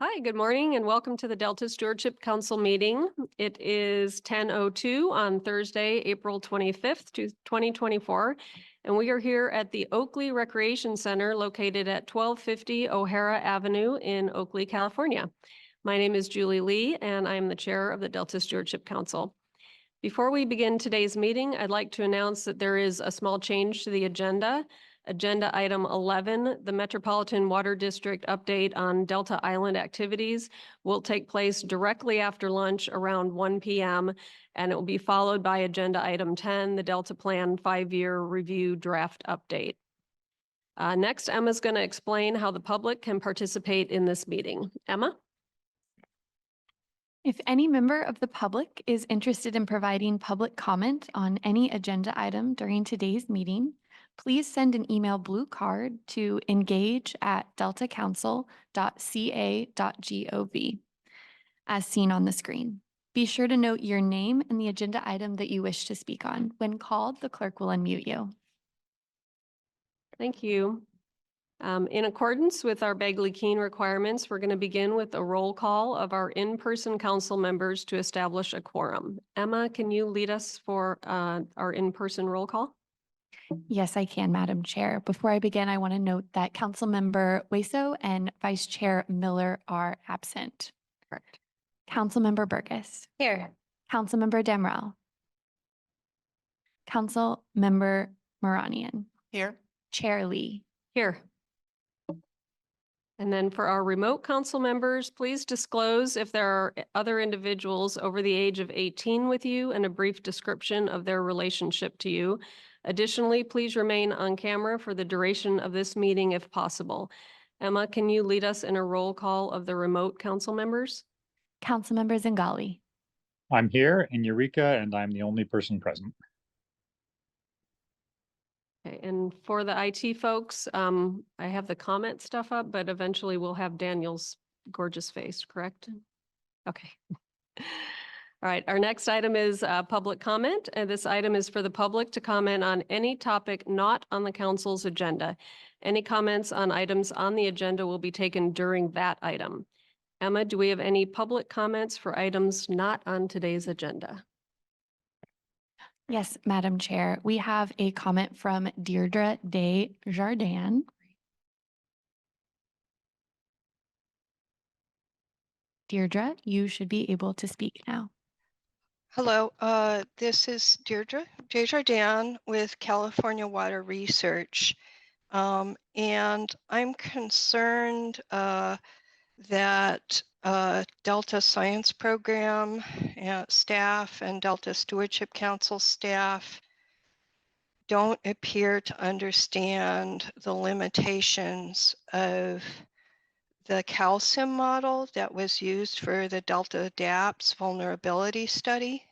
Hi, good morning and welcome to the Delta Stewardship Council meeting. It is 10:02 on Thursday, April 25th, 2024, and we are here at the Oakley Recreation Center located at 1250 O'Hara Avenue in Oakley, California. My name is Julie Lee and I am the chair of the Delta Stewardship Council. Before we begin today's meeting, I'd like to announce that there is a small change to the agenda. Agenda item 11, the Metropolitan Water District update on Delta Island activities, will take place directly after lunch around 1 p.m. and it will be followed by agenda item 10, the Delta Plan 5-year review draft update. Next, Emma's going to explain how the public can participate in this meeting. Emma? If any member of the public is interested in providing public comment on any agenda item during today's meeting, please send an email blue card to engage@deltacouncil.ca.gov, as seen on the screen. Be sure to note your name and the agenda item that you wish to speak on. When called, the clerk will unmute you. Thank you. In accordance with our Bagley-Keene requirements, we're going to begin with a roll call of our in-person council members to establish a quorum. Emma, can you lead us for our in-person roll call? Yes, I can, Madam Chair. Before I begin, I want to note that Councilmember Hueso and Vice Chair Miller are absent. Correct. Councilmember Burgess. Here. Councilmember Demrell. Councilmember Moranian. Here. Chair Lee. Here. And then for our remote council members, please disclose if there are other individuals over the age of 18 with you and a brief description of their relationship to you. Additionally, please remain on camera for the duration of this meeting if possible. Emma, can you lead us in a roll call of the remote council members? Councilmember Zingali. I'm here in Eureka and I'm the only person present. Okay, and for the IT folks, I have the comment stuff up, but eventually we'll have Daniel's gorgeous face, correct? Okay. All right, our next item is public comment, and this item is for the public to comment on any topic not on the council's agenda. Any comments on items on the agenda will be taken during that item. Emma, do we have any public comments for items not on today's agenda? Yes, Madam Chair. We have a comment from Deirdre Desjardins. Deirdre, you should be able to speak now. Hello, this is Deirdre Desjardins with California Water Research. And I'm concerned that Delta Science Program staff and Delta Stewardship Council staff don't appear to understand the limitations of the calcium model that was used for the Delta DAPS vulnerability study,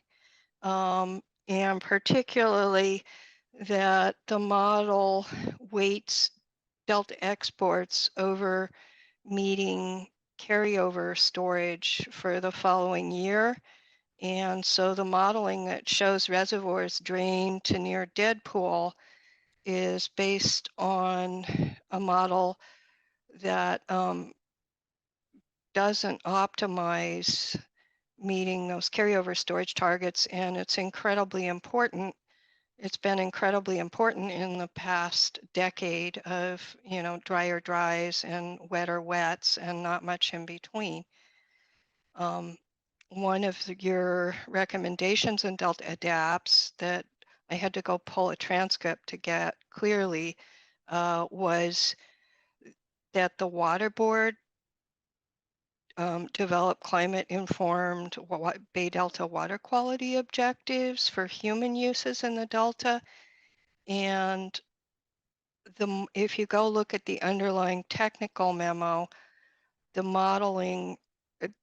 and particularly that the model weights Delta exports over meeting carryover storage for the following year. And so the modeling that shows reservoirs drained to near dead pool is based on a model that doesn't optimize meeting those carryover storage targets, and it's incredibly important. It's been incredibly important in the past decade of, drier dries and wetter wets and not much in between. One of your recommendations in Delta Adapts that I had to go pull a transcript to get clearly was that the Water Board develop climate-informed Bay Delta water quality objectives for human uses in the Delta. And if you go look at the underlying technical memo, the modeling,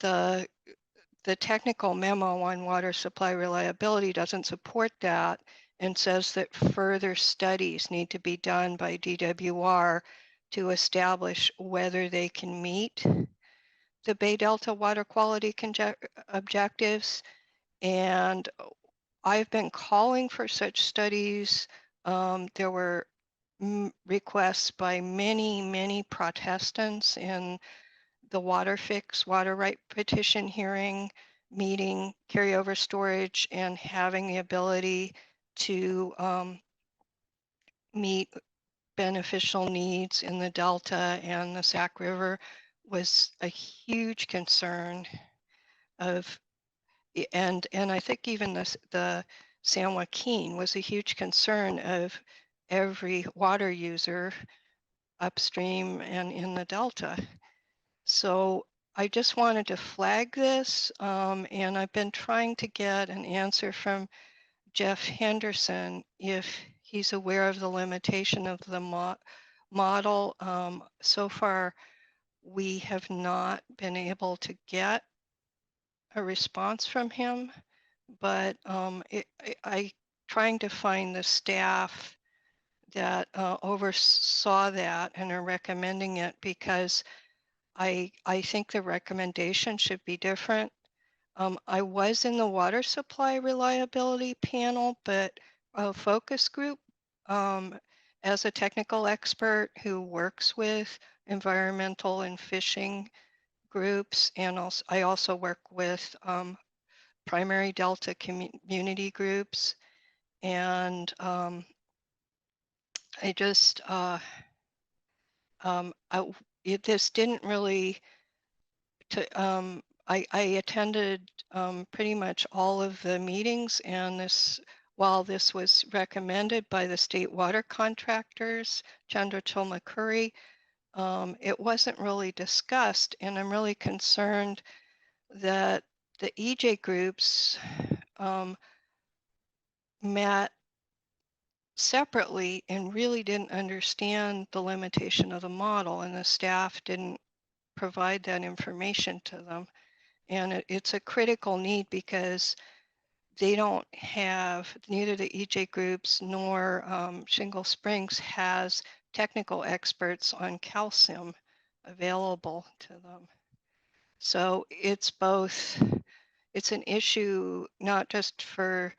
the technical memo on water supply reliability doesn't support that and says that further studies need to be done by DWR to establish whether they can meet the Bay Delta water quality objectives. And I've been calling for such studies. There were requests by many, many protestants in the water fix, water right petition hearing, meeting, carryover storage, and having the ability to meet beneficial needs in the Delta and the Sac River was a huge concern of, and I think even the San Joaquin was a huge concern of every water user upstream and in the Delta. So I just wanted to flag this, and I've been trying to get an answer from Jeff Henderson if he's aware of the limitation of the model. So far, we have not been able to get a response from him, but I trying to find the staff that oversaw that and are recommending it, because I think the recommendation should be different. I was in the water supply reliability panel, but a focus group as a technical expert who works with environmental and fishing groups, and also I also work with primary Delta community groups, and I just this didn't really I attended pretty much all of the meetings, and while this was recommended by the state water contractors, Chandra Chilmakuri, it wasn't really discussed, and I'm really concerned that the EJ groups met separately and really didn't understand the limitation of the model, and the staff didn't provide that information to them. And it's a critical need because they don't have, neither the EJ groups nor Shingle Springs has technical experts on calcium available to them. So it's both, it's an issue not just for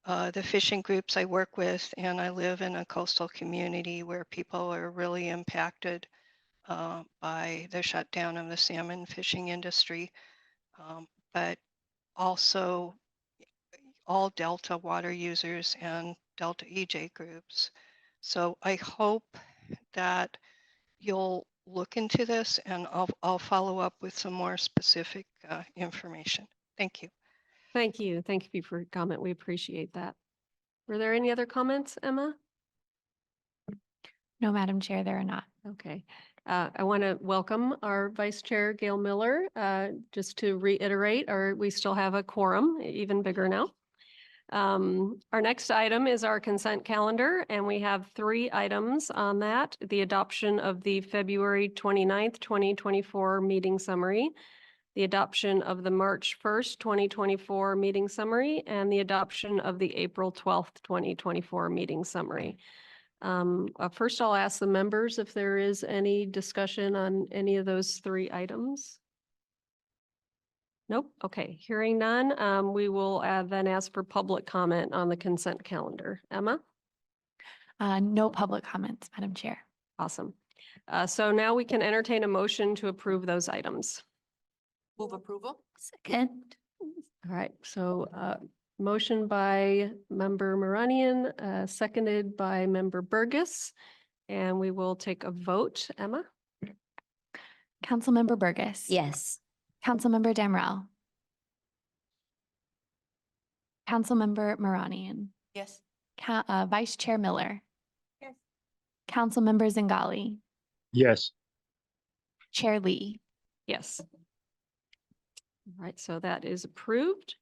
the fishing groups I work with, and I live in a coastal community where people are really impacted by the shutdown of the salmon fishing industry, but also all Delta water users and Delta EJ groups. So I hope that you'll look into this, and I'll follow up with some more specific information. Thank you. Thank you. Thank you for your comment. We appreciate that. Were there any other comments, Emma? No, Madam Chair, there are not. Okay. I want to welcome our Vice Chair, Gail Miller. Just to reiterate, we still have a quorum, even bigger now. Our next item is our consent calendar, and we have 3 items on that. The adoption of the February 29th, 2024 meeting summary, the adoption of the March 1st, 2024 meeting summary, and the adoption of the April 12th, 2024 meeting summary. First, I'll ask the members if there is any discussion on any of those 3 items. Nope. Okay. Hearing none, we will then ask for public comment on the consent calendar. Emma? No public comments, Madam Chair. Awesome. So now we can entertain a motion to approve those items. Move approval? Second. All right. So motion by Member Maranian, seconded by Member Burgess, and we will take a vote. Emma? Councilmember Burgess. Yes. Councilmember Damrell. Councilmember Maranian. Yes. Vice Chair Miller. Yes. Councilmember Zingali. Yes. Chair Lee. Yes. All right. So that is approved.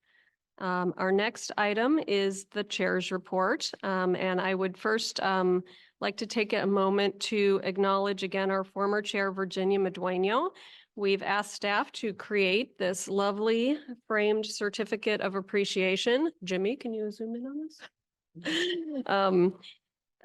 Our next item is the chair's report. And I would first like to take a moment to acknowledge again our former chair, Virginia Medueno. We've asked staff to create this lovely framed certificate of appreciation. Jimmy, can you zoom in on this?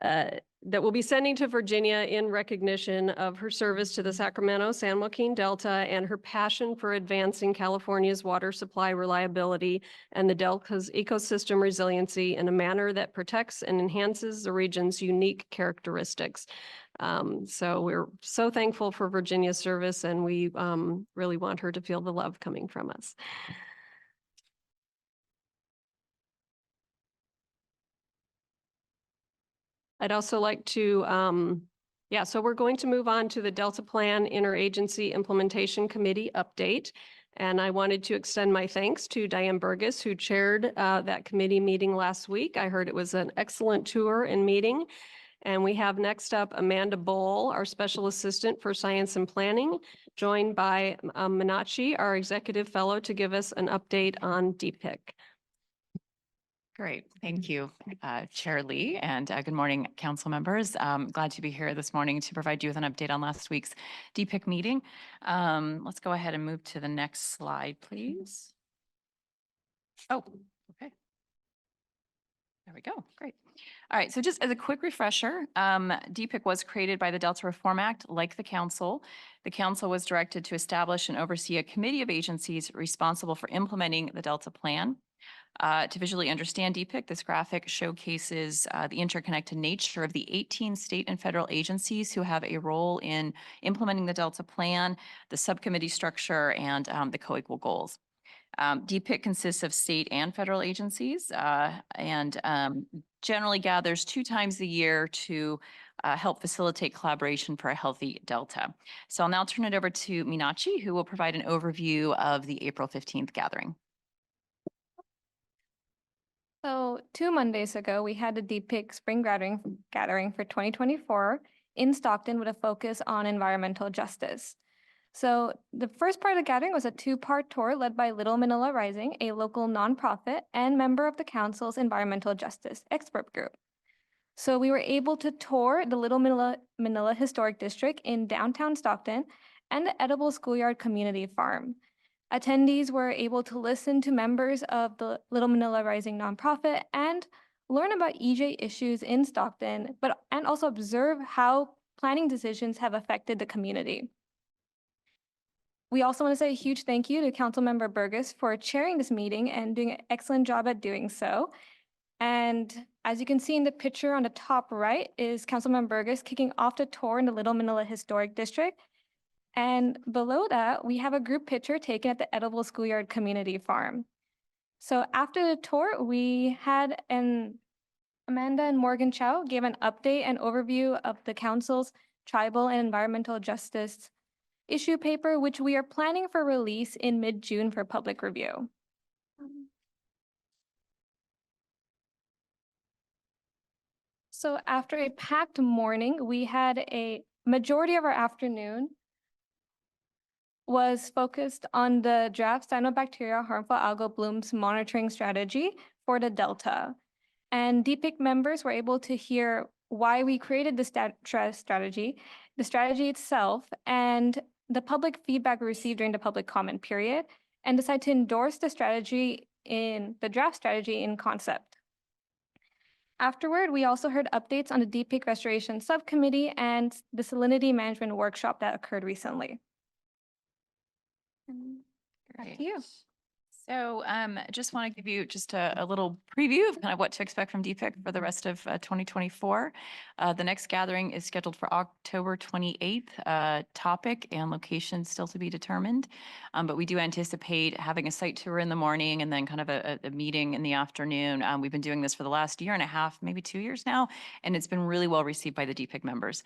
That we'll be sending to Virginia in recognition of her service to the Sacramento, San Joaquin Delta, and her passion for advancing California's water supply reliability and the Delta's ecosystem resiliency in a manner that protects and enhances the region's unique characteristics. So we're so thankful for Virginia's service, and we really want her to feel the love coming from us. I'd also like to, so we're going to move on to the Delta Plan Interagency Implementation Committee update. And I wanted to extend my thanks to Diane Burgess, who chaired that committee meeting last week. I heard it was an excellent tour and meeting. And we have next up Amanda Bowl, our Special Assistant for Science and Planning, joined by Minachi, our Executive Fellow, to give us an update on DPIC. Great. Thank you, Chair Lee, and good morning, council members. Glad to be here this morning to provide you with an update on last week's DPIC meeting. Let's go ahead and move to the next slide, please. Oh, okay. There we go. Great. All right. So just as a quick refresher, DPIC was created by the Delta Reform Act, like the council. The council was directed to establish and oversee a committee of agencies responsible for implementing the Delta Plan. To visually understand DPIC, this graphic showcases the interconnected nature of the 18 state and federal agencies who have a role in implementing the Delta Plan, the subcommittee structure, and the co-equal goals. DPIC consists of state and federal agencies and generally gathers 2 times a year to help facilitate collaboration for a healthy Delta. So I'll now turn it over to Minachi, who will provide an overview of the April 15th gathering. So 2 Mondays ago, we had a DPIC spring gathering for 2024 in Stockton with a focus on environmental justice. So the first part of the gathering was a 2-part tour led by Little Manila Rising, a local nonprofit and member of the council's environmental justice expert group. So we were able to tour the Little Manila Historic District in downtown Stockton and the Edible Schoolyard Community Farm. Attendees were able to listen to members of the Little Manila Rising nonprofit and learn about EJ issues in Stockton, and also observe how planning decisions have affected the community. We also want to say a huge thank you to Councilmember Burgess for chairing this meeting and doing an excellent job at doing so. And as you can see in the picture on the top right is Councilmember Burgess kicking off the tour in the Little Manila Historic District. And below that, we have a group picture taken at the Edible Schoolyard Community Farm. So after the tour, we had Amanda and Morgan Chow gave an update and overview of the council's tribal and environmental justice issue paper, which we are planning for release in mid-June for public review. So after a packed morning, we had a majority of our afternoon was focused on the draft cyanobacteria harmful algal blooms monitoring strategy for the Delta. And DPIC members were able to hear why we created the strategy, the strategy itself, and the public feedback we received during the public comment period, and decide to endorse the strategy in the draft strategy in concept. Afterward, we also heard updates on the DPIC Restoration Subcommittee and the Salinity Management Workshop that occurred recently. Back to you. So just want to give you just a little preview of kind of what to expect from DPIC for the rest of 2024. The next gathering is scheduled for October 28th. Topic and location still to be determined, but we do anticipate having a site tour in the morning and then kind of a meeting in the afternoon. We've been doing this for the last 1.5 years, maybe 2 years now, and it's been really well received by the DPIC members.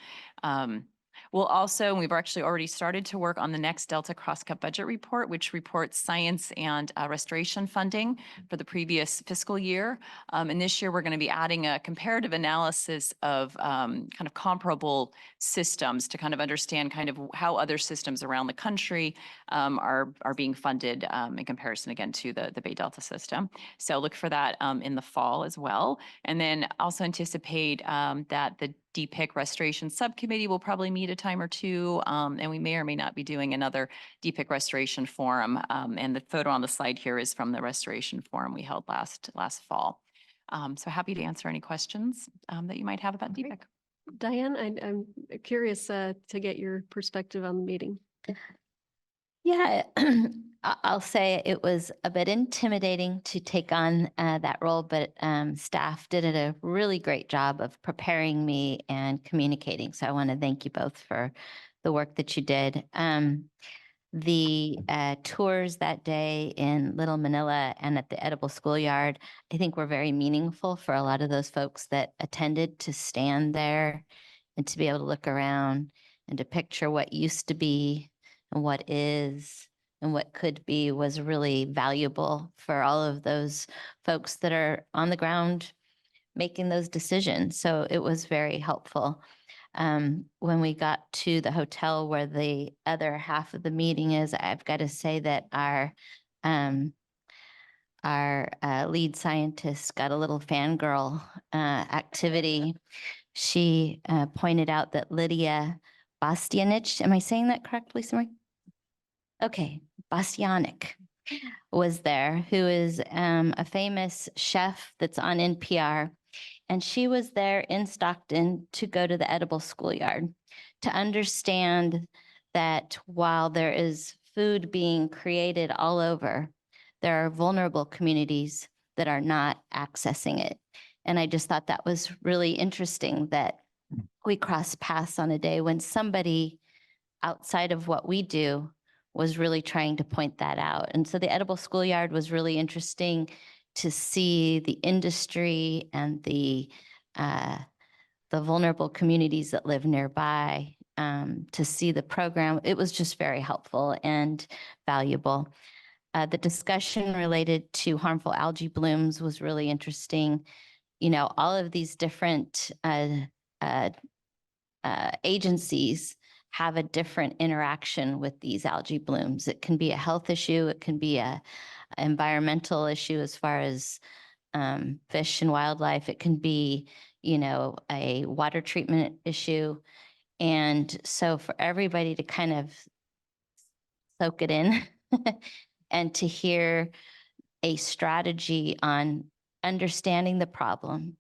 We'll also, we've actually already started to work on the next Delta Cross-Cut Budget Report, which reports science and restoration funding for the previous fiscal year. And this year, we're going to be adding a comparative analysis of kind of comparable systems to kind of understand kind of how other systems around the country are being funded in comparison, again, to the Bay Delta system. So look for that in the fall as well. And then also anticipate that the DPIC Restoration Subcommittee will probably meet a time or two, and we may or may not be doing another DPIC Restoration Forum. And the photo on the slide here is from the Restoration Forum we held last fall. So happy to answer any questions that you might have about DPIC. Diane, I'm curious to get your perspective on the meeting. Yeah, I'll say it was a bit intimidating to take on that role, but staff did a really great job of preparing me and communicating. So I want to thank you both for the work that you did. The tours that day in Little Manila and at the Edible Schoolyard, I think were very meaningful for a lot of those folks that attended, to stand there and to be able to look around and to picture what used to be and what is and what could be, was really valuable for all of those folks that are on the ground making those decisions. So it was very helpful. When we got to the hotel where the other half of the meeting is, I've got to say that our lead scientist got a little fangirl activity. She pointed out that Lydia Bastianich, am I saying that correctly, Samari? Okay, Bastianic was there, who is a famous chef that's on NPR. And she was there in Stockton to go to the Edible Schoolyard to understand that while there is food being created all over, there are vulnerable communities that are not accessing it. And I just thought that was really interesting that we crossed paths on a day when somebody outside of what we do was really trying to point that out. And so the Edible Schoolyard was really interesting to see the industry and the vulnerable communities that live nearby, to see the program. It was just very helpful and valuable. The discussion related to harmful algae blooms was really interesting. You know, all of these different agencies have a different interaction with these algae blooms. It can be a health issue. It can be a environmental issue as far as fish and wildlife. It can be, you know, a water treatment issue. And so for everybody to kind of soak it in and to hear a strategy on understanding the problem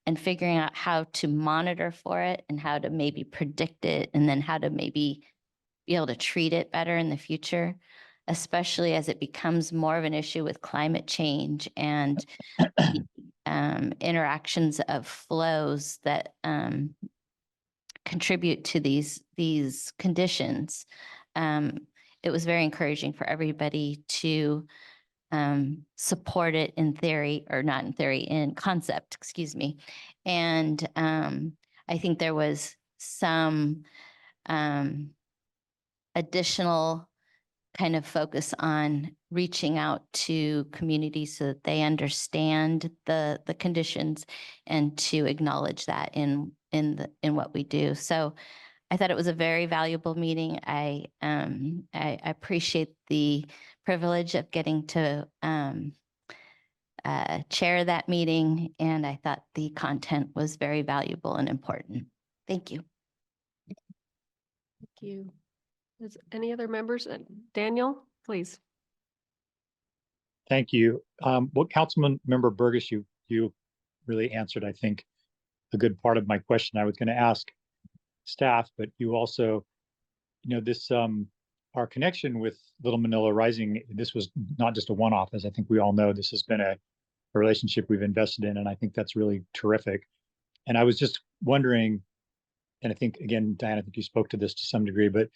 and figuring out how to monitor for it and how to maybe predict it, and then how to maybe be able to treat it better in the future, especially as it becomes more of an issue with climate change and interactions of flows that contribute to these conditions. It was very encouraging for everybody to support it in theory, or not in theory, in concept, excuse me. And I think there was some additional kind of focus on reaching out to communities so that they understand the conditions and to acknowledge that in what we do. So I thought it was a very valuable meeting. I appreciate the privilege of getting to chair that meeting, and I thought the content was very valuable and important. Thank you. Thank you. Is any other members? Daniel, please. Thank you. Well, Councilmember Burgess, you really answered, I think, a good part of my question. I was going to ask staff, but you also, you know, this our connection with Little Manila Rising, this was not just a one-off, as I think we all know. This has been a relationship we've invested in, and I think that's really terrific. And I was just wondering, and I think, again, Diane, I think you spoke to this to some degree, but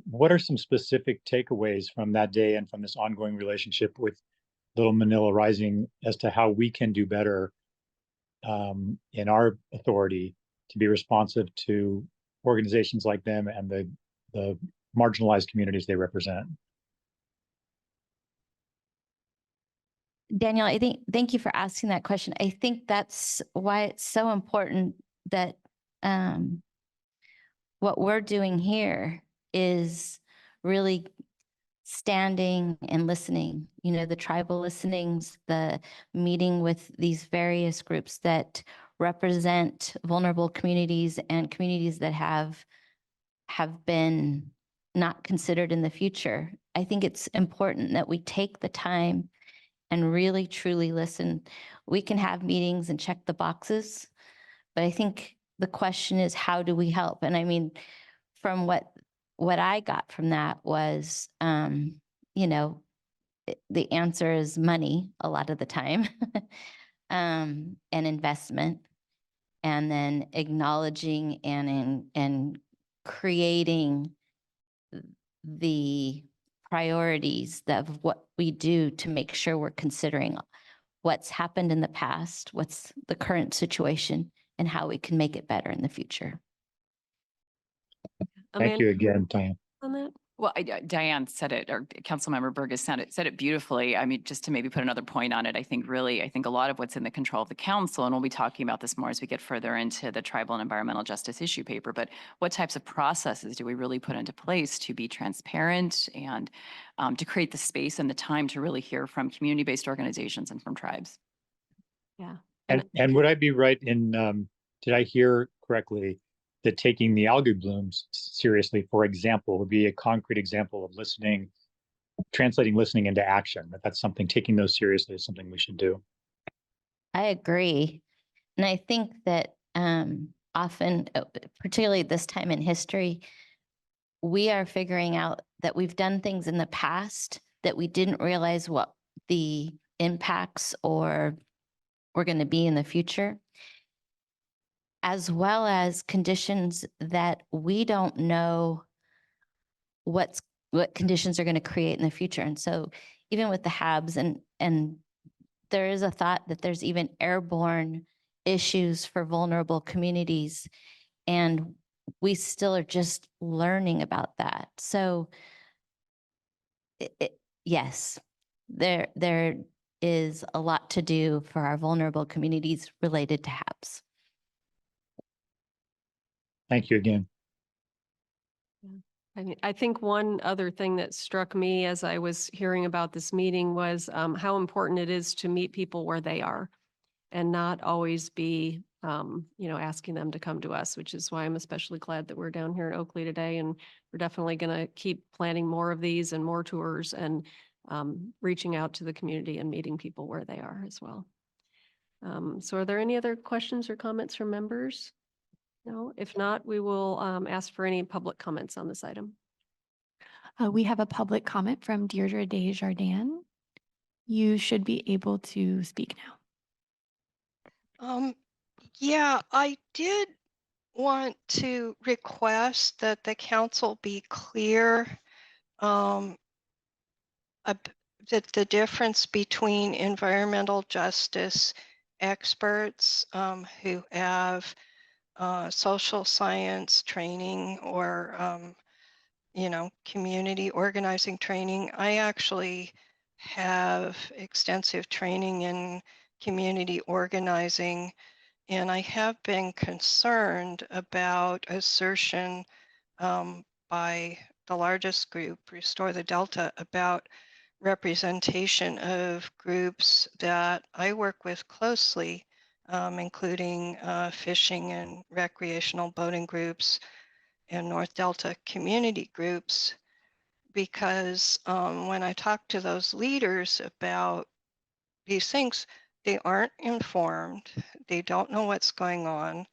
what are some specific takeaways from that day and from this ongoing relationship with Little Manila Rising as to how we can do better in our authority to be responsive to organizations like them and the marginalized communities they represent? Daniel, thank you for asking that question. I think that's why it's so important that what we're doing here is really standing and listening, you know, the tribal listenings, the meeting with these various groups that represent vulnerable communities and communities that have been not considered in the future. I think it's important that we take the time and really truly listen. We can have meetings and check the boxes, but I think the question is, how do we help? And I mean, from what I got from that was, you know, the answer is money a lot of the time, and investment, and then acknowledging and creating the priorities of what we do to make sure we're considering what's happened in the past, what's the current situation, and how we can make it better in the future. Thank you again, Diane. On that? Well, Diane said it, or Councilmember Burgess said it beautifully. I mean, just to maybe put another point on it, I think a lot of what's in the control of the council, and we'll be talking about this more as we get further into the tribal and environmental justice issue paper, but what types of processes do we really put into place to be transparent and to create the space and the time to really hear from community-based organizations and from tribes? Yeah. And would I be right in, did I hear correctly that taking the algae blooms seriously, for example, would be a concrete example of listening, translating listening into action? That's something, taking those seriously is something we should do. I agree. And I think that often, particularly this time in history, we are figuring out that we've done things in the past that we didn't realize what the impacts or were going to be in the future, as well as conditions that we don't know what conditions are going to create in the future. And so even with the HABs, and there is a thought that there's even airborne issues for vulnerable communities, and we still are just learning about that. So yes, there is a lot to do for our vulnerable communities related to HABs. Thank you again. I mean, I think one other thing that struck me as I was hearing about this meeting was how important it is to meet people where they are and not always be, asking them to come to us, which is why I'm especially glad that we're down here in Oakley today. And we're definitely going to keep planning more of these and more tours and reaching out to the community and meeting people where they are as well. So are there any other questions or comments from members? No, if not, we will ask for any public comments on this item. We have a public comment from Deirdre Desjardins. You should be able to speak now. Yeah, I did want to request that the council be clear that the difference between environmental justice experts who have social science training or community organizing training. I actually have extensive training in community organizing, and I have been concerned about assertion by the largest group, Restore the Delta, about representation of groups that I work with closely, including fishing and recreational boating groups and North Delta community groups, because when I talk to those leaders about these things, they aren't informed. They don't know what's going on.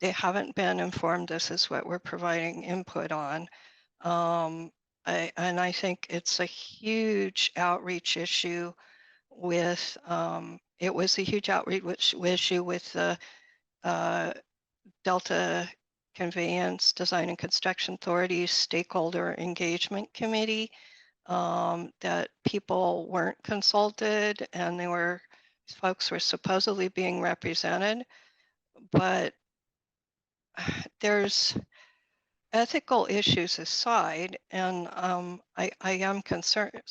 They haven't been informed this is what we're providing input on. And I think it's a huge outreach issue with, it was a huge outreach issue with the Delta Conveyance Design and Construction Authority Stakeholder Engagement Committee, that people weren't consulted and folks were supposedly being represented, but there's ethical issues aside, and I am concerned,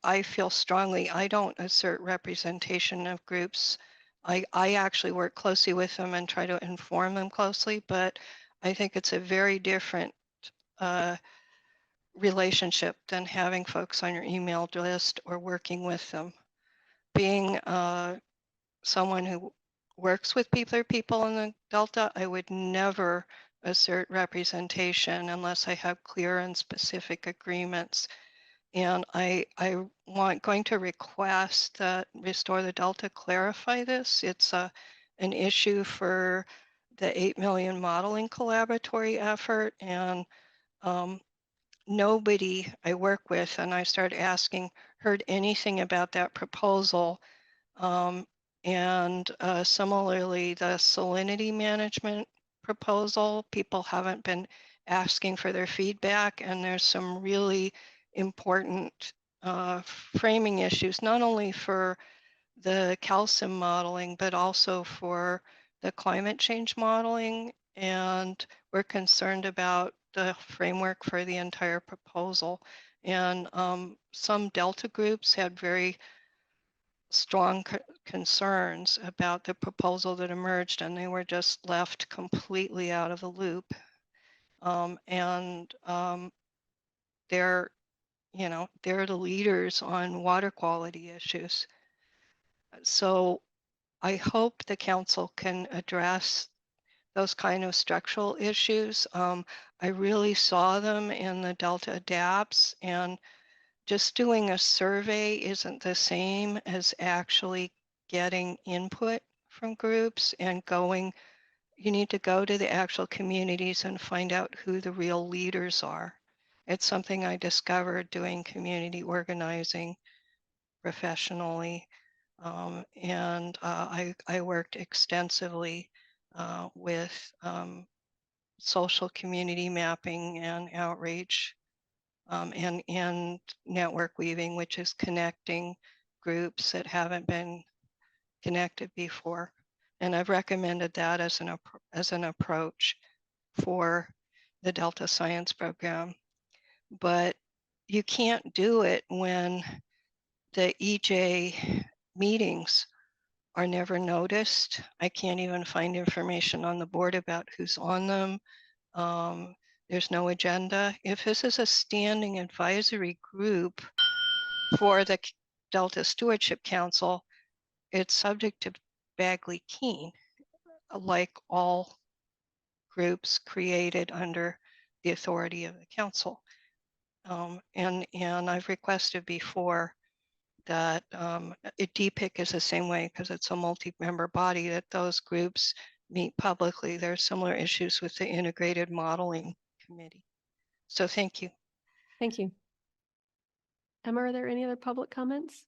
I feel strongly, I don't assert representation of groups. I actually work closely with them and try to inform them closely, but I think it's a very different relationship than having folks on your email list or working with them. Being someone who works with people in the Delta, I would never assert representation unless I have clear and specific agreements. And I'm going to request that Restore the Delta clarify this. It's an issue for the 8 million modeling collaboratory effort. And nobody I work with, and I started asking, heard anything about that proposal. And similarly, the salinity management proposal, people haven't been asking for their feedback, and there's some really important framing issues, not only for the calcium modeling, but also for the climate change modeling. And we're concerned about the framework for the entire proposal. And some Delta groups had very strong concerns about the proposal that emerged, and they were just left completely out of the loop. They're, they're the leaders on water quality issues. So I hope the council can address those kind of structural issues. I really saw them in the Delta Adapts, and just doing a survey isn't the same as actually getting input from groups and you need to go to the actual communities and find out who the real leaders are. It's something I discovered doing community organizing professionally. I worked extensively with social community mapping and outreach and network weaving, which is connecting groups that haven't been connected before. And I've recommended that as an approach for the Delta Science Program. But you can't do it when the EJ meetings are never noticed. I can't even find information on the board about who's on them. There's no agenda. If this is a standing advisory group for the Delta Stewardship Council, it's subject to Bagley-Keene, like all groups created under the authority of the council. And I've requested before that DPIC is the same way, because it's a multi-member body, that those groups meet publicly. There are similar issues with the Integrated Modeling Committee. So thank you. Thank you. Emma, are there any other public comments?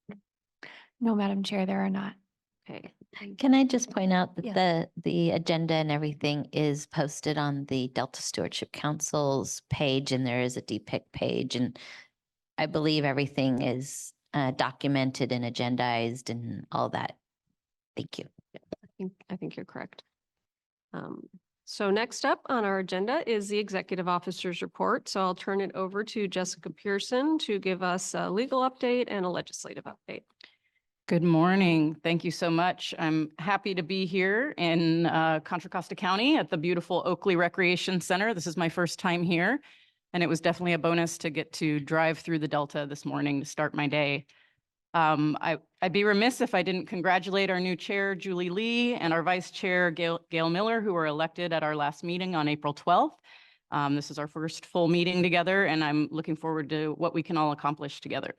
No, Madam Chair, there are not. Okay. Can I just point out that Yes. the agenda and everything is posted on the Delta Stewardship Council's page, and there is a DPIC page, and I believe everything is documented and agendized and all that. Thank you. I think you're correct. So next up on our agenda is the Executive Officer's Report. So I'll turn it over to Jessica Pearson to give us a legal update and a legislative update. Good morning. Thank you so much. I'm happy to be here in Contra Costa County at the beautiful Oakley Recreation Center. This is my first time here, and it was definitely a bonus to get to drive through the Delta this morning to start my day. I'd be remiss if I didn't congratulate our new chair, Julie Lee, and our vice chair, Gail Miller, who were elected at our last meeting on April 12th. This is our first full meeting together, and I'm looking forward to what we can all accomplish together.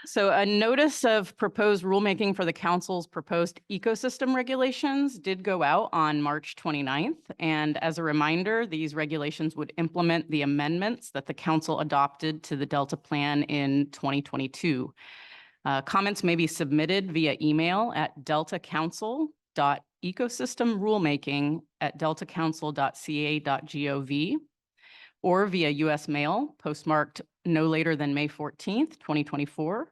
So a notice of proposed rulemaking for the council's proposed ecosystem regulations did go out on March 29th. And as a reminder, these regulations would implement the amendments that the council adopted to the Delta Plan in 2022. Comments may be submitted via email at deltacouncil.ecosystemrulemaking@deltacouncil.ca.gov or via U.S. mail, postmarked no later than May 14th, 2024.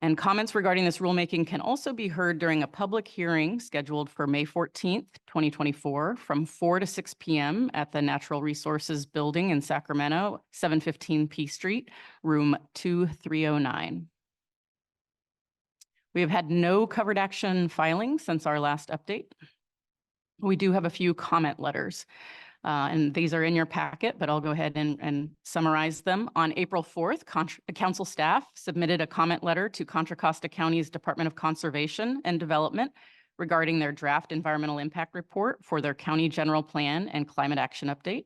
And comments regarding this rulemaking can also be heard during a public hearing scheduled for May 14th, 2024 from 4 to 6 p.m. at the Natural Resources Building in Sacramento, 715 P Street, room 2309. We have had no covered action filings since our last update. We do have a few comment letters. And these are in your packet, but I'll go ahead and summarize them. On April 4th, council staff submitted a comment letter to Contra Costa County's Department of Conservation and Development regarding their draft environmental impact report for their county general plan and climate action update.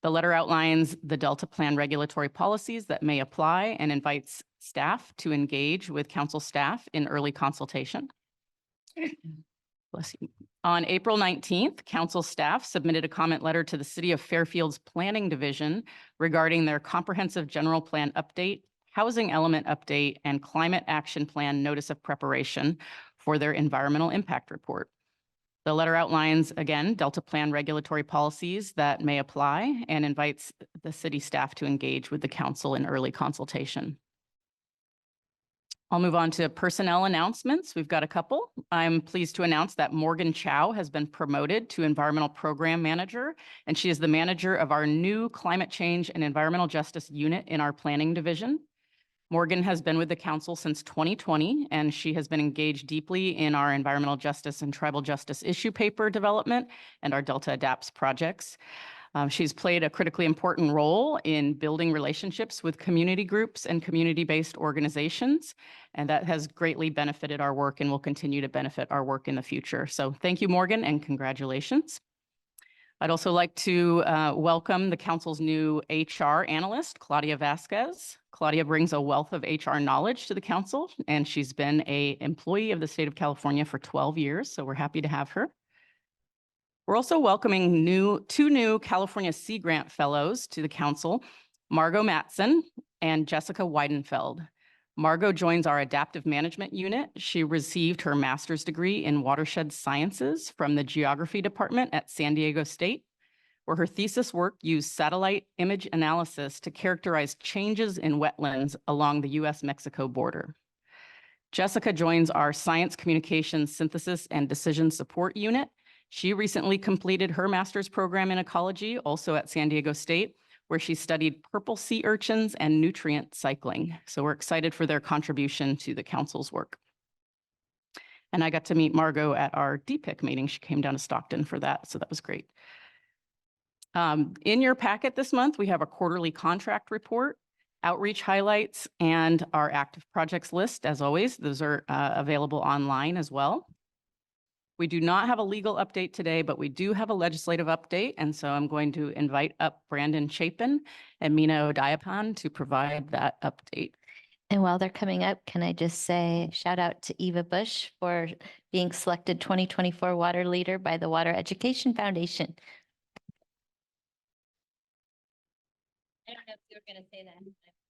The letter outlines the Delta Plan regulatory policies that may apply and invites staff to engage with council staff in early consultation. Bless you. On April 19th, council staff submitted a comment letter to the City of Fairfield's Planning Division regarding their comprehensive general plan update, housing element update, and climate action plan notice of preparation for their environmental impact report. The letter outlines, again, Delta Plan regulatory policies that may apply and invites the city staff to engage with the council in early consultation. I'll move on to personnel announcements. We've got a couple. I'm pleased to announce that Morgan Chow has been promoted to Environmental Program Manager, and she is the manager of our new Climate Change and Environmental Justice Unit in our Planning Division. Morgan has been with the council since 2020, and she has been engaged deeply in our environmental justice and tribal justice issue paper development and our Delta Adapts projects. She's played a critically important role in building relationships with community groups and community-based organizations, and that has greatly benefited our work and will continue to benefit our work in the future. So thank you, Morgan, and congratulations. I'd also like to welcome the council's new HR analyst, Claudia Vasquez. Claudia brings a wealth of HR knowledge to the council, and she's been an employee of the state of California for 12 years, so we're happy to have her. We're also welcoming two new California Sea Grant Fellows to the council, Margot Matson and Jessica Weidenfeld. Margot joins our Adaptive Management Unit. She received her master's degree in Watershed Sciences from the Geography Department at San Diego State, where her thesis work used satellite image analysis to characterize changes in wetlands along the US-Mexico border. Jessica joins our Science Communication Synthesis and Decision Support Unit. She recently completed her master's program in ecology, also at San Diego State, where she studied purple sea urchins and nutrient cycling. So we're excited for their contribution to the council's work. And I got to meet Margot at our DPIC meeting. She came down to Stockton for that, so that was great. In your packet this month, we have a quarterly contract report, outreach highlights, and our active projects list. As always, those are available online as well. We do not have a legal update today, but we do have a legislative update. And so I'm going to invite up Brandon Chapin and Mina Odiapan to provide that update. And while they're coming up, can I just say shout out to Eva Bush for being selected 2024 Water Leader by the Water Education Foundation. I don't know if you were going to say that.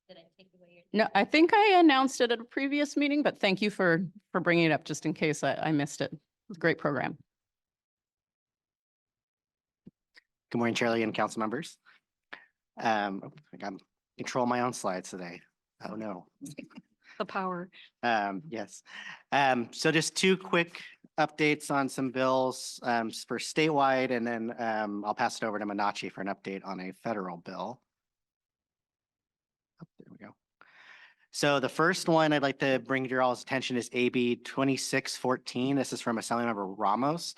Did I take away your... No, I think I announced it at a previous meeting, but thank you for bringing it up just in case I missed it. It's a great program. Good morning, Charlie and council members. I got control my own slides today. Oh no. The power. Yes. So just two quick updates on some bills for statewide, and then I'll pass it over to Manachi for an update on a federal bill. Oh, there we go. So the first one I'd like to bring to your all's attention is AB 2614. This is from Assemblymember Ramos.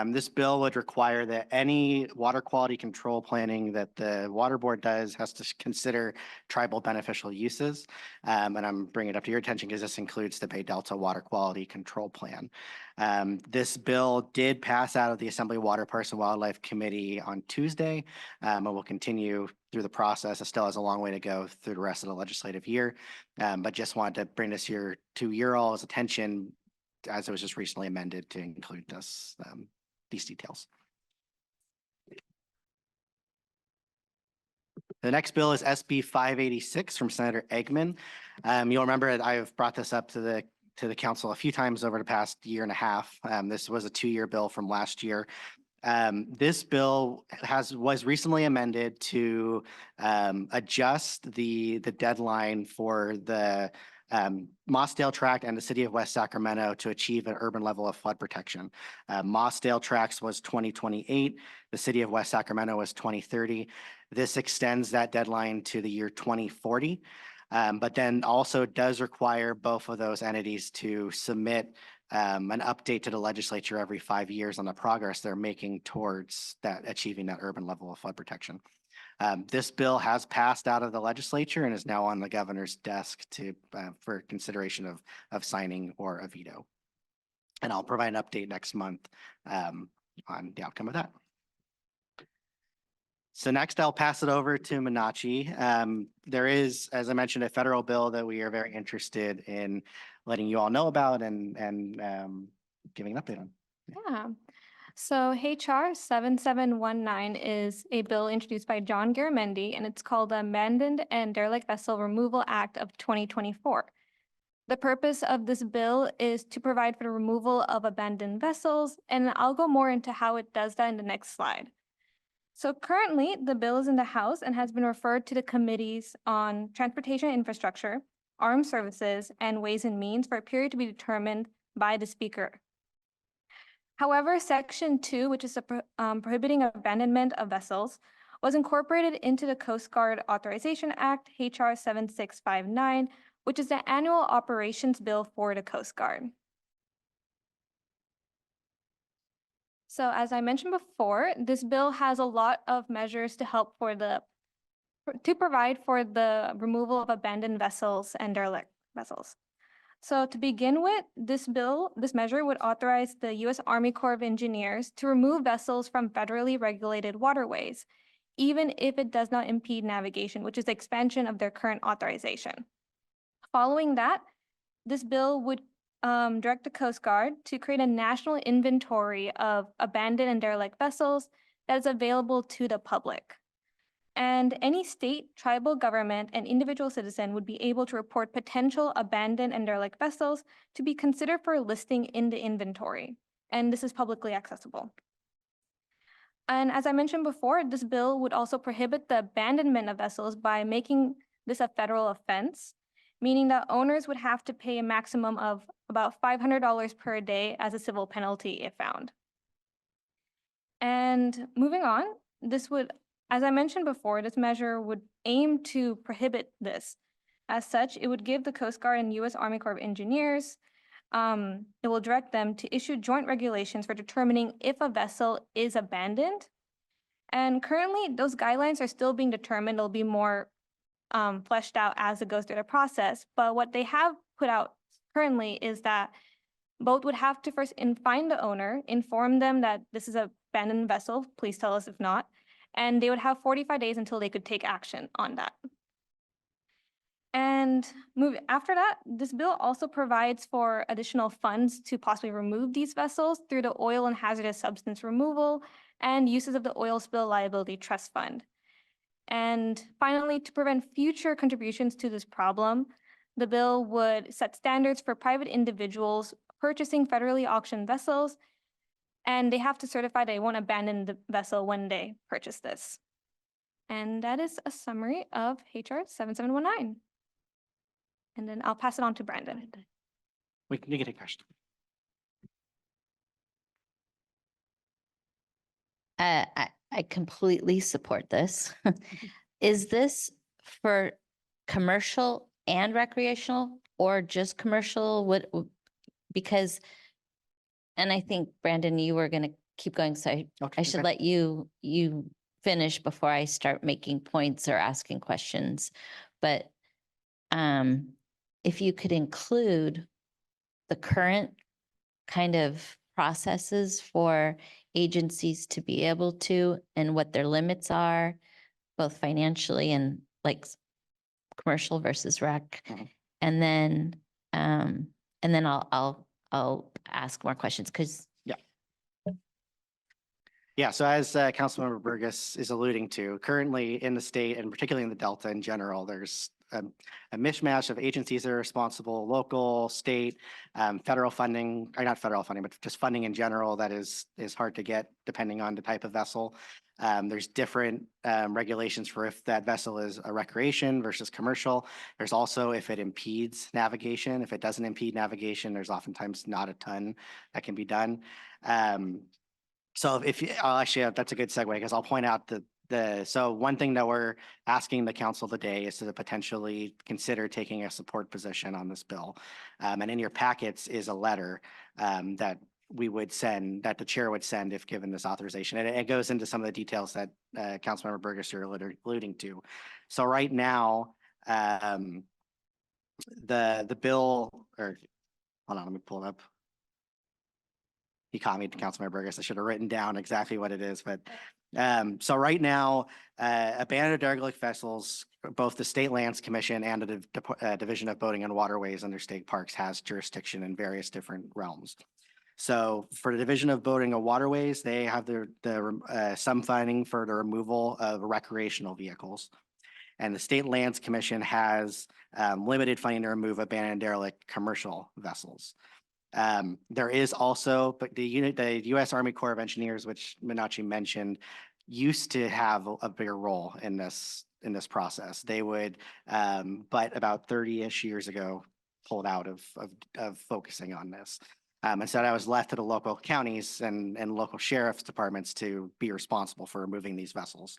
This bill would require that any water quality control planning that the water board does has to consider tribal beneficial uses. And I'm bringing it up to your attention because this includes the Bay Delta Water Quality Control Plan. This bill did pass out of the Assembly Water, Parks and Wildlife Committee on Tuesday, and will continue through the process. It still has a long way to go through the rest of the legislative year, but just wanted to bring this here to your all's attention as it was just recently amended to include this, these details. The next bill is SB 586 from Senator Eggman. You'll remember that I've brought this up to the council a few times over the past year and a half. This was a 2-year bill from last year. This bill was recently amended to adjust the deadline for the Mossdale Tract and the city of West Sacramento to achieve an urban level of flood protection. Mossdale Tracts was 2028. The city of West Sacramento was 2030. This extends that deadline to the year 2040, but then also does require both of those entities to submit an update to the legislature every 5 years on the progress they're making towards achieving that urban level of flood protection. This bill has passed out of the legislature and is now on the governor's desk for consideration of signing or a veto. And I'll provide an update next month on the outcome of that. So next I'll pass it over to Manachi. There is, as I mentioned, a federal bill that we are very interested in letting you all know about and giving an update on. Yeah. So HR 7719 is a bill introduced by John Garamendi, and it's called the Abandoned and Derelict Vessel Removal Act of 2024. The purpose of this bill is to provide for the removal of abandoned vessels, and I'll go more into how it does that in the next slide. So currently, the bill is in the House and has been referred to the committees on Transportation Infrastructure, Armed Services, and Ways and Means for a period to be determined by the Speaker. However, Section 2, which is the prohibiting abandonment of vessels, was incorporated into the Coast Guard Authorization Act, HR 7659, which is the annual operations bill for the Coast Guard. So as I mentioned before, this bill has a lot of measures to help to provide for the removal of abandoned vessels and derelict vessels. So to begin with, this measure would authorize the U.S. Army Corps of Engineers to remove vessels from federally regulated waterways, even if it does not impede navigation, which is the expansion of their current authorization. Following that, this bill would direct the Coast Guard to create a national inventory of abandoned and derelict vessels that is available to the public. And any state, tribal government, and individual citizen would be able to report potential abandoned and derelict vessels to be considered for listing in the inventory. And this is publicly accessible. And as I mentioned before, this bill would also prohibit the abandonment of vessels by making this a federal offense, meaning that owners would have to pay a maximum of about $500 per day as a civil penalty if found. And moving on, as I mentioned before, this measure would aim to prohibit this. As such, it would give the Coast Guard and U.S. Army Corps of Engineers, it will direct them to issue joint regulations for determining if a vessel is abandoned. And currently, those guidelines are still being determined. They'll be more fleshed out as it goes through the process. But what they have put out currently is that both would have to first find the owner, inform them that this is an abandoned vessel, please tell us if not, and they would have 45 days until they could take action on that. And after that, this bill also provides for additional funds to possibly remove these vessels through the Oil and Hazardous Substance Removal and uses of the Oil Spill Liability Trust Fund. And finally, to prevent future contributions to this problem, the bill would set standards for private individuals purchasing federally auctioned vessels, and they have to certify they won't abandon the vessel when they purchase this. And that is a summary of HR 7719. And then I'll pass it on to Brandon. You can take a question. I completely support this. Is this for commercial and recreational or just commercial? Because, and I think Brandon, you were going to keep going, so I should let you finish before I start making points or asking questions. But if you could include the current kind of processes for agencies to be able to, and what their limits are, both financially and like commercial versus rec. Mhm. And then I'll ask more questions because Yeah, so as Councilmember Burgess is alluding to, currently in the state and particularly in the Delta in general, there's a mishmash of agencies that are responsible, local, state, federal funding, or not federal funding, but just funding in general that is hard to get depending on the type of vessel. There's different regulations for if that vessel is a recreation versus commercial. There's also if it impedes navigation. If it doesn't impede navigation, there's oftentimes not a ton that can be done. So actually, that's a good segue because I'll point out so one thing that we're asking the council today is to potentially consider taking a support position on this bill. And in your packets is a letter that we would send, that the chair would send if given this authorization. And it goes into some of the details that Councilmember Burgess you're alluding to. So right now, the bill, or hold on, let me pull it up. He caught me, Councilmember Burgess. I should have written down exactly what it is, but so right now, abandoned derelict vessels, both the State Lands Commission and the Division of Boating and Waterways under state parks has jurisdiction in various different realms. So for the Division of Boating and Waterways, they have some funding for the removal of recreational vehicles. And the State Lands Commission has limited funding to remove abandoned derelict commercial vessels. There is also, but the U.S. Army Corps of Engineers, which Minachi mentioned, used to have a bigger role in this process. They would, but about 30-ish years ago, pulled out of focusing on this. And so that was left to the local counties and local sheriff's departments to be responsible for removing these vessels.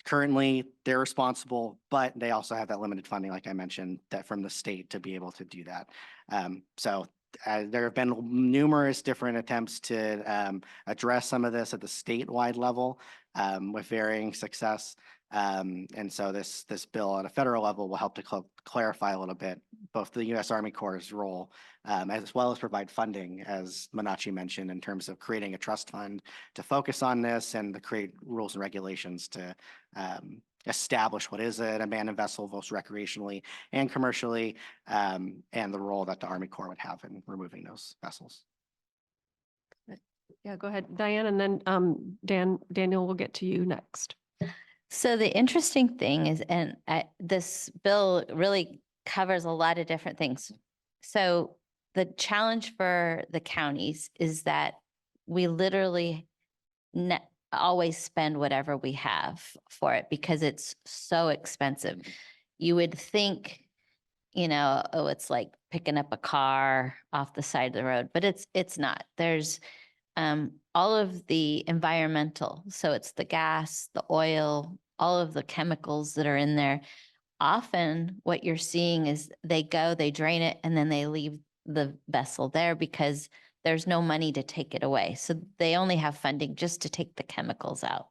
Currently, they're responsible, but they also have that limited funding, like I mentioned, that from the state to be able to do that. There have been numerous different attempts to address some of this at the statewide level with varying success. And so this bill at a federal level will help to clarify a little bit both the U.S. Army Corps' role as well as provide funding, as Minachi mentioned, in terms of creating a trust fund to focus on this and to create rules and regulations to establish what is an abandoned vessel, both recreationally and commercially, and the role that the Army Corps would have in removing those vessels. Yeah, go ahead, Diane, and then Daniel will get to you next. So the interesting thing is, and this bill really covers a lot of different things. So the challenge for the counties is that we literally always spend whatever we have for it because it's so expensive. You would think, oh, it's like picking up a car off the side of the road, but it's not. There's all of the environmental, so it's the gas, the oil, all of the chemicals that are in there. Often what you're seeing is they drain it, and then they leave the vessel there because there's no money to take it away. So they only have funding just to take the chemicals out.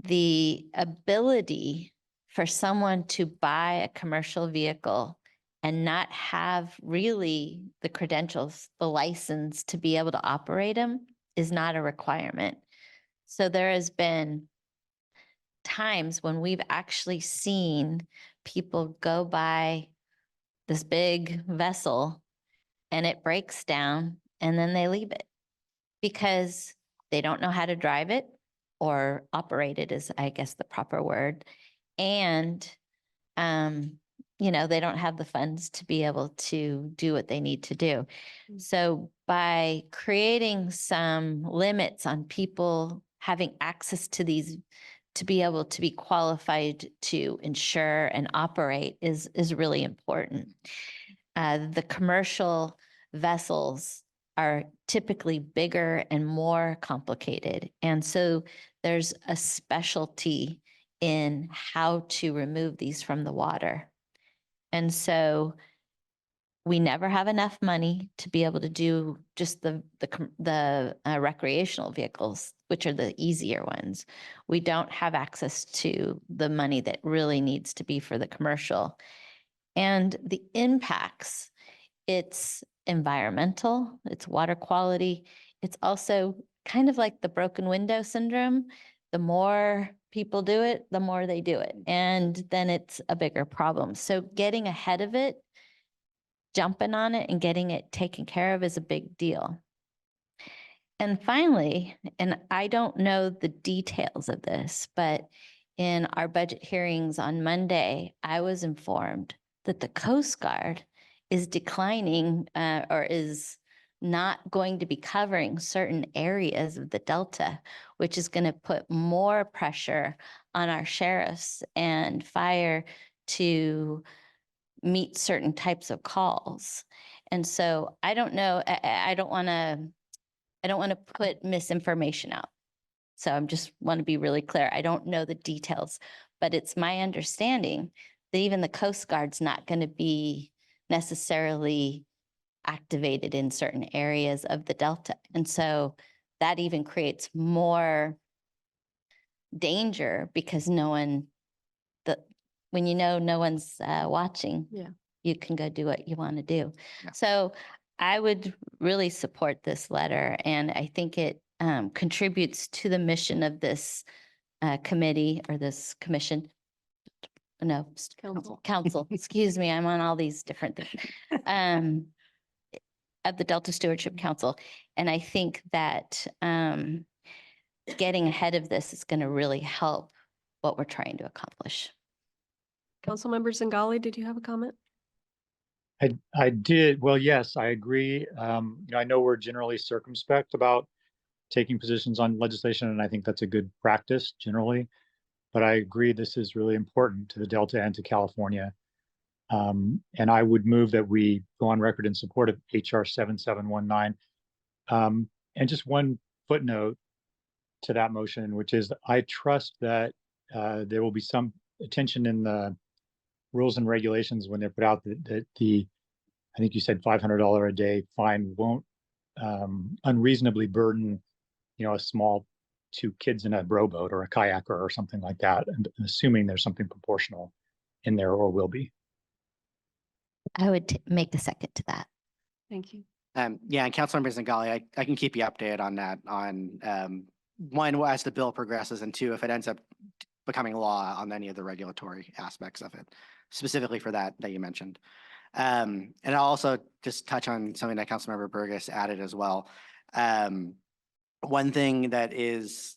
The ability for someone to buy a commercial vehicle and not have really the credentials, the license to be able to operate them is not a requirement. So there has been times when we've actually seen people go buy this big vessel and it breaks down and then they leave it because they don't know how to drive it or operate it is, I guess, the proper word. And, they don't have the funds to be able to do what they need to do. So by creating some limits on people having access to these, to be able to be qualified to insure and operate is really important. The commercial vessels are typically bigger and more complicated. And so there's a specialty in how to remove these from the water. And so we never have enough money to be able to do just the recreational vehicles, which are the easier ones. We don't have access to the money that really needs to be for the commercial. And the impacts, it's environmental, it's water quality. It's also kind of like the broken window syndrome. The more people do it, the more they do it. And then it's a bigger problem. So getting ahead of it, jumping on it and getting it taken care of is a big deal. And finally, and I don't know the details of this, but in our budget hearings on Monday, I was informed that the Coast Guard is declining or is not going to be covering certain areas of the Delta, which is going to put more pressure on our sheriffs and fire to meet certain types of calls. And so I don't know, I don't want to put misinformation out. So I just want to be really clear. I don't know the details, but it's my understanding that even the Coast Guard's not going to be necessarily activated in certain areas of the Delta. And so that even creates more danger because when no one's watching, you can go do what you want to do. Yeah. So I would really support this letter, and I think it contributes to the mission of this committee or this commission no, council, excuse me, I'm on all these different things. At the Delta Stewardship Council. And I think that getting ahead of this is going to really help what we're trying to accomplish. Councilmember Zingali, did you have a comment? I did. Well, yes, I agree. I know we're generally circumspect about taking positions on legislation, and I think that's a good practice generally. But I agree this is really important to the Delta and to California. And I would move that we go on record in support of HR 7719. And just one footnote to that motion, which is I trust that there will be some attention in the rules and regulations when they're put out that I think you said $500 a day fine won't unreasonably burden, a small 2 kids in a rowboat or a kayaker or something like that, and assuming there's something proportional in there or will be. I would make a second to that. Thank you. Yeah, and Councilmember Zingali, I can keep you updated on that, on one, as the bill progresses, and 2, if it ends up becoming law, on any of the regulatory aspects of it, specifically for that you mentioned. And I'll also just touch on something that Councilmember Burgess added as well. One thing that is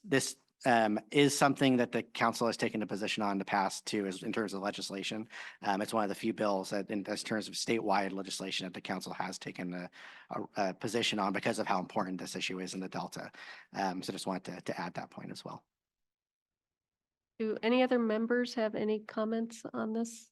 something that the council has taken a position on in the past too, is in terms of legislation. It's one of the few bills that in terms of statewide legislation that the council has taken a position on because of how important this issue is in the Delta. So just wanted to add that point as well. Do any other members have any comments on this?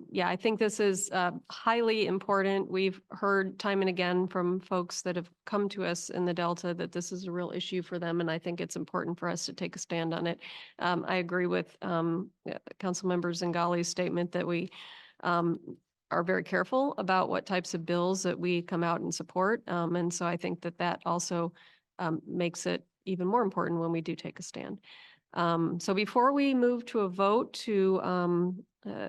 Yeah, I think this is highly important. We've heard time and again from folks that have come to us in the Delta that this is a real issue for them, and I think it's important for us to take a stand on it. I agree with Councilmember Zingali's statement that we are very careful about what types of bills that we come out and support. And so I think that also makes it even more important when we do take a stand. So before we move to a vote to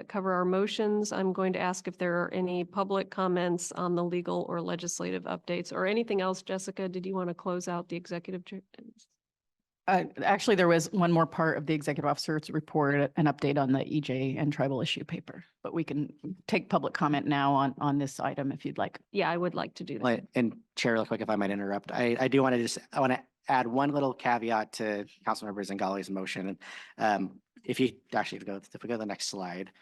cover our motions, I'm going to ask if there are any public comments on the legal or legislative updates or anything else. Jessica, did you want to close out the executive? Actually, there was one more part of the executive officer's report, an update on the EJ and tribal issue paper, but we can take public comment now on this item if you'd like. Yeah, I would like to do that. And Chair, real quick, if I might interrupt, I do want to add one little caveat to Councilmember Zingali's motion. If we go to the next slide,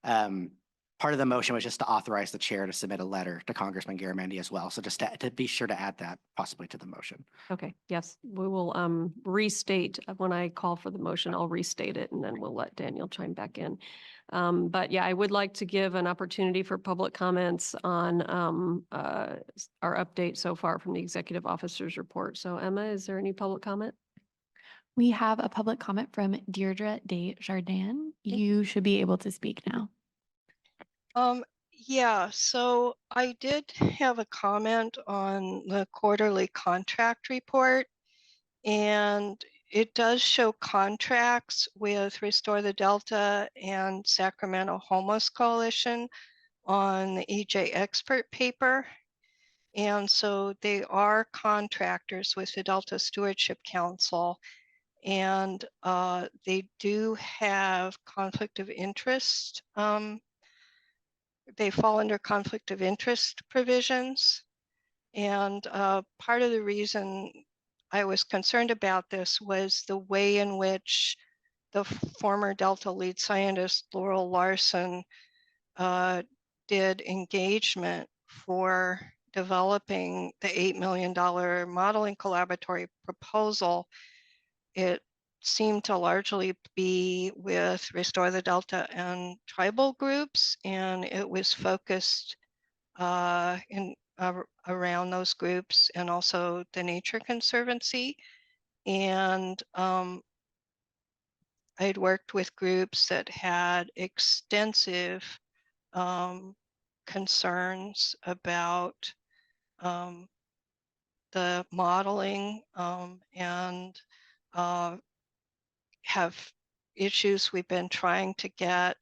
part of the motion was just to authorize the chair to submit a letter to Congressman Garamendi as well. So just to be sure to add that possibly to the motion. Okay, yes, we will restate when I call for the motion, I'll restate it and then we'll let Daniel chime back in. But yeah, I would like to give an opportunity for public comments on our update so far from the executive officer's report. So Emma, is there any public comment? We have a public comment from Deirdre Desjardins. You should be able to speak now. Yeah, so I did have a comment on the quarterly contract report, and it does show contracts with Restore the Delta and Sacramento Homeless Coalition on the EJ expert paper. And so they are contractors with the Delta Stewardship Council, and they do have conflict of interest. They fall under conflict of interest provisions. And part of the reason I was concerned about this was the way in which the former Delta lead scientist, Laurel Larson, did engagement for developing the $8 million modeling collaboratory proposal. It seemed to largely be with Restore the Delta and tribal groups, and it was focused around those groups and also the Nature Conservancy. And I had worked with groups that had extensive concerns about the modeling and have issues. We've been trying to get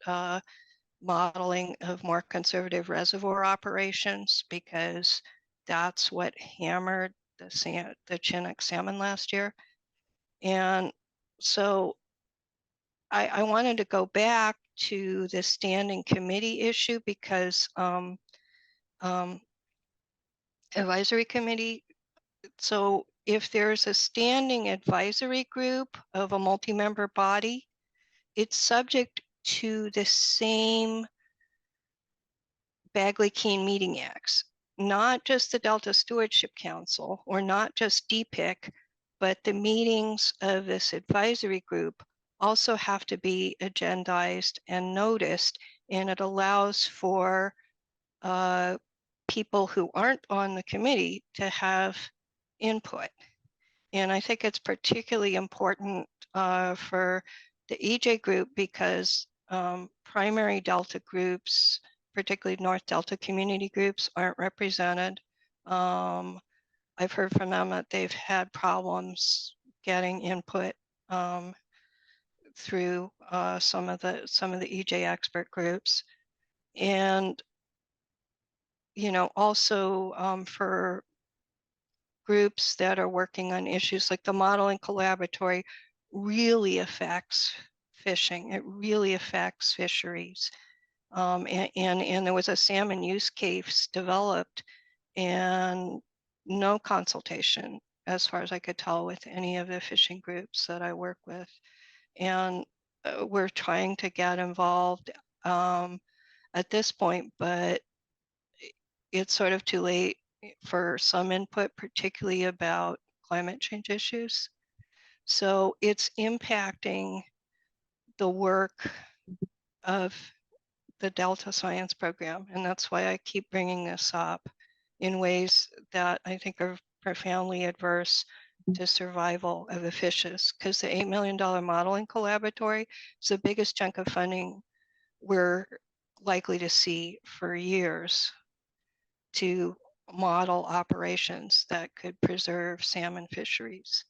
modeling of more conservative reservoir operations because that's what hammered the Chinook salmon last year. And so I wanted to go back to the standing committee issue because advisory committee. So if there's a standing advisory group of a multi-member body, it's subject to the same Bagley-Keene meeting acts, not just the Delta Stewardship Council or not just DPIC, but the meetings of this advisory group also have to be agendized and noticed, and it allows for people who aren't on the committee to have input. And I think it's particularly important for the EJ group because primary Delta groups, particularly North Delta community groups, aren't represented. I've heard from them that they've had problems getting input through some of the EJ expert groups. And also for groups that are working on issues like the modeling collaboratory really affects fishing. It really affects fisheries. And there was a salmon use case developed and no consultation, as far as I could tell, with any of the fishing groups that I work with. And we're trying to get involved at this point, but it's sort of too late for some input, particularly about climate change issues. So it's impacting the work of the Delta Science Program. And that's why I keep bringing this up in ways that I think are profoundly adverse to survival of the fishes, because the $8 million modeling collaboratory is the biggest chunk of funding we're likely to see for years to model operations that could preserve salmon fisheries.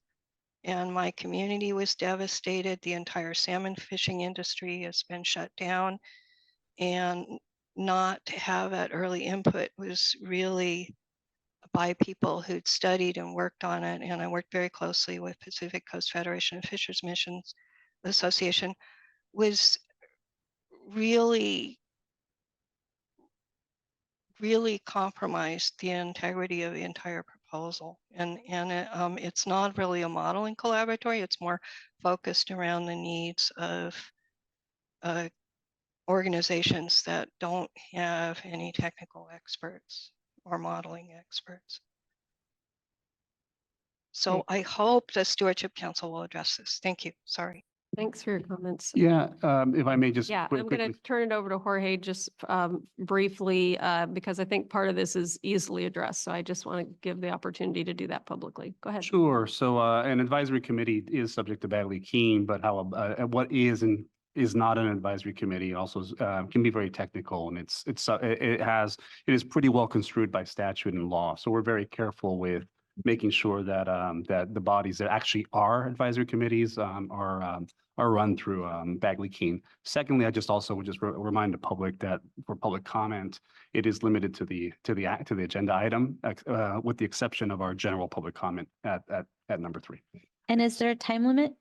And my community was devastated. The entire salmon fishing industry has been shut down. And not to have that early input was really by people who'd studied and worked on it. And I worked very closely with Pacific Coast Federation of Fishers Missions Association, was really compromised the integrity of the entire proposal. And it's not really a modeling collaboratory. It's more focused around the needs of organizations that don't have any technical experts or modeling experts. So I hope the Stewardship Council will address this. Thank you. Sorry. Thanks for your comments. Yeah, if I may just. Yeah, I'm going to turn it over to Jorge just briefly because I think part of this is easily addressed. So I just want to give the opportunity to do that publicly. Go ahead. Sure. So an advisory committee is subject to Bagley-Keene, but how what is and is not an advisory committee also can be very technical, and it is pretty well construed by statute and law. So we're very careful with making sure that that the bodies that actually are advisory committees are run through Bagley-Keene. Secondly, I just also would just remind the public that for public comment, it is limited to the agenda item, with the exception of our general public comment at number 3. And is there a time limit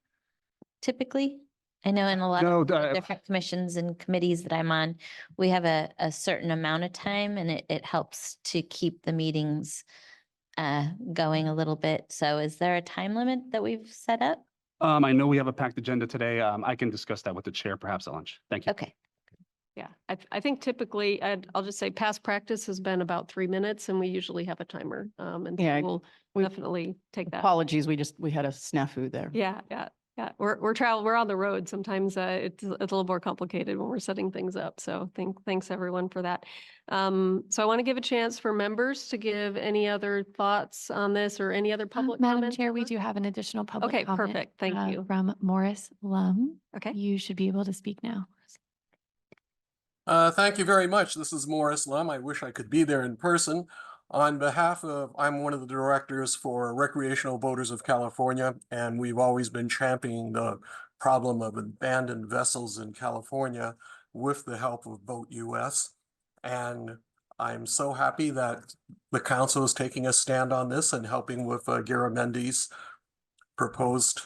typically? I know in a lot of the different commissions and committees that I'm on, we have a certain amount of time, and it helps to keep the meetings going a little bit. So is there a time limit that we've set up? I know we have a packed agenda today. I can discuss that with the chair perhaps at lunch. Thank you. Okay. Yeah, I think typically, I'll just say past practice has been about 3 minutes, and we usually have a timer. And so Yeah, we'll definitely take that. Apologies, we had a snafu there. Yeah. We're on the road. Sometimes it's a little more complicated when we're setting things up. So thanks everyone for that. So I want to give a chance for members to give any other thoughts on this or any other public Madam comments. Chair, we do have an additional public Okay, comment. perfect. Thank you. From Morris Lum. Okay. You should be able to speak now. Thank you very much. This is Morris Lum. I wish I could be there in person. On behalf of, I'm one of the directors for Recreational Boaters of California, and we've always been championing the problem of abandoned vessels in California with the help of Boat US. And I'm so happy that the council is taking a stand on this and helping with Garamendi's proposed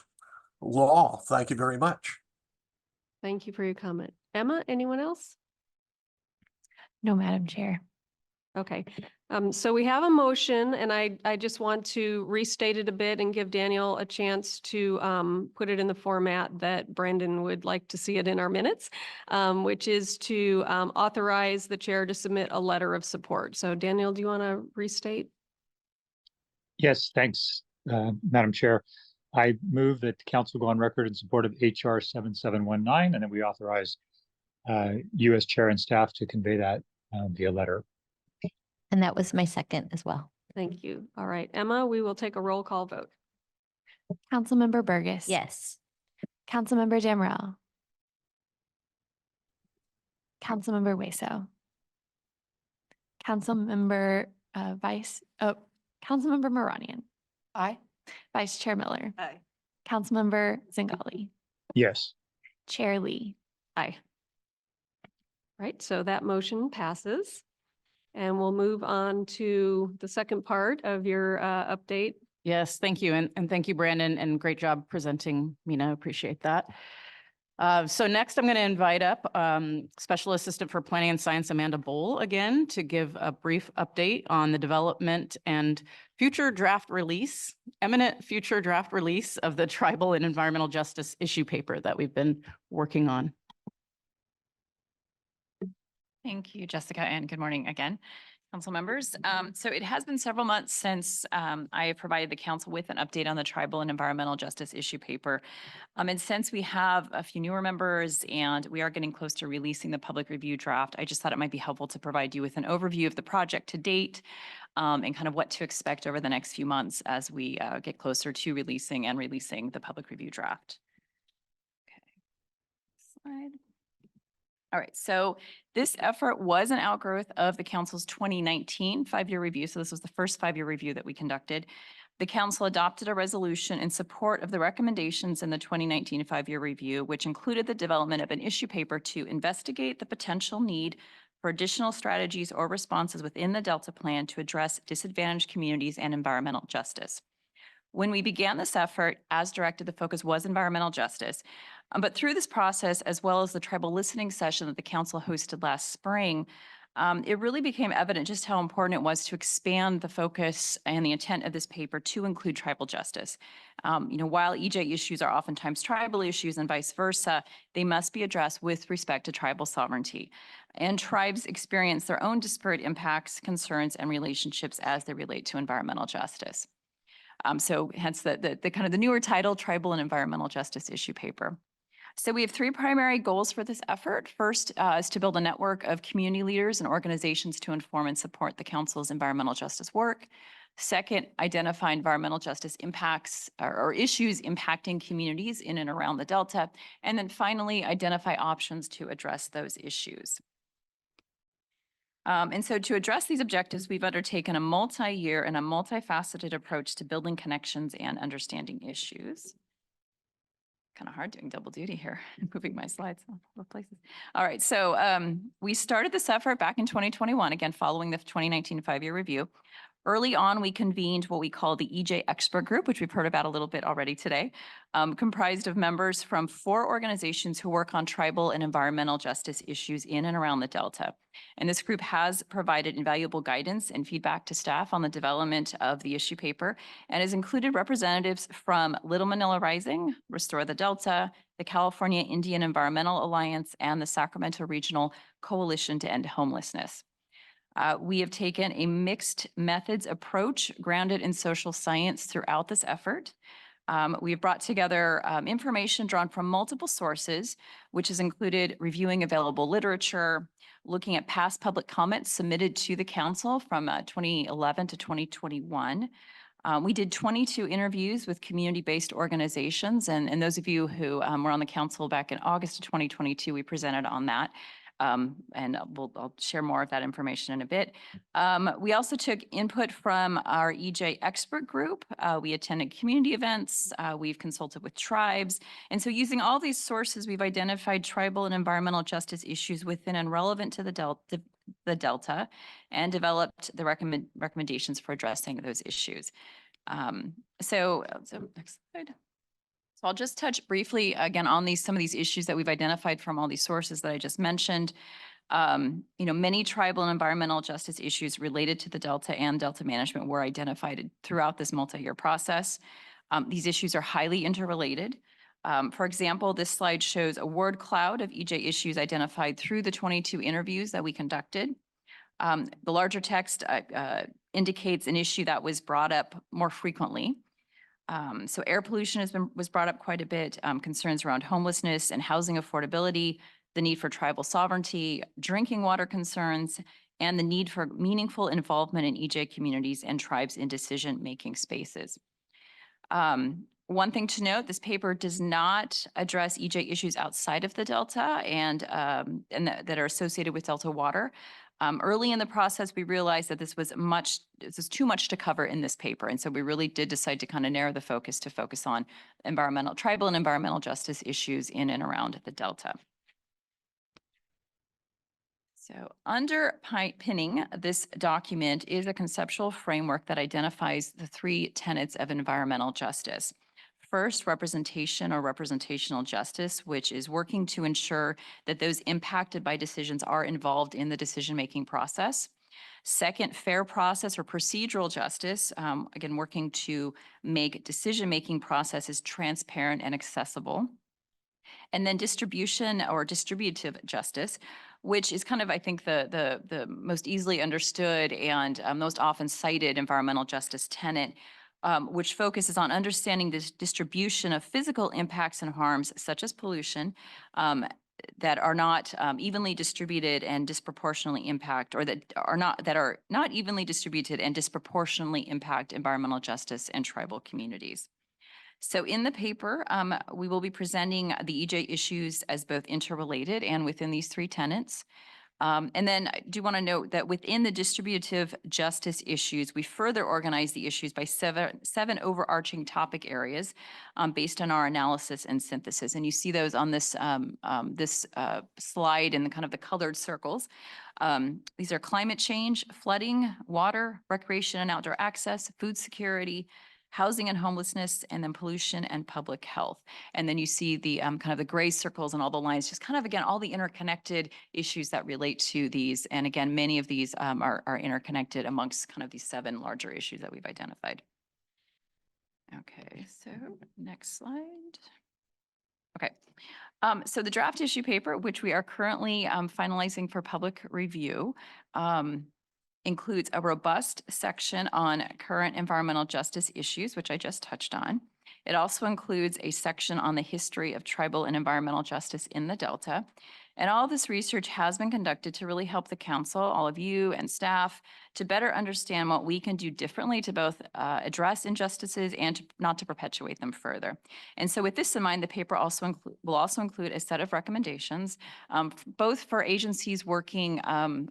law. Thank you very much. Thank you for your comment. Emma, anyone else? No, Madam Chair. Okay, so we have a motion and I just want to restate it a bit and give Daniel a chance to put it in the format that Brandon would like to see it in our minutes, which is to authorize the chair to submit a letter of support. So Daniel, do you want to restate? Yes, thanks, Madam Chair. I move that the council go on record in support of HR 7719, and that we authorize you as chair and staff to convey that via letter. And that was my second as well. Thank you. All right, Emma, we will take a roll call vote. Councilmember Burgess. Yes. Councilmember Damrell. Councilmember Weso. Councilmember Councilmember Maranian. Aye. Vice Chair Miller. Aye. Councilmember Zingali. Yes. Chair Lee. Aye. Right, so that motion passes. And we'll move on to the second part of your update. Yes, thank you. And thank you, Brandon, and great job presenting, Mina. Appreciate that. So next I'm going to invite up Special Assistant for Planning and Science, Amanda Bowl, again, to give a brief update on the development and imminent future draft release of the Tribal and Environmental Justice issue paper that we've been working on. Thank you, Jessica, and good morning again, council members. So it has been several months since I have provided the council with an update on the tribal and environmental justice issue paper. And since we have a few newer members and we are getting close to releasing the public review draft, I just thought it might be helpful to provide you with an overview of the project to date and kind of what to expect over the next few months as we get closer to releasing the public review draft. Okay, slide. All right, so this effort was an outgrowth of the council's 2019 five-year review. So this was the first five-year review that we conducted. The council adopted a resolution in support of the recommendations in the 2019 five-year review, which included the development of an issue paper to investigate the potential need for additional strategies or responses within the Delta Plan to address disadvantaged communities and environmental justice. When we began this effort, as directed, the focus was environmental justice. But through this process, as well as the tribal listening session that the council hosted last spring, it really became evident just how important it was to expand the focus and the intent of this paper to include tribal justice. While EJ issues are oftentimes tribal issues and vice versa, they must be addressed with respect to tribal sovereignty. And tribes experience their own disparate impacts, concerns, and relationships as they relate to environmental justice. So hence the kind of the newer title, Tribal and Environmental Justice Issue Paper. So we have three primary goals for this effort. First is to build a network of community leaders and organizations to inform and support the council's environmental justice work. Second, identify environmental justice impacts or issues impacting communities in and around the Delta. And then finally, identify options to address those issues. And so to address these objectives, we've undertaken a multi-year and a multifaceted approach to building connections and understanding issues. Kind of hard doing double duty here and moving my slides all over places. All right, so we started this effort back in 2021, again, following the 2019 five-year review. Early on, we convened what we call the EJ Expert Group, which we've heard about a little bit already today, comprised of members from 4 organizations who work on tribal and environmental justice issues in and around the Delta. And this group has provided invaluable guidance and feedback to staff on the development of the issue paper and has included representatives from Little Manila Rising, Restore the Delta, the California Indian Environmental Alliance, and the Sacramento Regional Coalition to End Homelessness. We have taken a mixed methods approach grounded in social science throughout this effort. We have brought together information drawn from multiple sources, which has included reviewing available literature, looking at past public comments submitted to the council from 2011 to 2021. We did 22 interviews with community-based organizations, and those of you who were on the council back in August of 2022, we presented on that. And I'll share more of that information in a bit. We also took input from our EJ expert group. We attended community events. We've consulted with tribes. And so using all these sources, we've identified tribal and environmental justice issues within and relevant to the Delta and developed the recommendations for addressing those issues. So next slide. I'll just touch briefly again on some of these issues that we've identified from all these sources that I just mentioned. Many tribal and environmental justice issues related to the Delta and Delta management were identified throughout this multi-year process. These issues are highly interrelated. For example, this slide shows a word cloud of EJ issues identified through the 22 interviews that we conducted. The larger text indicates an issue that was brought up more frequently. So air pollution was brought up quite a bit, concerns around homelessness and housing affordability, the need for tribal sovereignty, drinking water concerns, and the need for meaningful involvement in EJ communities and tribes in decision-making spaces. One thing to note, this paper does not address EJ issues outside of the Delta and that are associated with Delta water. Early in the process, we realized that this was too much to cover in this paper. And so we really did decide to kind of narrow the focus to focus on tribal and environmental justice issues in and around the Delta. So underpinning this document is a conceptual framework that identifies the 3 tenets of environmental justice. First, representation or representational justice, which is working to ensure that those impacted by decisions are involved in the decision-making process. Second, fair process or procedural justice, again, working to make decision-making processes transparent and accessible. And then distribution or distributive justice, which is kind of, I think, the most easily understood and most often cited environmental justice tenet, which focuses on understanding the distribution of physical impacts and harms, such as pollution, that are not evenly distributed and disproportionately impact, or that are not evenly distributed and disproportionately impact environmental justice and tribal communities. So in the paper, we will be presenting the EJ issues as both interrelated and within these 3 tenets. And then I do want to note that within the distributive justice issues, we further organize the issues by seven overarching topic areas based on our analysis and synthesis. And you see those on this slide in the kind of the colored circles. These are climate change, flooding, water, recreation and outdoor access, food security, housing and homelessness, and then pollution and public health. And then you see the kind of the gray circles and all the lines, just kind of, again, all the interconnected issues that relate to these. And again, many of these are interconnected amongst kind of these 7 larger issues that we've identified. Okay, so next slide. Okay. So the draft issue paper, which we are currently finalizing for public review, includes a robust section on current environmental justice issues, which I just touched on. It also includes a section on the history of tribal and environmental justice in the Delta. And all of this research has been conducted to really help the council, all of you and staff, to better understand what we can do differently to both address injustices and not to perpetuate them further. And so with this in mind, the paper will also include a set of recommendations, both for agencies working,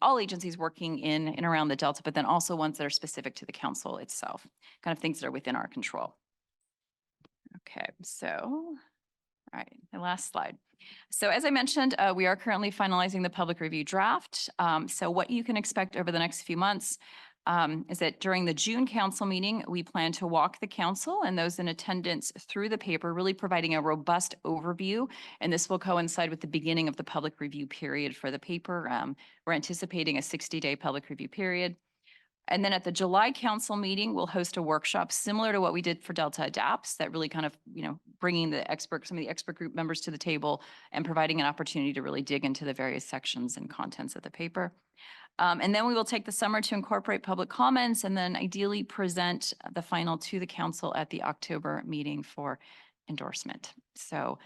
all agencies working in and around the Delta, but then also ones that are specific to the council itself, kind of things that are within our control. Okay, so, all right, the last slide. So as I mentioned, we are currently finalizing the public review draft. So what you can expect over the next few months is that during the June council meeting, we plan to walk the council and those in attendance through the paper, really providing a robust overview. And this will coincide with the beginning of the public review period for the paper. We're anticipating a 60-day public review period. And then at the July council meeting, we'll host a workshop similar to what we did for Delta Adapts, that really kind of, bringing some of the expert group members to the table and providing an opportunity to really dig into the various sections and contents of the paper. And then we will take the summer to incorporate public comments and then ideally present the final to the council at the October meeting for endorsement. So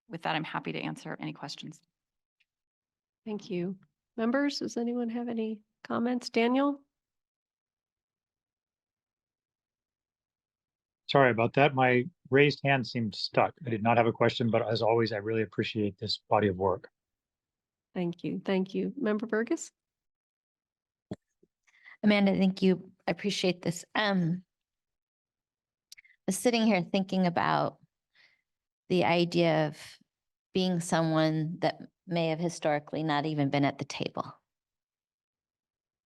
with that, I'm happy to answer any questions. Thank you. Members, does anyone have any comments? Daniel? Sorry about that. My raised hand seemed stuck. I did not have a question, but as always, I really appreciate this body of work. Thank you. Thank you. Member Burgess? Amanda, thank you. I appreciate this. I was sitting here thinking about the idea of being someone that may have historically not even been at the table.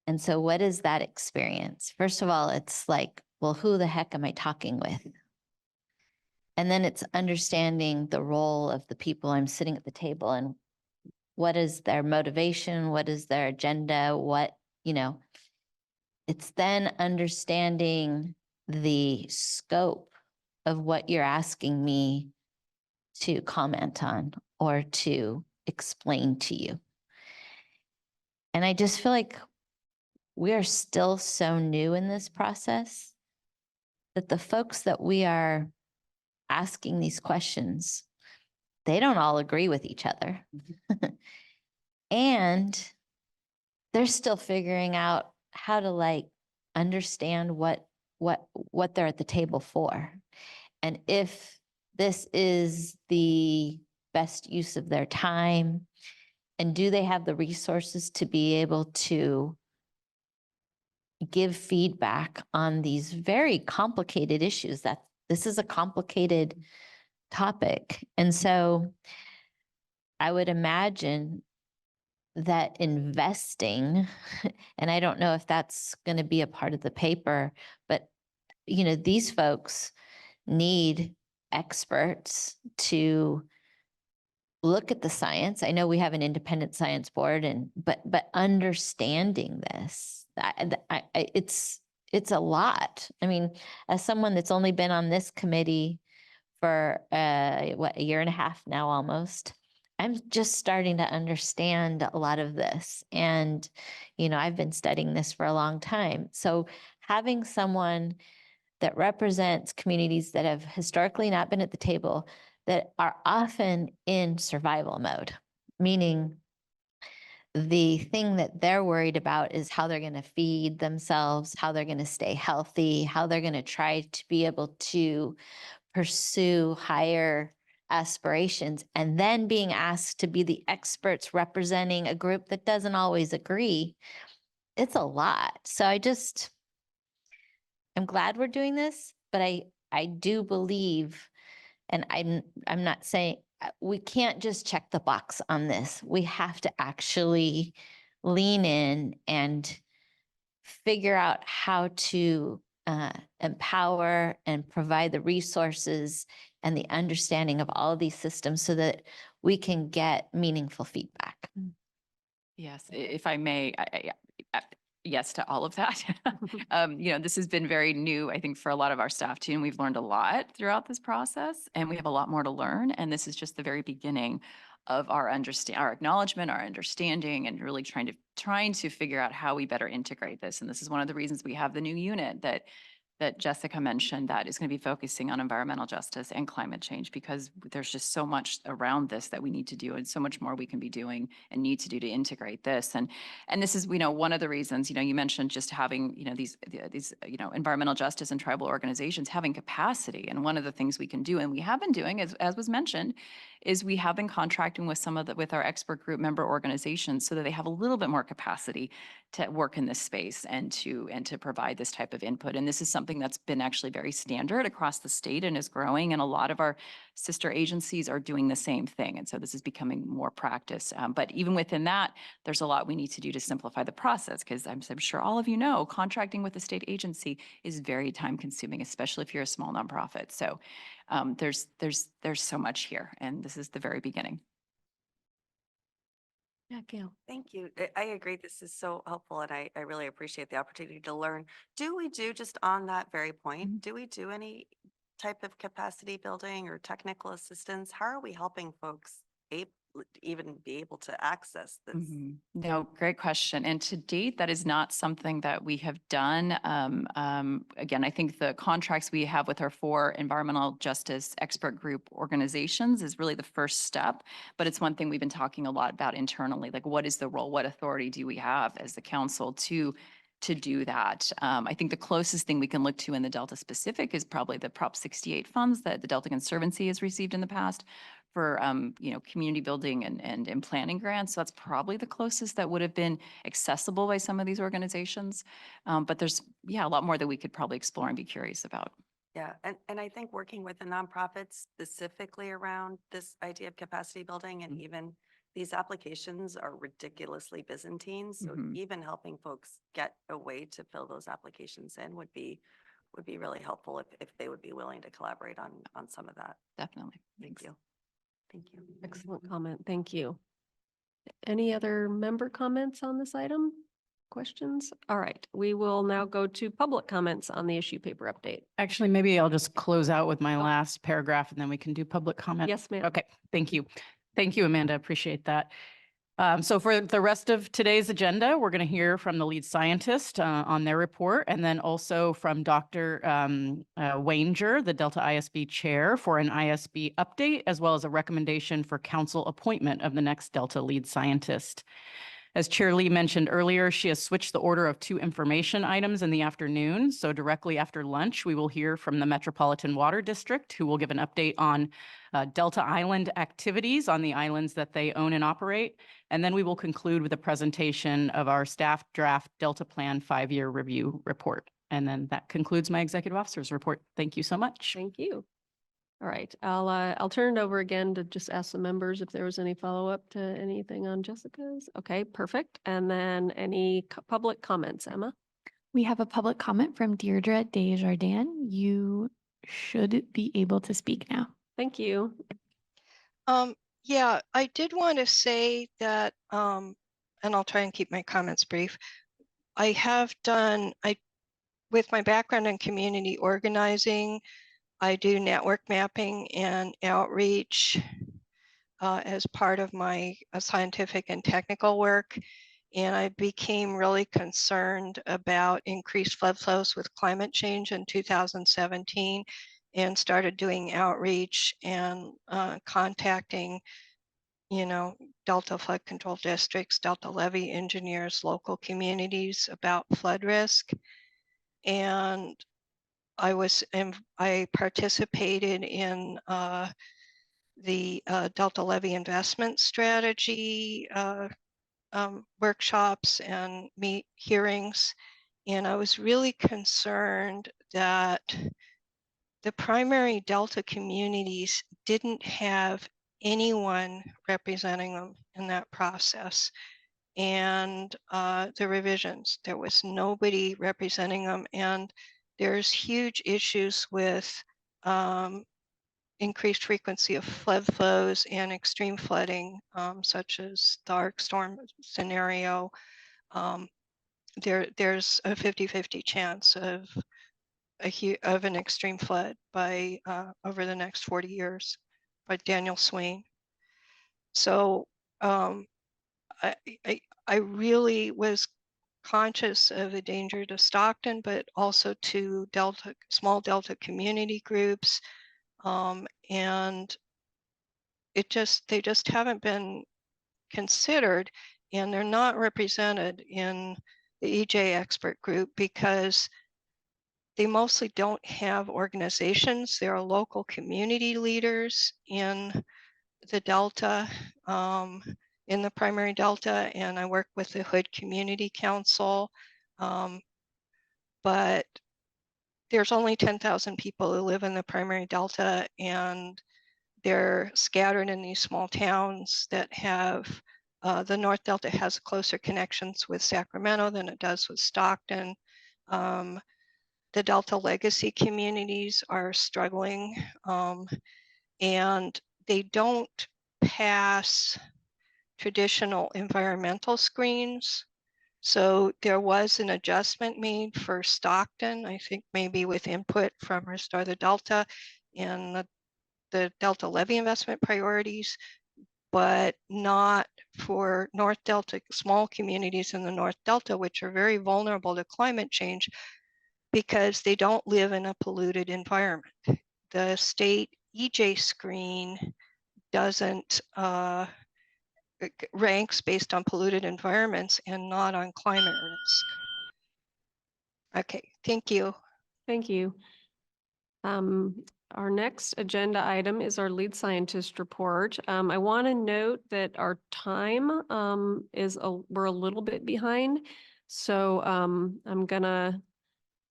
And so what is that experience? First of all, it's like, well, who the heck am I talking with? And then it's understanding the role of the people I'm sitting at the table and what is their motivation, what is their agenda, it's then understanding the scope of what you're asking me to comment on or to explain to you. And I just feel like we are still so new in this process that the folks that we are asking these questions, they don't all agree with each other. And they're still figuring out how to understand what they're at the table for. And if this is the best use of their time, and do they have the resources to be able to give feedback on these very complicated issues? That this is a complicated topic. And so I would imagine that investing, and I don't know if that's going to be a part of the paper, but these folks need experts to look at the science. I know we have an independent science board, but understanding this, it's a lot. I mean, as someone that's only been on this committee for a year and a half now almost, I'm just starting to understand a lot of this. And, I've been studying this for a long time. So having someone that represents communities that have historically not been at the table, that are often in survival mode, meaning the thing that they're worried about is how they're going to feed themselves, how they're going to stay healthy, how they're going to try to be able to pursue higher aspirations, and then being asked to be the experts representing a group that doesn't always agree. It's a lot. So I'm glad we're doing this, but I do believe, and I'm not saying we can't just check the box on this. We have to actually lean in and figure out how to empower and provide the resources and the understanding of all of these systems so that we can get meaningful feedback. Yes, if I may, yes to all of that. This has been very new, I think, for a lot of our staff too, and we've learned a lot throughout this process, and we have a lot more to learn. And this is just the very beginning of our acknowledgement, our understanding, and really trying to figure out how we better integrate this. And this is one of the reasons we have the new unit that Jessica mentioned that is going to be focusing on environmental justice and climate change, because there's just so much around this that we need to do and so much more we can be doing and need to do to integrate this. And this is, one of the reasons, you mentioned just having, these environmental justice and tribal organizations having capacity. And one of the things we can do, and we have been doing, as was mentioned, is we have been contracting with with our expert group member organizations so that they have a little bit more capacity to work in this space and to provide this type of input. And this is something that's been actually very standard across the state and is growing. And a lot of our sister agencies are doing the same thing. And so this is becoming more practice. But even within that, there's a lot we need to do to simplify the process, because I'm sure all of you know, contracting with a state agency is very time consuming, especially if you're a small nonprofit. So there's so much here, and this is the very beginning. Yeah, Gail. Thank you. I agree. This is so helpful, and I really appreciate the opportunity to learn. Just on that very point, do we do any type of capacity building or technical assistance? How are we helping folks even be able to access this? No, great question. And to date, that is not something that we have done. Again, I think the contracts we have with our 4 environmental justice expert group organizations is really the first step, but it's one thing we've been talking a lot about internally, like what is the role, what authority do we have as the council to do that? I think the closest thing we can look to in the Delta specific is probably the Prop 68 funds that the Delta Conservancy has received in the past for community building and planning grants. So that's probably the closest that would have been accessible by some of these organizations. But there's a lot more that we could probably explore and be curious about. Yeah, and I think working with the nonprofits specifically around this idea of capacity building, and even these applications are ridiculously Byzantine. So even helping folks get a way to fill those applications in would be would be really helpful if they would be willing to collaborate on some of that. Definitely. Thank you. Thank you. Excellent comment. Thank you. Any other member comments on this item? Questions? All right, we will now go to public comments on the issue paper update. Actually, maybe I'll just close out with my last paragraph and then we can do public comment. Yes, ma'am. Okay, thank you. Thank you, Amanda. Appreciate that. So for the rest of today's agenda, we're going to hear from the lead scientist on their report, and then also from Dr. Wanger, the Delta ISB chair, for an ISB update, as well as a recommendation for council appointment of the next Delta lead scientist. As Chair Lee mentioned earlier, she has switched the order of 2 information items in the afternoon. So directly after lunch, we will hear from the Metropolitan Water District, who will give an update on Delta Island activities on the islands that they own and operate. And then we will conclude with a presentation of our staff draft Delta Plan 5-year review report. And then that concludes my executive officer's report. Thank you so much. Thank you. All right, I'll turn it over again to just ask the members if there was any follow-up to anything on Jessica's. Okay, perfect. And then any public comments, Emma? We have a public comment from Deirdre Desjardins. You should be able to speak now. Thank you. Yeah, I did want to say that, and I'll try and keep my comments brief. With my background in community organizing, I do network mapping and outreach as part of my scientific and technical work. And I became really concerned about increased flood flows with climate change in 2017 and started doing outreach and contacting, Delta flood control districts, Delta levee engineers, local communities about flood risk. And I participated in the Delta levee investment strategy workshops and hearings. And I was really concerned that the primary Delta communities didn't have anyone representing them in that process. And the revisions, there was nobody representing them. And there's huge issues with increased frequency of flood flows and extreme flooding, such as the arc storm scenario. There's a 50-50 chance of an extreme flood by over the next 40 years by Daniel Swain. So I really was conscious of the danger to Stockton, but also to small Delta community groups. And they just haven't been considered, and they're not represented in the EJ expert group because they mostly don't have organizations. There are local community leaders in the Delta, in the primary Delta, and I work with the Hood Community Council. But there's only 10,000 people who live in the primary Delta, and they're scattered in these small towns that have, the North Delta has closer connections with Sacramento than it does with Stockton. The Delta legacy communities are struggling, and they don't pass traditional environmental screens. So there was an adjustment made for Stockton, I think maybe with input from Restore the Delta and the Delta levee investment priorities, but not for North Delta, small communities in the North Delta, which are very vulnerable to climate change because they don't live in a polluted environment. The state EJ screen doesn't ranks based on polluted environments and not on climate risk. Okay, thank you. Thank you. Our next agenda item is our lead scientist report. I want to note that our time we're a little bit behind. So I'm gonna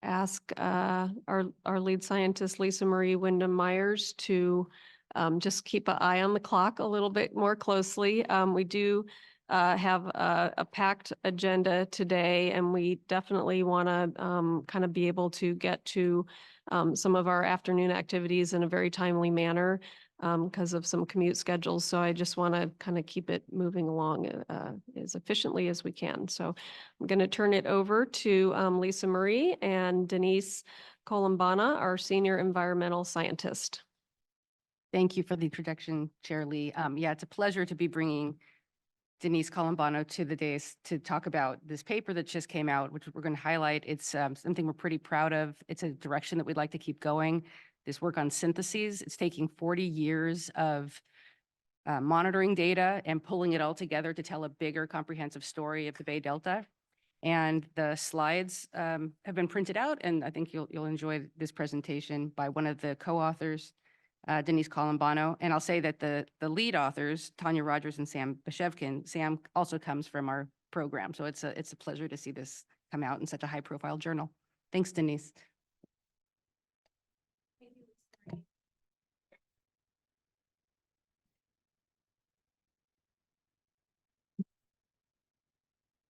ask our lead scientist, Lisa Marie Wyndham Myers, to just keep an eye on the clock a little bit more closely. We do have a packed agenda today, and we definitely want to kind of be able to get to some of our afternoon activities in a very timely manner because of some commute schedules. So I just want to kind of keep it moving along as efficiently as we can. So I'm going to turn it over to Lisa Marie and Denise Colombana, our senior environmental scientist. Thank you for the introduction, Chair Lee. Yeah, it's a pleasure to be bringing Denise Colombano to the dais to talk about this paper that just came out, which we're going to highlight. It's something we're pretty proud of. It's a direction that we'd like to keep going. This work on syntheses, it's taking 40 years of monitoring data and pulling it all together to tell a bigger comprehensive story of the Bay Delta. And the slides have been printed out, and I think you'll enjoy this presentation by one of the co-authors, Denise Colombano. And I'll say that the lead authors, Tanya Rogers and Sam Bashevkin, Sam also comes from our program. So it's a pleasure to see this come out in such a high profile journal. Thanks, Denise.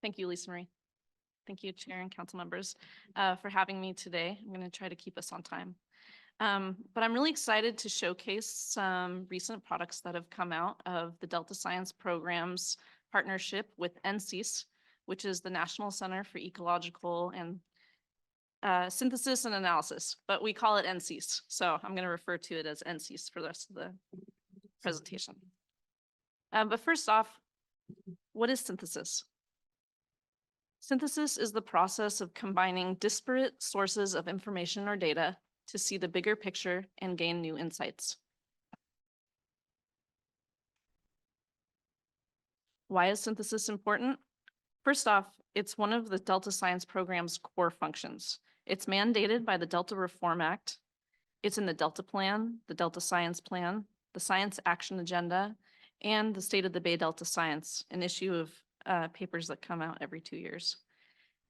Thank you, Lisa Marie. Thank you, Chair and council members, for having me today. I'm going to try to keep us on time. But I'm really excited to showcase some recent products that have come out of the Delta Science Program's partnership with NCEAS, which is the National Center for Ecological and Synthesis and Analysis, but we call it NCEAS. So I'm going to refer to it as NCEAS for the rest of the presentation. But first off, what is synthesis? Synthesis is the process of combining disparate sources of information or data to see the bigger picture and gain new insights. Why is synthesis important? First off, it's one of the Delta Science Program's core functions. It's mandated by the Delta Reform Act. It's in the Delta Plan, the Delta Science Plan, the Science Action Agenda, and the State of the Bay Delta Science, an issue of papers that come out every 2 years.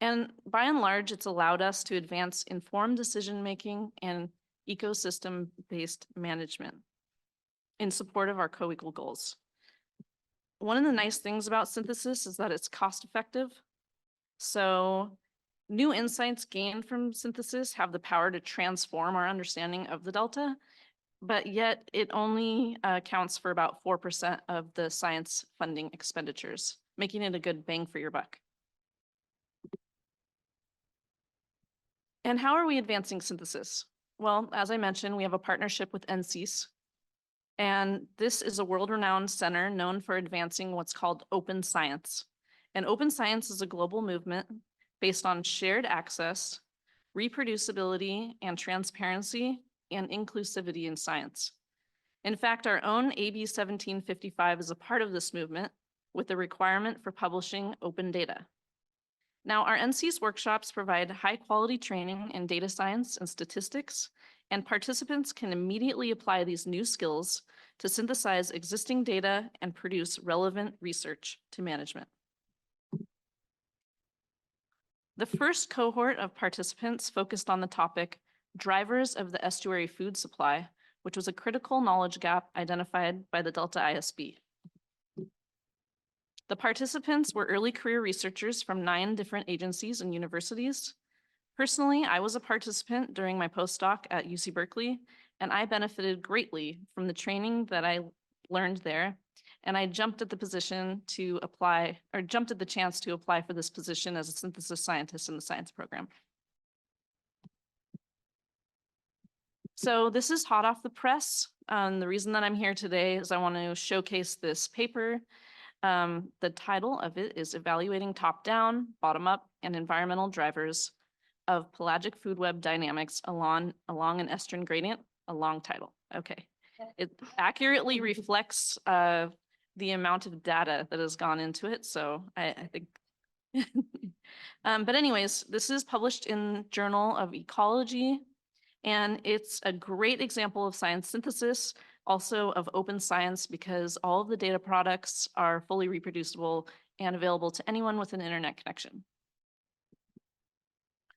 And by and large, it's allowed us to advance informed decision-making and ecosystem-based management in support of our co-equal goals. One of the nice things about synthesis is that it's cost-effective. So new insights gained from synthesis have the power to transform our understanding of the Delta, but yet it only accounts for about 4% of the science funding expenditures, making it a good bang for your buck. And how are we advancing synthesis? Well, as I mentioned, we have a partnership with NCEAS, and this is a world-renowned center known for advancing what's called open science. And open science is a global movement based on shared access, reproducibility, and transparency, and inclusivity in science. In fact, our own AB 1755 is a part of this movement with the requirement for publishing open data. Now, our NCEAS workshops provide high-quality training in data science and statistics, and participants can immediately apply these new skills to synthesize existing data and produce relevant research to management. The first cohort of participants focused on the topic drivers of the estuary food supply, which was a critical knowledge gap identified by the Delta ISB. The participants were early career researchers from 9 different agencies and universities. Personally, I was a participant during my postdoc at UC Berkeley, and I benefited greatly from the training that I learned there. And I jumped at the chance to apply for this position as a synthesis scientist in the science program. So this is hot off the press. The reason that I'm here today is I want to showcase this paper. The title of it is Evaluating Top-Down, Bottom-Up, and Environmental Drivers of Pelagic Food Web Dynamics along an Estuarine Gradient, a long title. Okay. It accurately reflects the amount of data that has gone into it. So I think, but anyways, this is published in Journal of Ecology, and it's a great example of science synthesis, also of open science, because all of the data products are fully reproducible and available to anyone with an internet connection.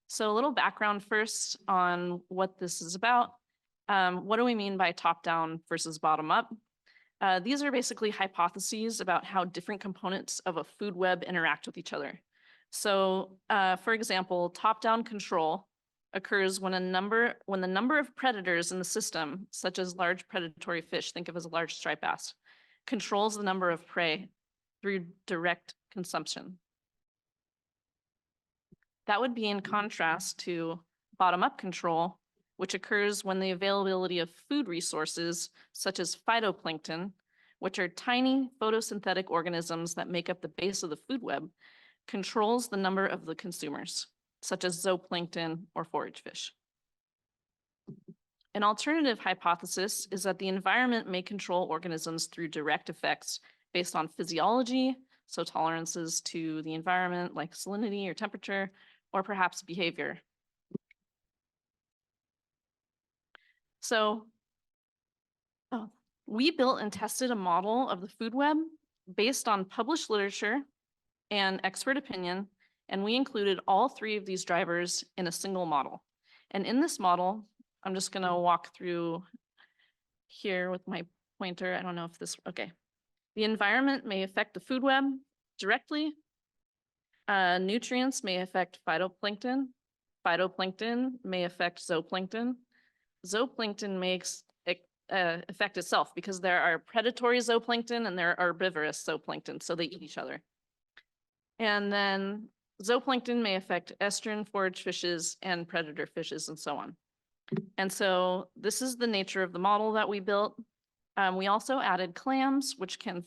So a little background first on what this is about. What do we mean by top-down versus bottom-up? These are basically hypotheses about how different components of a food web interact with each other. So, for example, top-down control occurs when the number of predators in the system, such as large predatory fish, think of as a large striped bass, controls the number of prey through direct consumption. That would be in contrast to bottom-up control, which occurs when the availability of food resources, such as phytoplankton, which are tiny photosynthetic organisms that make up the base of the food web, controls the number of the consumers, such as zooplankton or forage fish. An alternative hypothesis is that the environment may control organisms through direct effects based on physiology, so tolerances to the environment like salinity or temperature, or perhaps behavior. So we built and tested a model of the food web based on published literature and expert opinion, and we included all three of these drivers in a single model. And in this model, I'm just going to walk through here with my pointer. I don't know if this, okay. The environment may affect the food web directly. Nutrients may affect phytoplankton. Phytoplankton may affect zooplankton. Zooplankton may affect itself because there are predatory zooplankton and there are herbivorous zooplankton, so they eat each other. And then zooplankton may affect estuarine forage fishes and predator fishes and so on. And so this is the nature of the model that we built. We also added clams, which can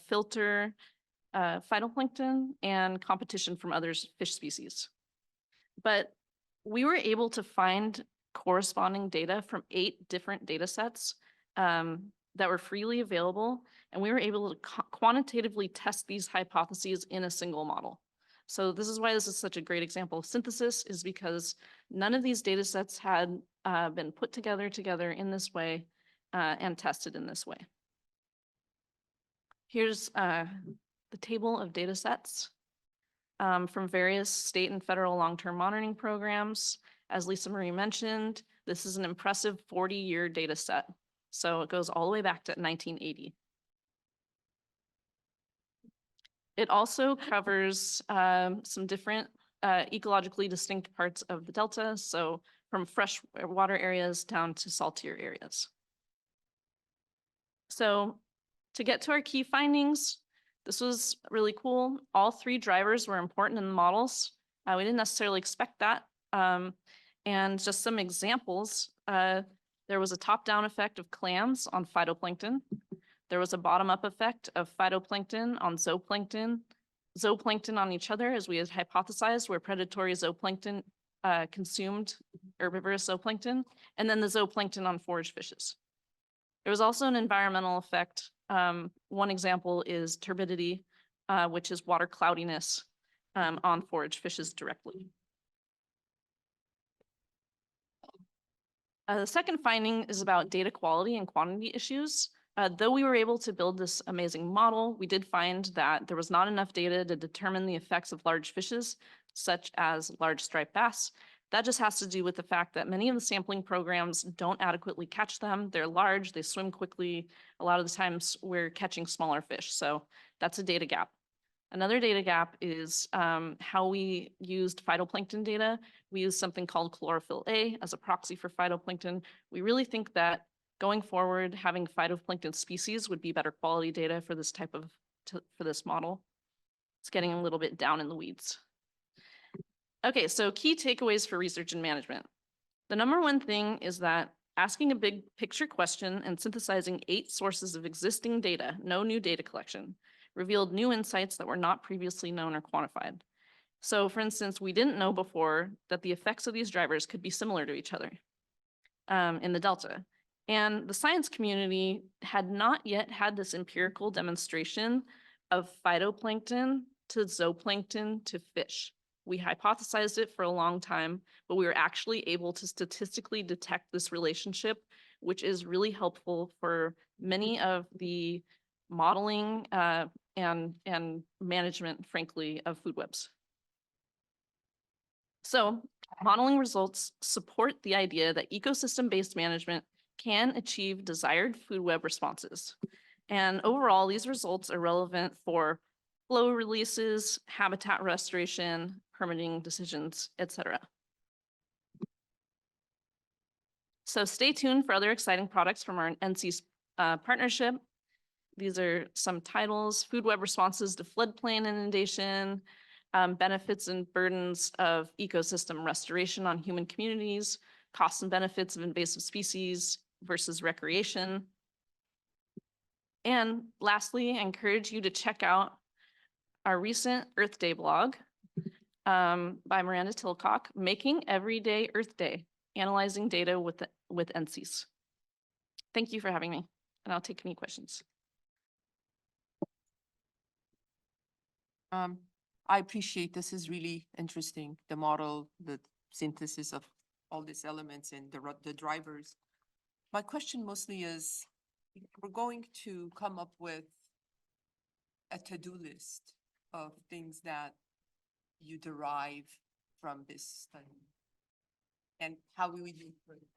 filter phytoplankton and competition from other fish species. But we were able to find corresponding data from 8 different data sets that were freely available, and we were able to quantitatively test these hypotheses in a single model. So this is why this is such a great example of synthesis, is because none of these data sets had been put together in this way and tested in this way. Here's the table of data sets from various state and federal long-term monitoring programs. As Lisa Marie mentioned, this is an impressive 40-year data set. So it goes all the way back to 1980. It also covers some different ecologically distinct parts of the Delta, so from fresh water areas down to saltier areas. So to get to our key findings, this was really cool. All 3 drivers were important in the models. We didn't necessarily expect that. And just some examples, there was a top-down effect of clams on phytoplankton. There was a bottom-up effect of phytoplankton on zooplankton, zooplankton on each other, as we had hypothesized, where predatory zooplankton consumed herbivorous zooplankton, and then the zooplankton on forage fishes. There was also an environmental effect. One example is turbidity, which is water cloudiness on forage fishes directly. The second finding is about data quality and quantity issues. Though we were able to build this amazing model, we did find that there was not enough data to determine the effects of large fishes, such as large striped bass. That just has to do with the fact that many of the sampling programs don't adequately catch them. They're large, they swim quickly. A lot of the times we're catching smaller fish, so that's a data gap. Another data gap is how we used phytoplankton data. We used something called chlorophyll A as a proxy for phytoplankton. We really think that going forward, having phytoplankton species would be better quality data for this type of, for this model. It's getting a little bit down in the weeds. Okay, so key takeaways for research and management. The #1 thing is that asking a big picture question and synthesizing 8 sources of existing data, no new data collection, revealed new insights that were not previously known or quantified. So for instance, we didn't know before that the effects of these drivers could be similar to each other in the Delta. And the science community had not yet had this empirical demonstration of phytoplankton to zooplankton to fish. We hypothesized it for a long time, but we were actually able to statistically detect this relationship, which is really helpful for many of the modeling and management, frankly, of food webs. So modeling results support the idea that ecosystem-based management can achieve desired food web responses. And overall, these results are relevant for flow releases, habitat restoration, permitting decisions, etc. So stay tuned for other exciting products from our NC's partnership. These are some titles: food web responses to floodplain inundation, benefits and burdens of ecosystem restoration on human communities, costs and benefits of invasive species versus recreation. And lastly, I encourage you to check out our recent Earth Day blog by Miranda Tilcock, Making Everyday Earth Day, Analyzing Data with NCs. Thank you for having me, and I'll take any questions. I appreciate this is really interesting, the model, the synthesis of all these elements and the drivers. My question mostly is, we're going to come up with a to-do list of things that you derive from this study. And how will we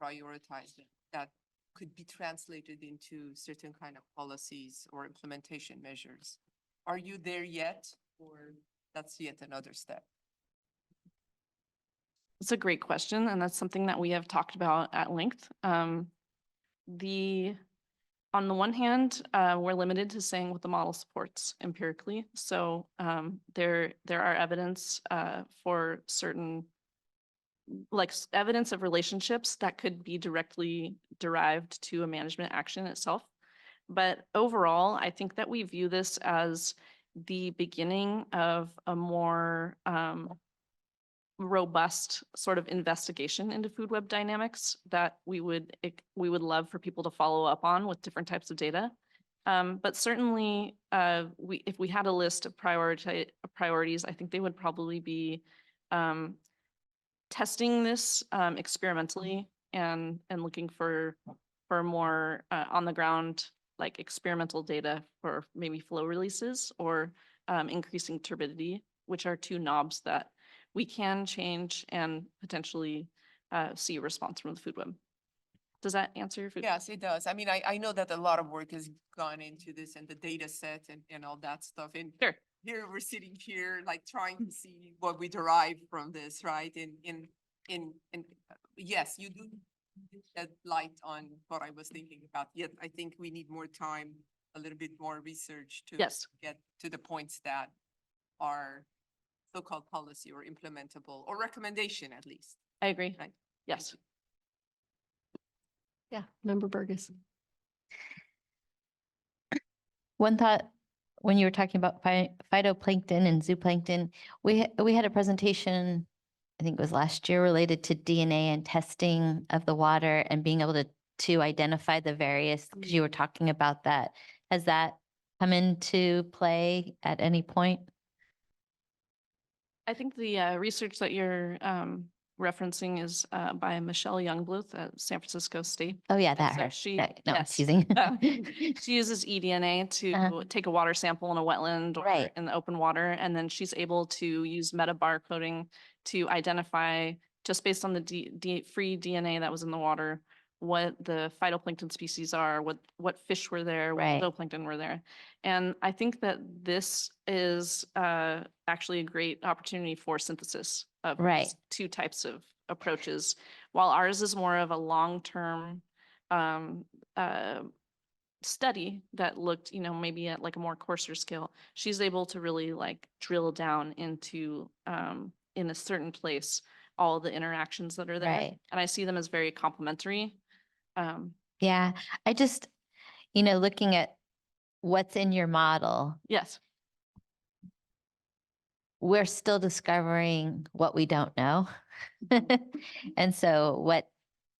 prioritize them that could be translated into certain kind of policies or implementation measures? Are you there yet, or that's yet another step? It's a great question, and that's something that we have talked about at length. On the one hand, we're limited to saying what the model supports empirically. So there are evidence for certain, like evidence of relationships that could be directly derived to a management action itself. But overall, I think that we view this as the beginning of a more robust sort of investigation into food web dynamics that we would love for people to follow up on with different types of data. But certainly, if we had a list of priorities, I think they would probably be testing this experimentally and looking for more on the ground, like experimental data for maybe flow releases or increasing turbidity, which are two knobs that we can change and potentially see a response from the food web. Does that answer your food? Yes, it does. I mean, I know that a lot of work has gone into this and the data set and all that stuff. And sure, here we're sitting here like trying to see what we derive from this, right? And yes, you do shed light on what I was thinking about. Yet I think we need more time, a little bit more research to get to the points that are so-called policy or implementable or recommendation at least. I agree. Right? Yes. Yeah, Member Burgess. One thought, when you were talking about phytoplankton and zooplankton, we had a presentation, I think it was last year, related to DNA and testing of the water and being able to identify the various, because you were talking about that. Has that come into play at any point? I think the research that you're referencing is by Michelle Youngbluth at San Francisco State. Oh yeah, And that so her. she, No, I'm yes. teasing. She uses eDNA to take a water sample in a wetland or in the open water, and then she's able to use metabarcoding to identify, just based on the free DNA that was in the water, what the phytoplankton species are, what fish were there, what zooplankton were there. And I think that this is actually a great opportunity for synthesis of these two types of approaches. While ours is more of a long-term study that looked, maybe at like a more coarser scale, she's able to really like drill down into in a certain place all the interactions that are there. And I see them as very complementary. Yeah, I just, looking at what's in your model. Yes. We're still discovering what we don't know. And so what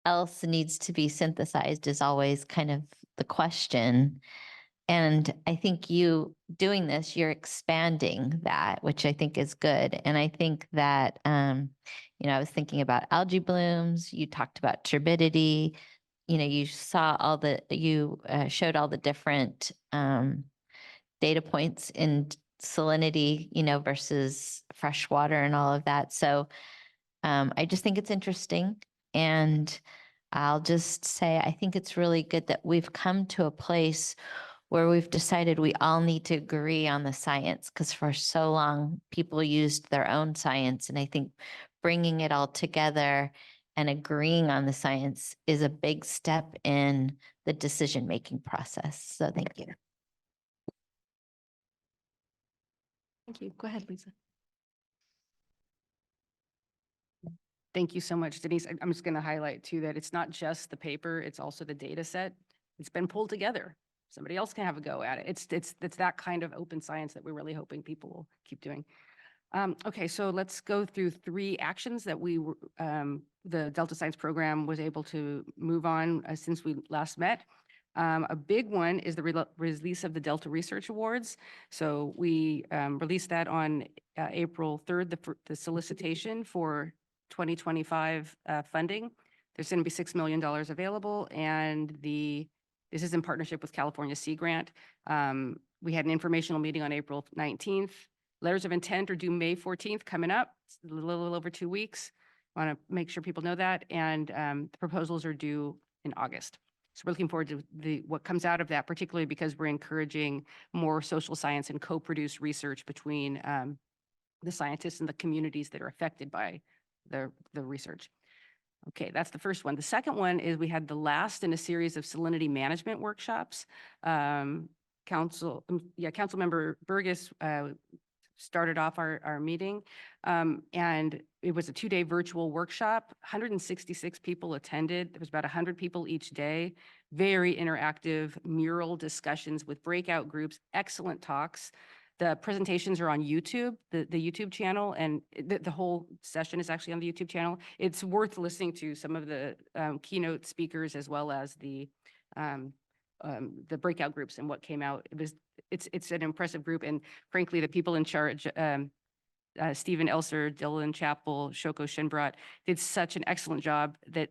else needs to be synthesized is always kind of the question. And I think you doing this, you're expanding that, which I think is good. And I think that, I was thinking about algae blooms, you talked about turbidity, you saw you showed all the different data points in salinity, versus fresh water and all of that. So I just think it's interesting. And I'll just say, I think it's really good that we've come to a place where we've decided we all need to agree on the science, because for so long, people used their own science. And I think bringing it all together and agreeing on the science is a big step in the decision-making process. So thank you. Thank you. Go ahead, Lisa. Thank you so much, Denise. I'm just going to highlight too that it's not just the paper, it's also the data set. It's been pulled together. Somebody else can have a go at it. It's that kind of open science that we're really hoping people will keep doing. Okay, so let's go through 3 actions that the Delta Science Program was able to move on since we last met. A big one is the release of the Delta Research Awards. So we released that on April 3rd, the solicitation for 2025 funding. There's going to be $6 million available, and this is in partnership with California Sea Grant. We had an informational meeting on April 19th. Letters of intent are due May 14th, coming up. It's a little over 2 weeks. Want to make sure people know that. And the proposals are due in August. So we're looking forward to what comes out of that, particularly because we're encouraging more social science and co-produced research between the scientists and the communities that are affected by the research. Okay, that's the first one. The second one is we had the last in a series of salinity management workshops. Councilmember Burgess started off our meeting, and it was a 2-day virtual workshop. 166 people attended. There was about 100 people each day. Very interactive mural discussions with breakout groups, excellent talks. The presentations are on YouTube, the YouTube channel, and the whole session is actually on the YouTube channel. It's worth listening to some of the keynote speakers as well as the breakout groups and what came out. It's an impressive group, and frankly, the people in charge, Stephen Elser, Dylan Chappell, Shoko Shinbrat, did such an excellent job that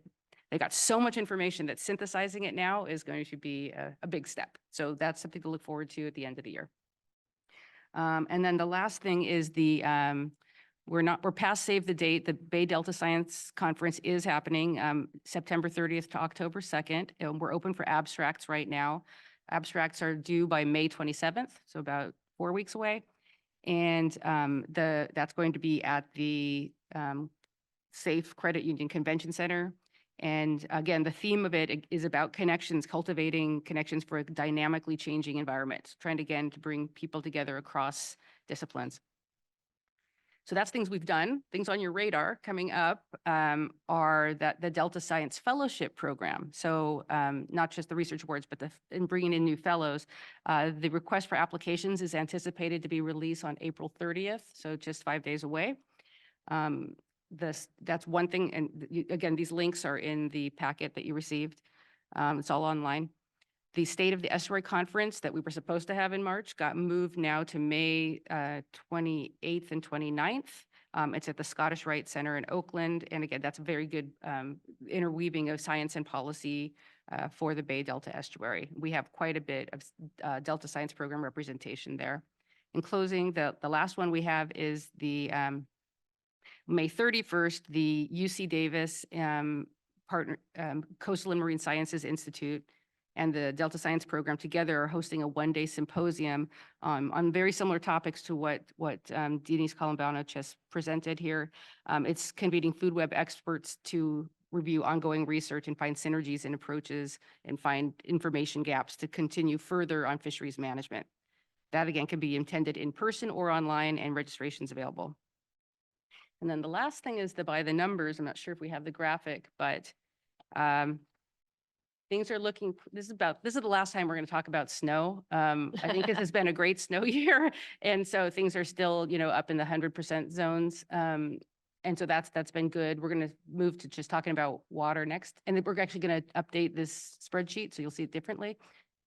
they got so much information that synthesizing it now is going to be a big step. So that's something to look forward to at the end of the year. And then the last thing is we're past save the date. The Bay Delta Science Conference is happening September 30th to October 2nd. And we're open for abstracts right now. Abstracts are due by May 27th, so about 4 weeks away. And that's going to be at the Safe Credit Union Convention Center. And again, the theme of it is about connections, cultivating connections for a dynamically changing environment, trying again to bring people together across disciplines. So that's things we've done. Things on your radar coming up are the Delta Science Fellowship Program. So not just the research awards, but in bringing in new fellows. The request for applications is anticipated to be released on April 30th, so just 5 days away. That's one thing, and again, these links are in the packet that you received. It's all online. The State of the Estuary Conference that we were supposed to have in March got moved now to May 28th and 29th. It's at the Scottish Rite Center in Oakland. And again, that's a very good interweaving of science and policy for the Bay Delta Estuary. We have quite a bit of Delta Science Program representation there. In closing, the last one we have is the May 31st, the UC Davis Coastal and Marine Sciences Institute and the Delta Science Program together are hosting a 1-day symposium on very similar topics to what Denise Colombano just presented here. It's convening food web experts to review ongoing research and find synergies and approaches and find information gaps to continue further on fisheries management. That again can be attended in person or online, and registration's available. And then the last thing is by the numbers. I'm not sure if we have the graphic, but things are looking, this is the last time we're going to talk about snow. I think this has been a great snow year. And so things are still, up in the 100% zones. And so that's been good. We're going to move to just talking about water next. And then we're actually going to update this spreadsheet, so you'll see it differently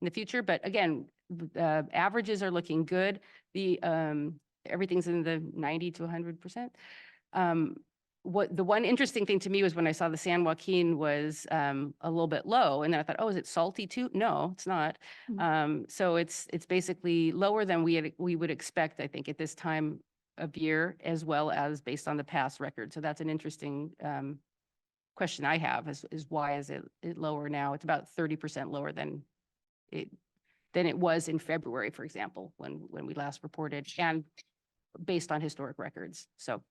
in the future. But again, averages are looking good. Everything's in the 90 to 100%. The one interesting thing to me was when I saw the San Joaquin was a little bit low, and then I thought, oh, is it salty too? No, it's not. So it's basically lower than we would expect, I think, at this time of year, as well as based on the past record. So that's an interesting question I have is why is it lower now? It's about 30% lower than it than it was in February, for example, when we last reported, and based on historic records. So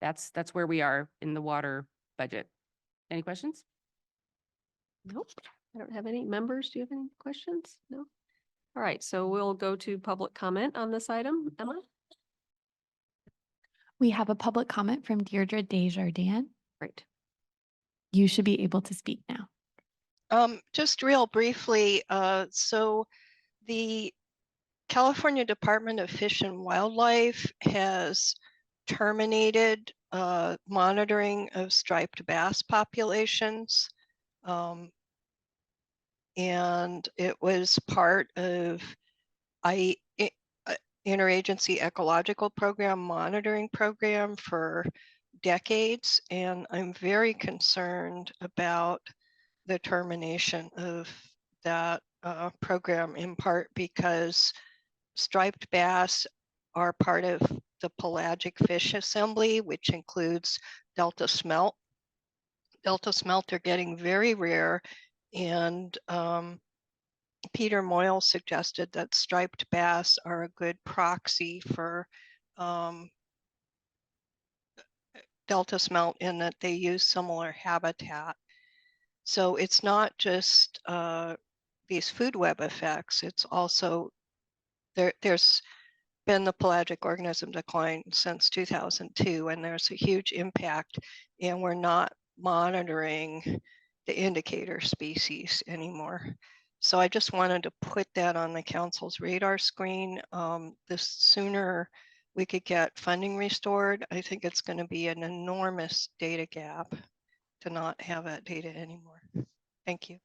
that's where we are in the water budget. Any questions? Nope, I don't have any. Members, do you have any questions? No? All right, so we'll go to public comment on this item. Emma? We have a public comment from Deirdre Desjardins. Great. You should be able to speak now. Just real briefly, so the California Department of Fish and Wildlife has terminated monitoring of striped bass populations. And it was part of interagency ecological program monitoring program for decades. And I'm very concerned about the termination of that program, in part because striped bass are part of the pelagic fish assembly, which includes delta smelt. Delta smelt are getting very rare, and Peter Moyle suggested that striped bass are a good proxy for delta smelt in that they use similar habitat. So it's not just these food web effects, it's also, there's been the pelagic organism decline since 2002, and there's a huge impact, and we're not monitoring the indicator species anymore. So I just wanted to put that on the council's radar screen. The sooner we could get funding restored, I think it's going to be an enormous data gap to not have that data anymore. Thank you.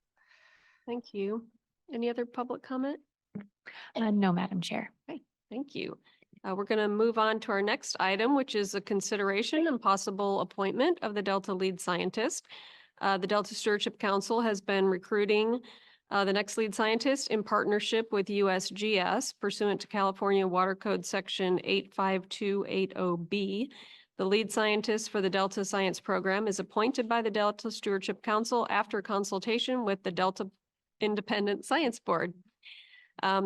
Thank you. Any other public comment? No, Madam Chair. Okay, thank you. We're going to move on to our next item, which is a consideration and possible appointment of the Delta lead scientist. The Delta Stewardship Council has been recruiting the next lead scientist in partnership with USGS pursuant to California Water Code Section 85280B. The lead scientist for the Delta Science Program is appointed by the Delta Stewardship Council after consultation with the Delta Independent Science Board.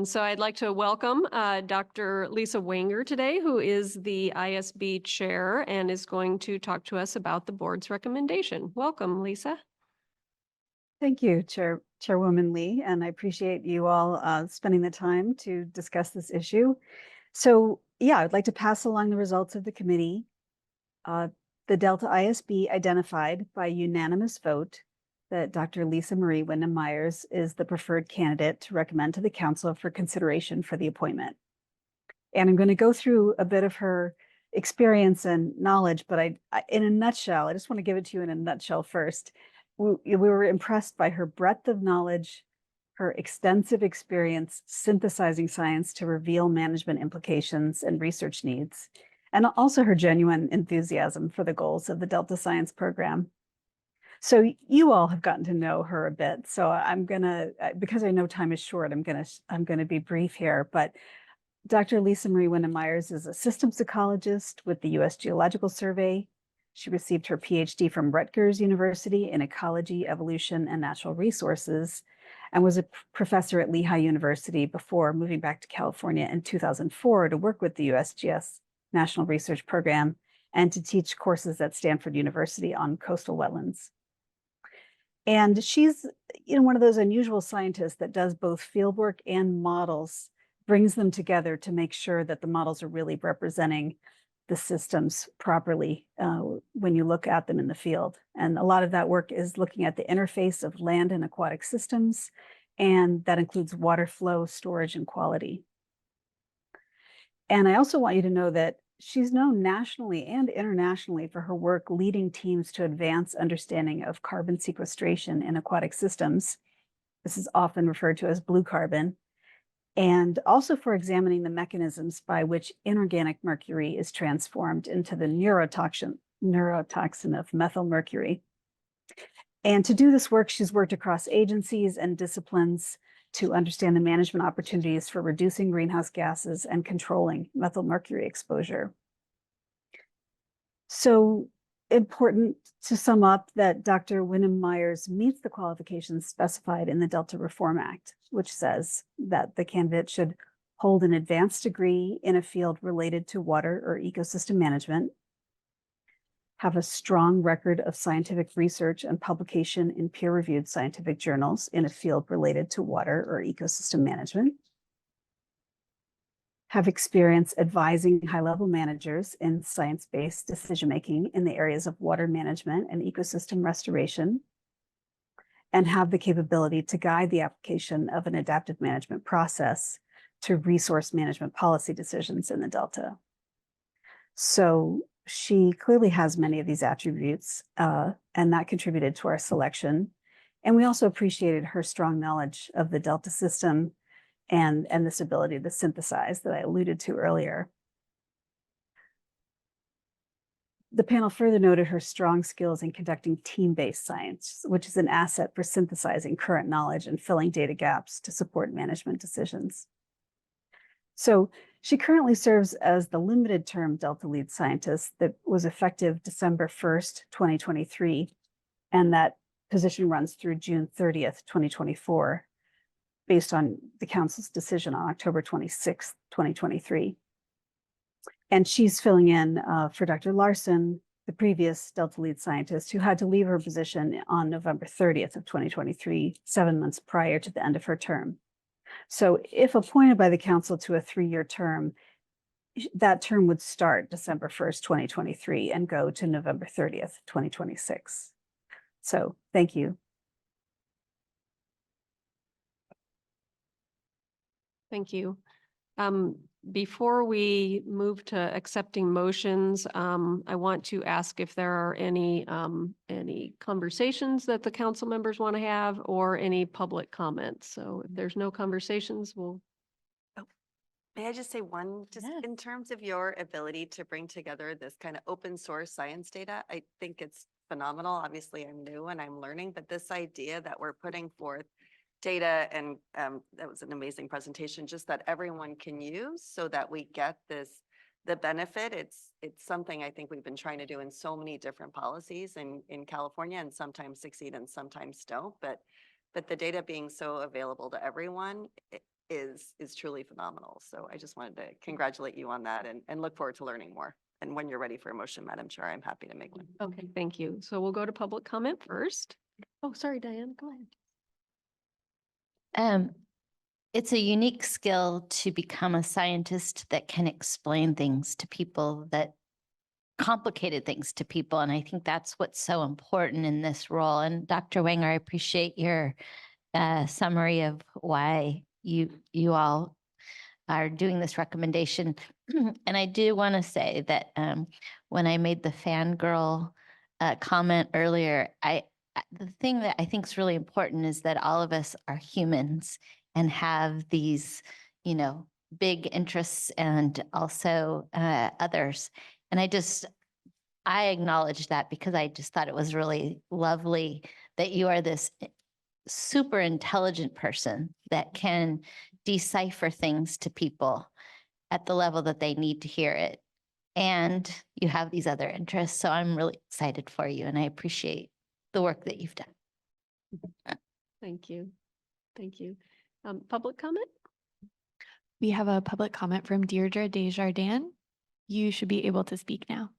So I'd like to welcome Dr. Lisa Wenger today, who is the ISB chair and is going to talk to us about the board's recommendation. Welcome, Lisa. Thank you, Chairwoman Lee, and I appreciate you all spending the time to discuss this issue. So yeah, I'd like to pass along the results of the committee. The Delta ISB identified by unanimous vote that Dr. Lisa Marie Wyndham-Myers is the preferred candidate to recommend to the council for consideration for the appointment. And I'm going to go through a bit of her experience and knowledge, but in a nutshell, I just want to give it to you in a nutshell first. We were impressed by her breadth of knowledge, her extensive experience synthesizing science to reveal management implications and research needs, and also her genuine enthusiasm for the goals of the Delta Science Program. So you all have gotten to know her a bit. So I'm gonna, because I know time is short, I'm gonna be brief here. But Dr. Lisa Marie Wyndham-Myers is a systems ecologist with the U.S. Geological Survey. She received her PhD from Rutgers University in Ecology, Evolution, and Natural Resources, and was a professor at Lehigh University before moving back to California in 2004 to work with the USGS National Research Program and to teach courses at Stanford University on coastal wetlands. And she's, one of those unusual scientists that does both fieldwork and models, brings them together to make sure that the models are really representing the systems properly when you look at them in the field. And a lot of that work is looking at the interface of land and aquatic systems, and that includes water flow, storage, and quality. And I also want you to know that she's known nationally and internationally for her work leading teams to advance understanding of carbon sequestration in aquatic systems. This is often referred to as blue carbon, and also for examining the mechanisms by which inorganic mercury is transformed into the neurotoxin of methylmercury. And to do this work, she's worked across agencies and disciplines to understand the management opportunities for reducing greenhouse gases and controlling methylmercury exposure. So important to sum up that Dr. Wyndham Myers meets the qualifications specified in the Delta Reform Act, which says that the candidate should hold an advanced degree in a field related to water or ecosystem management, have a strong record of scientific research and publication in peer-reviewed scientific journals in a field related to water or ecosystem management, have experience advising high-level managers in science-based decision-making in the areas of water management and ecosystem restoration, and have the capability to guide the application of an adaptive management process to resource management policy decisions in the Delta. So she clearly has many of these attributes, and that contributed to our selection. And we also appreciated her strong knowledge of the Delta system and this ability to synthesize that I alluded to earlier. The panel further noted her strong skills in conducting team-based science, which is an asset for synthesizing current knowledge and filling data gaps to support management decisions. So she currently serves as the limited term Delta lead scientist that was effective December 1st, 2023, and that position runs through June 30th, 2024. Based on the council's decision on October 26th, 2023. And she's filling in for Dr. Larson, the previous Delta lead scientist who had to leave her position on November 30th of 2023, 7 months prior to the end of her term. So if appointed by the council to a 3-year term, that term would start December 1st, 2023 and go to November 30th, 2026. So thank you. Thank you. Before we move to accepting motions, I want to ask if there are any conversations that the council members want to have or any public comments. So if there's no conversations, we'll. May I just say one, just in terms of your ability to bring together this kind of open source science data, I think it's phenomenal. Obviously, I'm new and I'm learning, but this idea that we're putting forth data and that was an amazing presentation, just that everyone can use so that we get the benefit. It's something I think we've been trying to do in so many different policies in California, and sometimes succeed and sometimes don't, but the data being so available to everyone is truly phenomenal. So I just wanted to congratulate you on that and look forward to learning more. And when you're ready for a motion, Madam Chair, I'm happy to make one. Okay, thank you. So we'll go to public comment first. Oh, sorry, Diane, go ahead. It's a unique skill to become a scientist that can explain things to people, that complicated things to people. And I think that's what's so important in this role. And Dr. Wenger, I appreciate your summary of why you all are doing this recommendation. And I do want to say that when I made the fangirl comment earlier, the thing that I think is really important is that all of us are humans and have these, big interests and also others. And I acknowledge that because I just thought it was really lovely that you are this super intelligent person that can decipher things to people at the level that they need to hear it. And you have these other interests. So I'm really excited for you and I appreciate the work that you've done. Thank you. Thank you. Public comment? We have a public comment from Deirdre Desjardins. You should be able to speak now.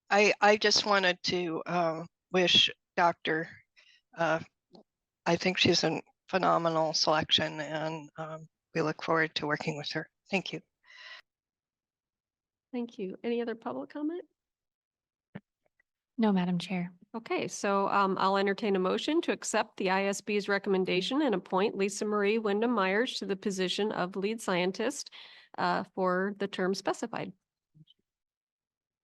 I just wanted to wish Dr. I think she's a phenomenal selection, and we look forward to working with her. Thank you. Thank you. Any other public comment? No, Madam Chair. Okay, so I'll entertain a motion to accept the ISB's recommendation and appoint Lisa Marie Wyndham Myers to the position of lead scientist for the term specified.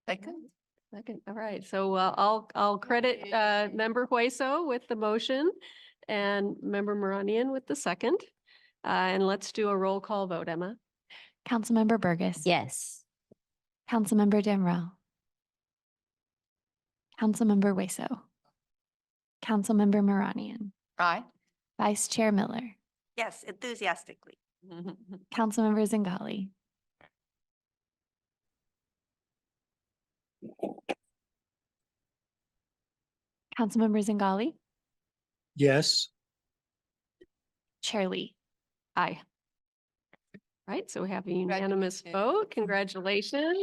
Second. Second. All right. So I'll credit Member Hueso with the motion and Member Moranian with the second. And let's do a roll call vote, Emma. Councilmember Burgess. Yes. Councilmember Damrell. Councilmember Hueso. Councilmember Moranian. Aye. Vice Chair Miller. Yes, enthusiastically. Councilmember Zingali. Councilmember Zingali, Yes. Chair Lee. Aye. Right, so we have a unanimous vote. Congratulations.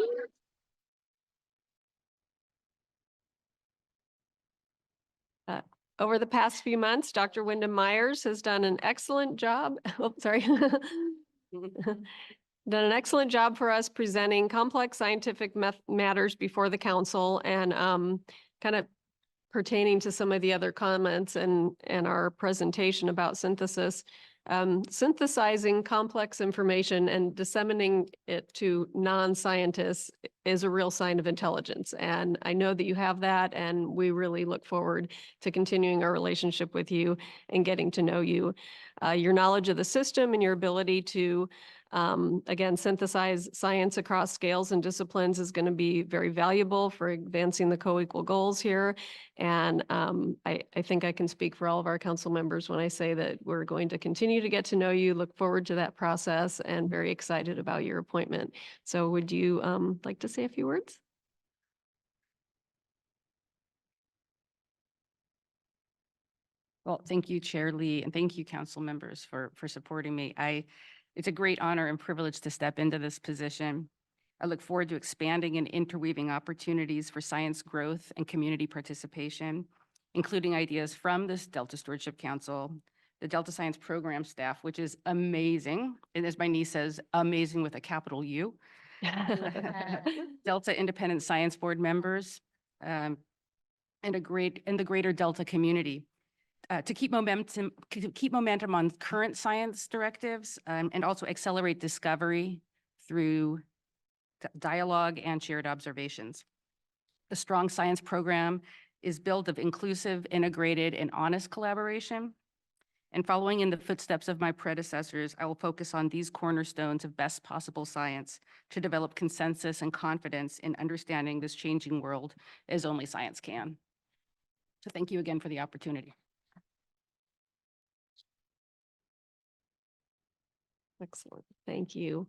Over the past few months, Dr. Wyndham Myers has done an excellent job. Oh, sorry. Done an excellent job for us presenting complex scientific matters before the council and kind of pertaining to some of the other comments and our presentation about synthesis. Synthesizing complex information and disseminating it to non-scientists is a real sign of intelligence. And I know that you have that, and we really look forward to continuing our relationship with you and getting to know you. Your knowledge of the system and your ability to again, synthesize science across scales and disciplines is going to be very valuable for advancing the co-equal goals here. And I think I can speak for all of our council members when I say that we're going to continue to get to know you, look forward to that process, and very excited about your appointment. So would you like to say a few words? Well, thank you, Chair Lee, and thank you, council members, for supporting me. It's a great honor and privilege to step into this position. I look forward to expanding and interweaving opportunities for science growth and community participation, including ideas from this Delta Stewardship Council, the Delta Science Program staff, which is amazing, and as my niece says, amazing with a capital U. Delta Independent Science Board members, and the greater Delta community. To keep momentum on current science directives and also accelerate discovery through dialogue and shared observations. The strong science program is built of inclusive, integrated, and honest collaboration. And following in the footsteps of my predecessors, I will focus on these cornerstones of best possible science to develop consensus and confidence in understanding this changing world as only science can. So thank you again for the opportunity. Excellent. Thank you.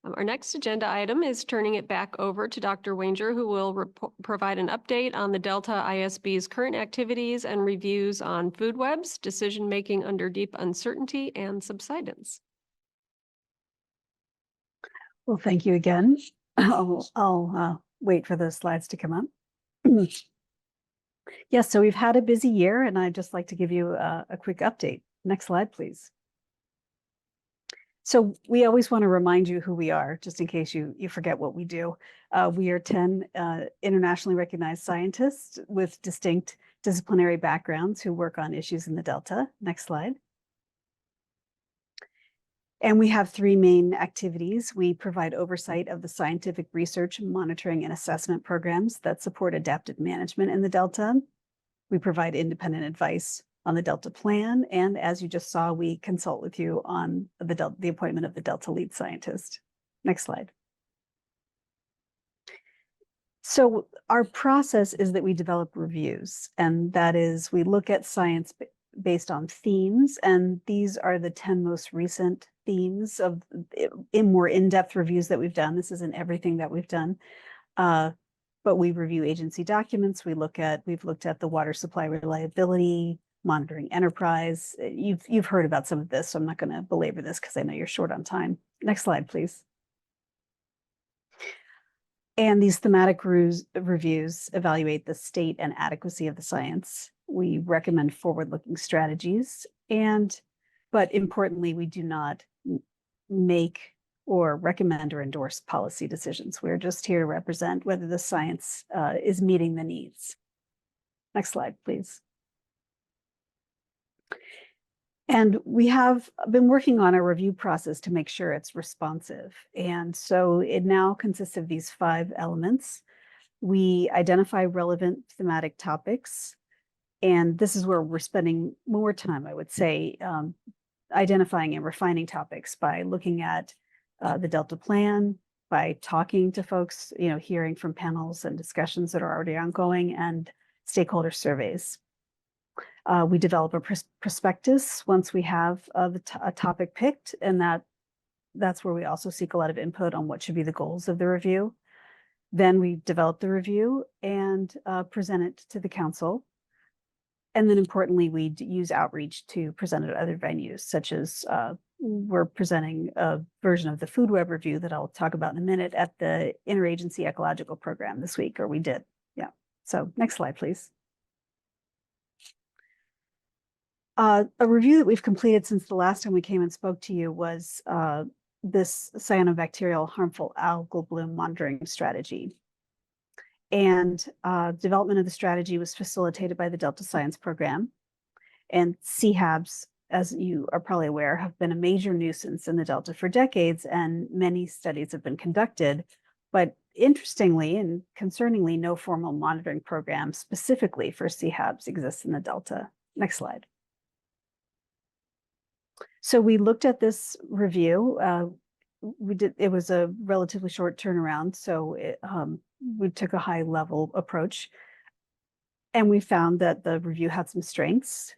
Our next agenda item is turning it back over to Dr. Wanger, who will provide an update on the Delta ISB's current activities and reviews on food webs, decision-making under deep uncertainty, and subsidence. Well, thank you again. I'll wait for those slides to come up. Yes, so we've had a busy year, and I'd just like to give you a quick update. Next slide, please. So we always want to remind you who we are, just in case you forget what we do. We are 10 internationally recognized scientists with distinct disciplinary backgrounds who work on issues in the Delta. Next slide. And we have 3 main activities. We provide oversight of the scientific research, monitoring, and assessment programs that support adaptive management in the Delta. We provide independent advice on the Delta plan. And as you just saw, we consult with you on the appointment of the Delta lead scientist. Next slide. So our process is that we develop reviews, and that is we look at science based on themes, and these are the 10 most recent themes of in more in-depth reviews that we've done. This isn't everything that we've done. But we review agency documents. We've looked at the water supply reliability, monitoring enterprise. You've heard about some of this, so I'm not going to belabor this because I know you're short on time. Next slide, please. And these thematic reviews evaluate the state and adequacy of the science. We recommend forward-looking strategies, but importantly, we do not make or recommend or endorse policy decisions. We're just here to represent whether the science is meeting the needs. Next slide, please. And we have been working on a review process to make sure it's responsive. And so it now consists of these 5 elements. We identify relevant thematic topics. And this is where we're spending more time, I would say, identifying and refining topics by looking at the Delta plan, by talking to folks, hearing from panels and discussions that are already ongoing, and stakeholder surveys. We develop a prospectus once we have a topic picked, and that's where we also seek a lot of input on what should be the goals of the review. Then we develop the review and present it to the council. And then importantly, we use outreach to present at other venues, such as we're presenting a version of the food web review that I'll talk about in a minute at the Interagency Ecological Program this week, or we did. Yeah. So next slide, please. A review that we've completed since the last time we came and spoke to you was this cyanobacterial harmful algal bloom monitoring strategy. And development of the strategy was facilitated by the Delta Science Program. And CHABs, as you are probably aware, have been a major nuisance in the Delta for decades, and many studies have been conducted. But interestingly and concerningly, no formal monitoring program specifically for CHABs exists in the Delta. Next slide. So we looked at this review. It was a relatively short turnaround, so we took a high level approach. And we found that the review had some strengths.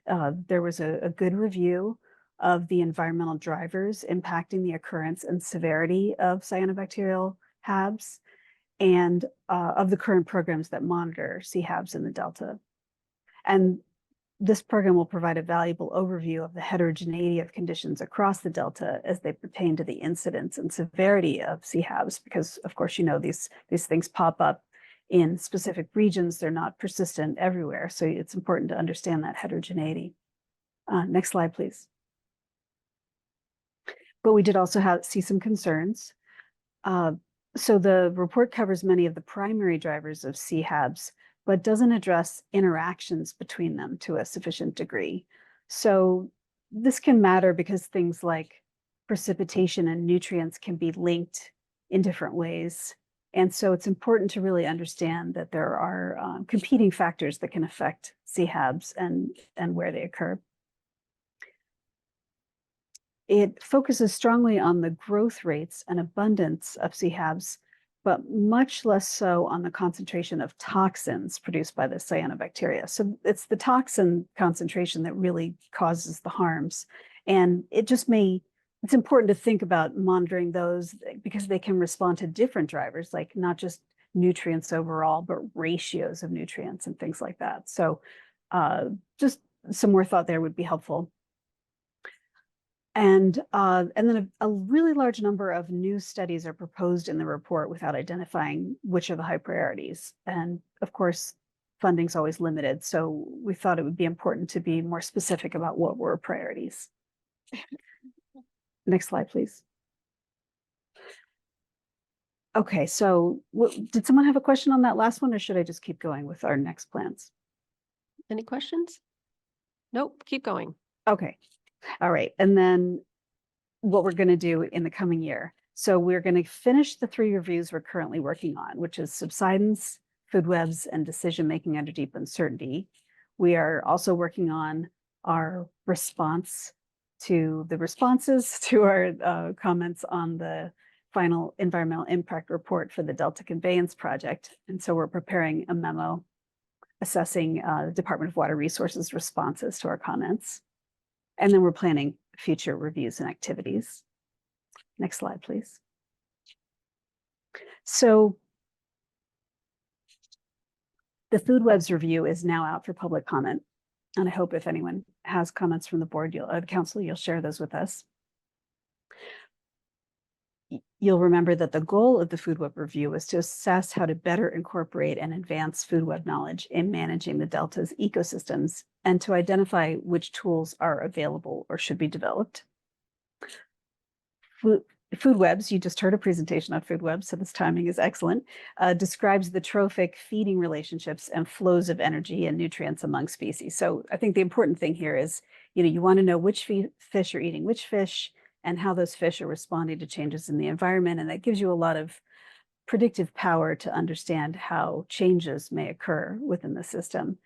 There was a good review of the environmental drivers impacting the occurrence and severity of cyanobacterial HABs, and of the current programs that monitor CHABs in the Delta. And this program will provide a valuable overview of the heterogeneity of conditions across the Delta as they pertain to the incidence and severity of CHABs, because of course, you know, these things pop up in specific regions. They're not persistent everywhere. So it's important to understand that heterogeneity. Next slide, please. But we did also see some concerns. So the report covers many of the primary drivers of CHABs, but doesn't address interactions between them to a sufficient degree. So this can matter because things like precipitation and nutrients can be linked in different ways. And so it's important to really understand that there are competing factors that can affect CHABs and where they occur. It focuses strongly on the growth rates and abundance of CHABs, but much less so on the concentration of toxins produced by the cyanobacteria. So it's the toxin concentration that really causes the harms. And it's important to think about monitoring those because they can respond to different drivers, like not just nutrients overall, but ratios of nutrients and things like that. So just some more thought there would be helpful. And then a really large number of new studies are proposed in the report without identifying which are the high priorities. And of course, funding's always limited. So we thought it would be important to be more specific about what were priorities. Next slide, please. Okay, so did someone have a question on that last one, or should I just keep going with our next plans? Any questions? Nope, keep going. Okay. All right. And then what we're going to do in the coming year. So we're going to finish the 3 reviews we're currently working on, which is subsidence, food webs, and decision-making under deep uncertainty. We are also working on our response to the responses to our comments on the final environmental impact report for the Delta Conveyance Project. And so we're preparing a memo assessing the Department of Water Resources responses to our comments. And then we're planning future reviews and activities. Next slide, please. So the food webs review is now out for public comment. And I hope if anyone has comments from the board, the council, you'll share those with us. You'll remember that the goal of the food web review was to assess how to better incorporate and advance food web knowledge in managing the Delta's ecosystems and to identify which tools are available or should be developed. Food webs, you just heard a presentation on food webs, so this timing is excellent, describes the trophic feeding relationships and flows of energy and nutrients among species. So I think the important thing here is, you want to know which fish are eating which fish and how those fish are responding to changes in the environment. And that gives you a lot of predictive power to understand how changes may occur within the system.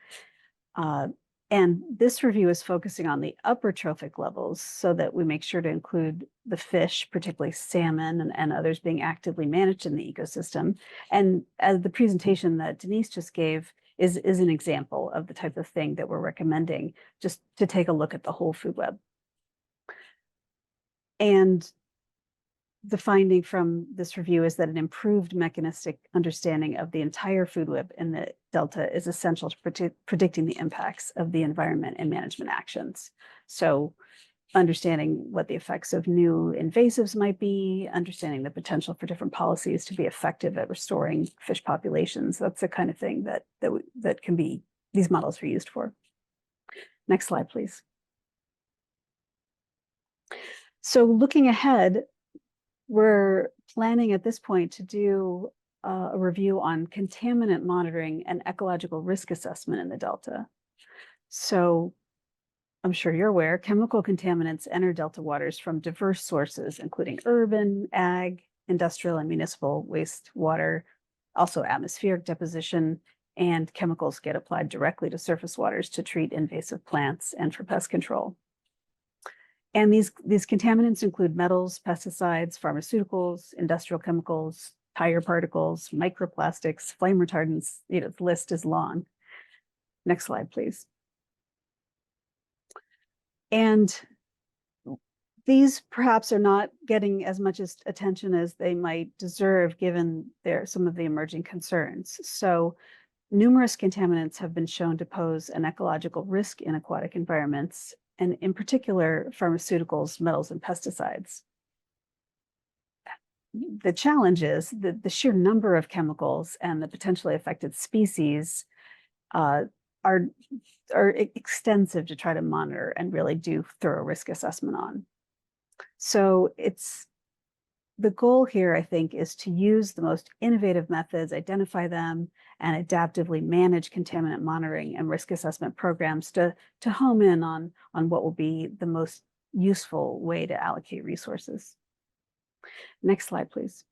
And this review is focusing on the upper trophic levels so that we make sure to include the fish, particularly salmon and others being actively managed in the ecosystem. And as the presentation that Denise just gave is an example of the type of thing that we're recommending, just to take a look at the whole food web. And the finding from this review is that an improved mechanistic understanding of the entire food web in the Delta is essential to predicting the impacts of the environment and management actions. So understanding what the effects of new invasives might be, understanding the potential for different policies to be effective at restoring fish populations. That's the kind of thing that can be, these models are used for. Next slide, please. So looking ahead, we're planning at this point to do a review on contaminant monitoring and ecological risk assessment in the Delta. So I'm sure you're aware, chemical contaminants enter Delta waters from diverse sources, including urban, ag, industrial, and municipal wastewater, also atmospheric deposition, and chemicals get applied directly to surface waters to treat invasive plants and for pest control. And these contaminants include metals, pesticides, pharmaceuticals, industrial chemicals, tire particles, microplastics, flame retardants. You know, the list is long. Next slide, please. And these perhaps are not getting as much attention as they might deserve given some of the emerging concerns. So numerous contaminants have been shown to pose an ecological risk in aquatic environments, and in particular, pharmaceuticals, metals, and pesticides. The challenge is that the sheer number of chemicals and the potentially affected species are extensive to try to monitor and really do thorough risk assessment on. So the goal here, I think, is to use the most innovative methods, identify them, and adaptively manage contaminant monitoring and risk assessment programs to home in on what will be the most useful way to allocate resources. Next slide, please.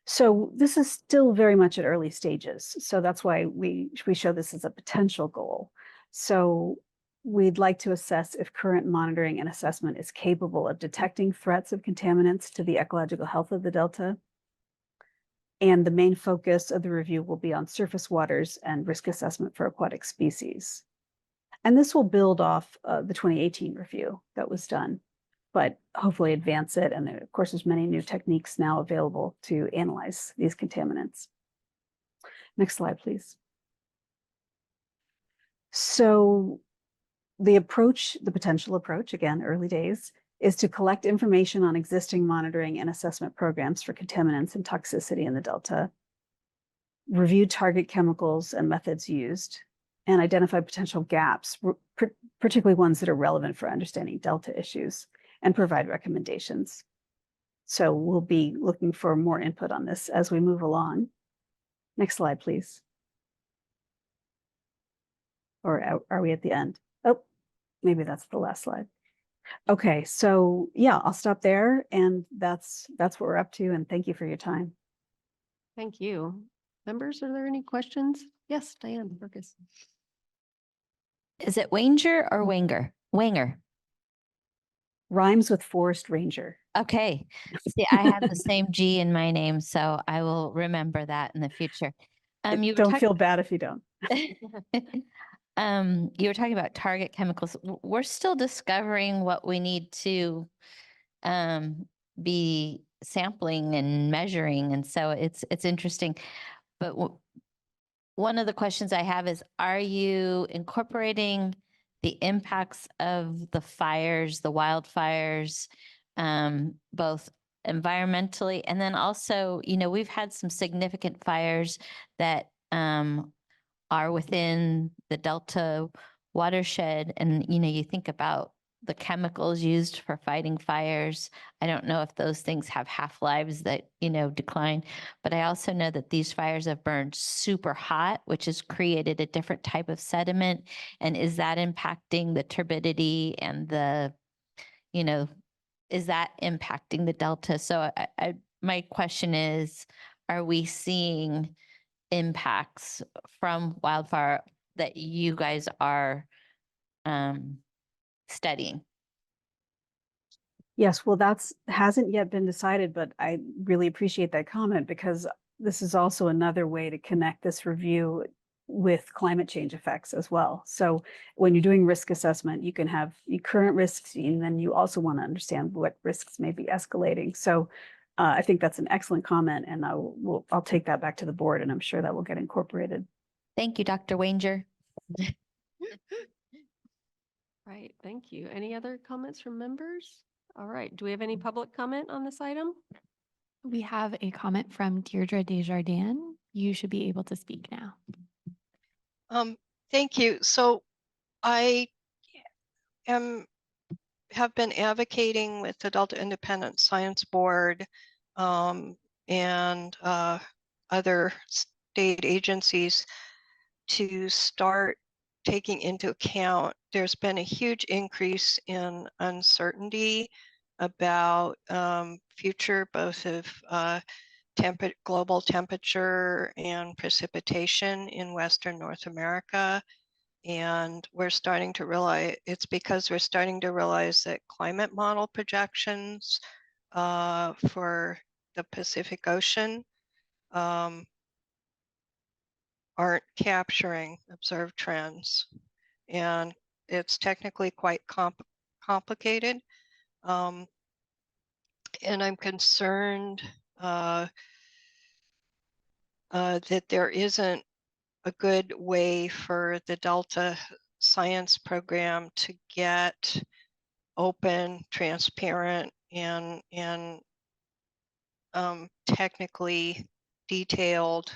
So this is still very much at early stages. So that's why we show this as a potential goal. So we'd like to assess if current monitoring and assessment is capable of detecting threats of contaminants to the ecological health of the Delta. And the main focus of the review will be on surface waters and risk assessment for aquatic species. And this will build off the 2018 review that was done, but hopefully advance it. And of course, there's many new techniques now available to analyze these contaminants. Next slide, please. So the potential approach, again, early days, is to collect information on existing monitoring and assessment programs for contaminants and toxicity in the Delta, review target chemicals and methods used, and identify potential gaps, particularly ones that are relevant for understanding Delta issues, and provide recommendations. So we'll be looking for more input on this as we move along. Next slide, please. Or are we at the end? Oh, maybe that's the last slide. Okay, so yeah, I'll stop there, and that's what we're up to, and thank you for your time. Thank you. Members, are there any questions? Yes, Diane Burgess. Is it Wanger or Wanger? Wanger. Rhymes with forest ranger. Okay. See, I have the same G in my name, so I will remember that in the future. Don't feel bad if you don't. You were talking about target chemicals. We're still discovering what we need to be sampling and measuring, and so it's interesting. But one of the questions I have is, are you incorporating the impacts of the fires, the wildfires, both environmentally, and then also, we've had some significant fires that are within the Delta watershed. And, you think about the chemicals used for fighting fires. I don't know if those things have half-lives that, decline, but I also know that these fires have burned super hot, which has created a different type of sediment. And is that impacting the turbidity and is that impacting the Delta? So my question is, are we seeing impacts from wildfire that you guys are studying? Yes, well, hasn't yet been decided, but I really appreciate that comment, because this is also another way to connect this review with climate change effects as well. So when you're doing risk assessment, you can have the current risks, and then you also want to understand what risks may be escalating. So I think that's an excellent comment, and I'll take that back to the board, and I'm sure that will get incorporated. Thank you, Dr. Wanger. Right, thank you. Any other comments from members? All right, do we have any public comment on this item? We have a comment from Deirdre Desjardins. You should be able to speak now. Thank you. So I have been advocating with the Delta Independent Science Board and other state agencies to start taking into account. There's been a huge increase in uncertainty about future both of global temperature and precipitation in Western North America. And we're starting to realize, it's because we're starting to realize that climate model projections for the Pacific Ocean aren't capturing observed trends. And it's technically quite complicated. And I'm concerned that there isn't a good way for the Delta Science Program to get open, transparent, and technically detailed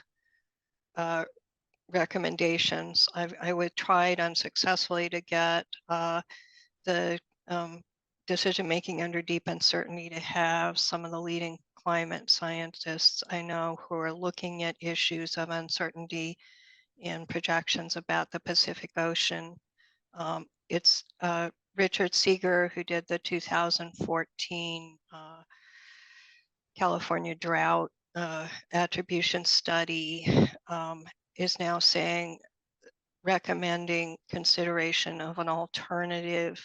recommendations. I tried unsuccessfully to get the decision-making under deep uncertainty to have some of the leading climate scientists I know who are looking at issues of uncertainty and projections about the Pacific Ocean. It's Richard Seeger, who did the 2014 California drought attribution study, is now recommending consideration of an alternative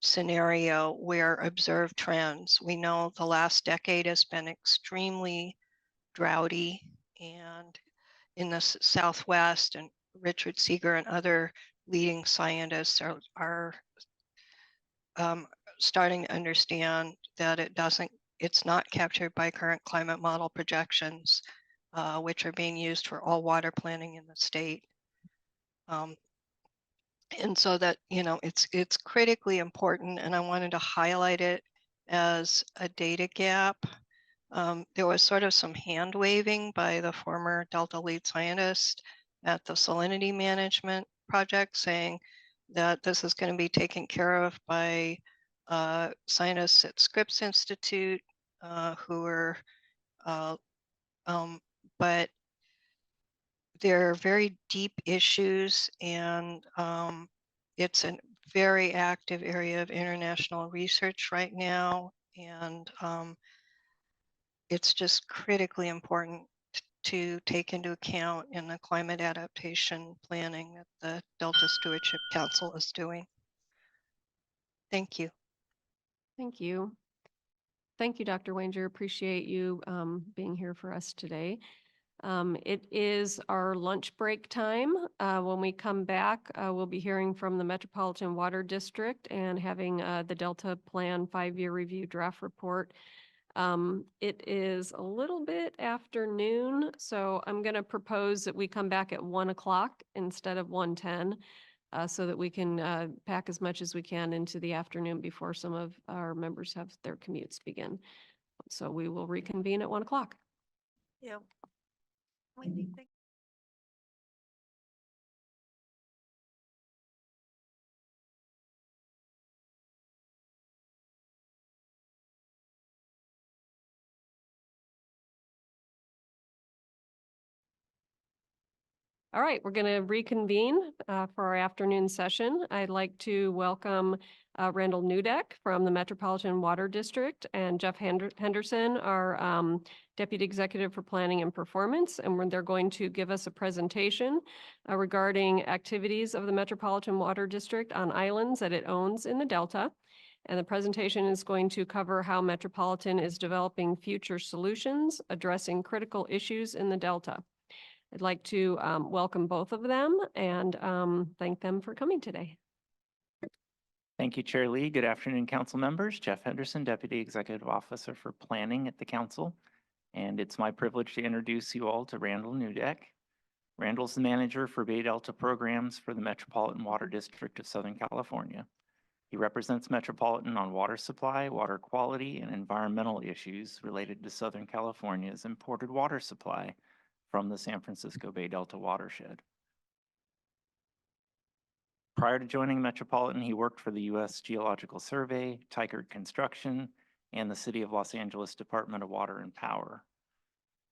scenario where observed trends. We know the last decade has been extremely droughty, and in the Southwest, and Richard Seeger and other leading scientists are starting to understand that it's not captured by current climate model projections, which are being used for all water planning in the state. And so that, it's critically important, and I wanted to highlight it as a data gap. There was sort of some hand waving by the former Delta lead scientist at the salinity management project, saying that this is going to be taken care of by scientists at Scripps Institute who are, but there are very deep issues, and it's a very active area of international research right now, and it's just critically important to take into account in the climate adaptation planning that the Delta Stewardship Council is doing. Thank you. Thank you. Thank you, Dr. Wanger. Appreciate you being here for us today. It is our lunch break time. When we come back, we'll be hearing from the Metropolitan Water District and having the Delta Plan 5-year review draft report. It is a little bit after noon, so I'm going to propose that we come back at 1 o'clock instead of 1:10, so that we can pack as much as we can into the afternoon before some of our members have their commutes begin. So we will reconvene at 1 o'clock. Yeah. All right, we're going to reconvene for our afternoon session. I'd like to welcome Randall Nudek from the Metropolitan Water District and Jeff Henderson, our Deputy Executive for Planning and Performance. And they're going to give us a presentation regarding activities of the Metropolitan Water District on islands that it owns in the Delta. And the presentation is going to cover how Metropolitan is developing future solutions addressing critical issues in the Delta. I'd like to welcome both of them and thank them for coming today. Thank you, Chair Lee. Good afternoon, council members. Jeff Henderson, Deputy Executive Officer for Planning at the council. And it's my privilege to introduce you all to Randall Newdeck. Randall's the manager for Bay Delta programs for the Metropolitan Water District of Southern California. He represents Metropolitan on water supply, water quality, and environmental issues related to Southern California's imported water supply from the San Francisco Bay Delta watershed. Prior to joining Metropolitan, he worked for the U.S. Geological Survey, Tykert Construction, and the City of Los Angeles Department of Water and Power.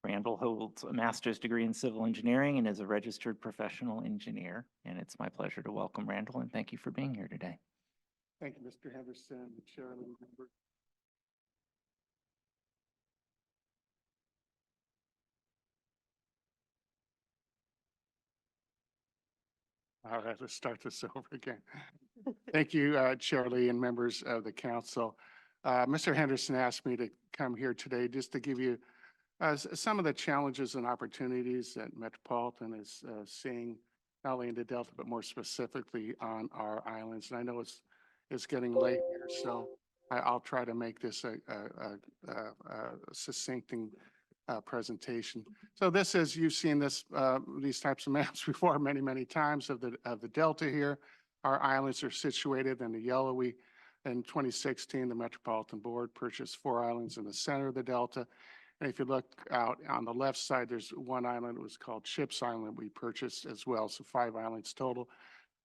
Randall holds a master's degree in civil engineering and is a registered professional engineer. And it's my pleasure to welcome Randall and thank you for being here today. Thank you, Mr. Henderson, Chair and members. All right, let's start this over again. Thank you, Chair Lee and members of the council. Mr. Henderson asked me to come here today just to give you some of the challenges and opportunities that Metropolitan is seeing, not only in the Delta, but more specifically on our islands. And I know it's getting late here, so I'll try to make this a succinct presentation. So this is, you've seen this these types of maps before many times of the Delta here. Our islands are situated in the yellow. In 2016, the Metropolitan Board purchased 4 islands in the center of the Delta. And if you look out on the left side, there's one island. It was called Chips Island we purchased as well, so 5 islands total.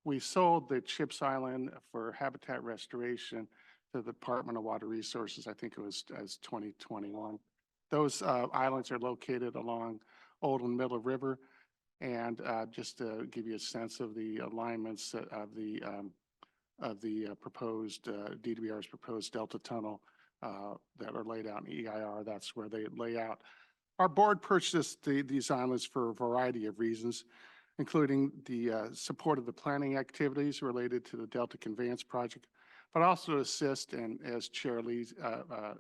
We sold the Chips Island for habitat restoration to the Department of Water Resources. I think it was as 2021. Those islands are located along Old and Middle River. And just to give you a sense of the alignments of the proposed DWR's proposed Delta Tunnel that are laid out in EIR, that's where they lay out. Our board purchased these islands for a variety of reasons, including the support of the planning activities related to the Delta Conveyance Project, but also to assist, and as Chair Lee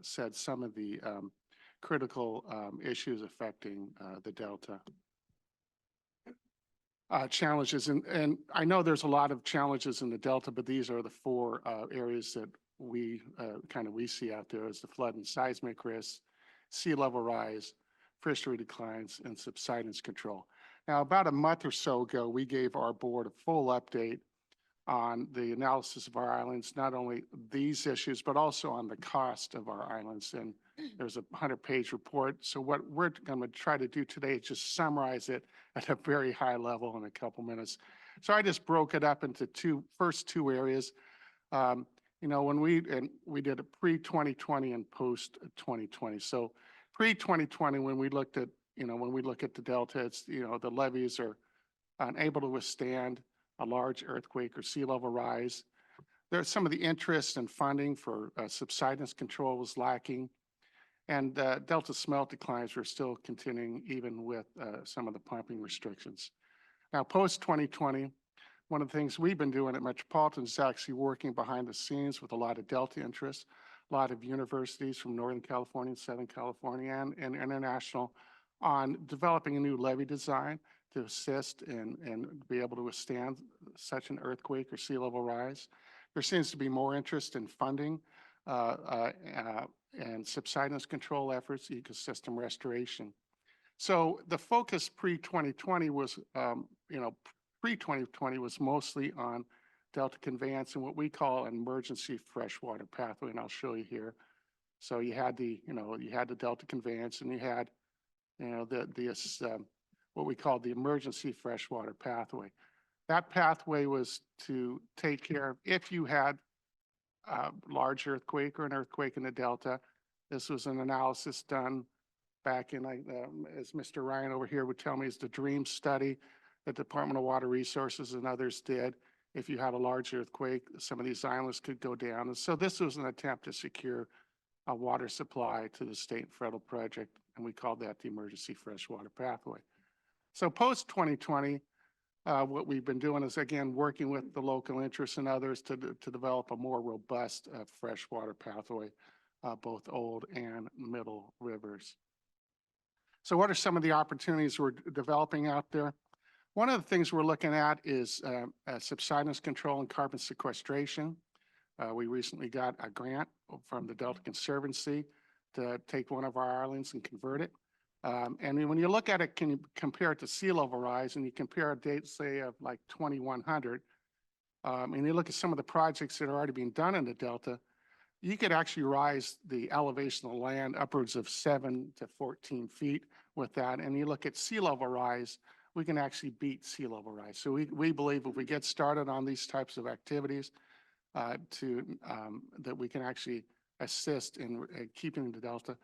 said, some of the critical issues affecting the Delta. Challenges, and I know there's a lot of challenges in the Delta, but these are the 4 areas that we see out there as the flood and seismic risks, sea level rise, fishery declines, and subsidence control. Now, about a month or so ago, we gave our board a full update on the analysis of our islands, not only these issues, but also on the cost of our islands. And there's a 100-page report. So what we're going to try to do today is just summarize it at a very high level in a couple minutes. So I just broke it up into first two areas. You know, when we did a pre-2020 and post-2020. So pre-2020, when we looked at, when we look at the Delta, it's, the levees are unable to withstand a large earthquake or sea level rise. There's some of the interest and funding for subsidence control was lacking. And Delta smelt declines were still continuing even with some of the pumping restrictions. Now, post-2020, one of the things we've been doing at Metropolitan is actually working behind the scenes with a lot of Delta interests, a lot of universities from Northern California and Southern California and international on developing a new levee design to assist and be able to withstand such an earthquake or sea level rise. There seems to be more interest in funding and subsidence control efforts, ecosystem restoration. So the focus pre-2020 was, pre-2020 was mostly on Delta conveyance and what we call an emergency freshwater pathway, and I'll show you here. So you had the, you had the Delta conveyance, and you had, what we call the emergency freshwater pathway. That pathway was to take care of if you had a large earthquake or an earthquake in the Delta. This was an analysis done back in, as Mr. Ryan over here would tell me, is the DREAM study that the Department of Water Resources and others did. If you had a large earthquake, some of these islands could go down. And so this was an attempt to secure a water supply to the state and federal project, and we called that the emergency freshwater pathway. So post-2020, what we've been doing is, again, working with the local interests and others to develop a more robust freshwater pathway, both old and middle rivers. So what are some of the opportunities we're developing out there? One of the things we're looking at is subsidence control and carbon sequestration. We recently got a grant from the Delta Conservancy to take one of our islands and convert it. And when you look at it, can you compare it to sea level rise, and you compare a date, say, of like 2100, and you look at some of the projects that are already being done in the Delta, you could actually rise the elevation of the land upwards of 7 to 14 feet with that. And you look at sea level rise, we can actually beat sea level rise. So we believe if we get started on these types of activities, that we can actually assist in keeping the Delta.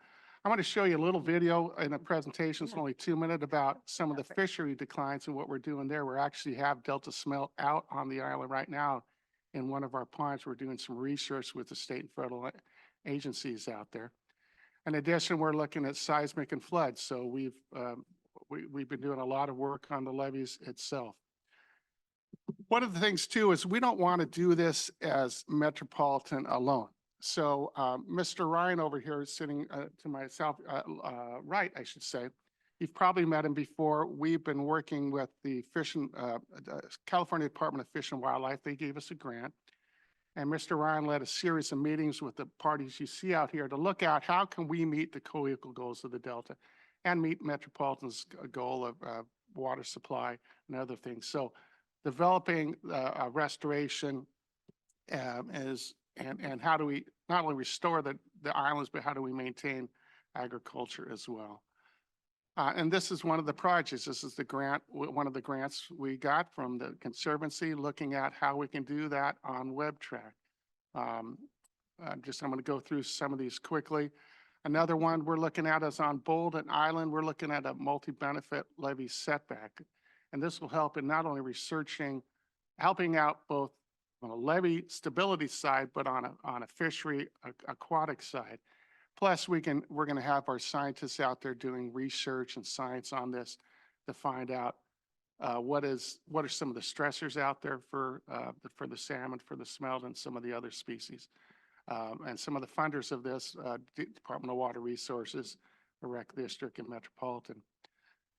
I'm going to show you a little video in a presentation. It's only 2 minutes about some of the fishery declines and what we're doing there. We actually have Delta smelt out on the island right now in one of our ponds. We're doing some research with the state and federal agencies out there. In addition, we're looking at seismic and floods. So we've been doing a lot of work on the levees itself. One of the things too is we don't want to do this as Metropolitan alone. So Mr. Ryan over here is sitting to my right, I should say. You've probably met him before. We've been working with the California Department of Fish and Wildlife. They gave us a grant. And Mr. Ryan led a series of meetings with the parties you see out here to look at how can we meet the co-equal goals of the Delta and meet Metropolitan's goal of water supply and other things. So developing a restoration and how do we not only restore the islands, but how do we maintain agriculture as well? And this is one of the projects. This is the grant, one of the grants we got from the Conservancy, looking at how we can do that on WebTrack. I'm going to go through some of these quickly. Another one we're looking at is on Bolden Island. We're looking at a multi-benefit levee setback. And this will help in not only helping out both on a levee stability side, but on a fishery aquatic side. Plus, we're going to have our scientists out there doing research and science on this to find out what are some of the stressors out there for the salmon, for the smelt, and some of the other species. And some of the funders of this, Department of Water Resources, the Rec District, and Metropolitan.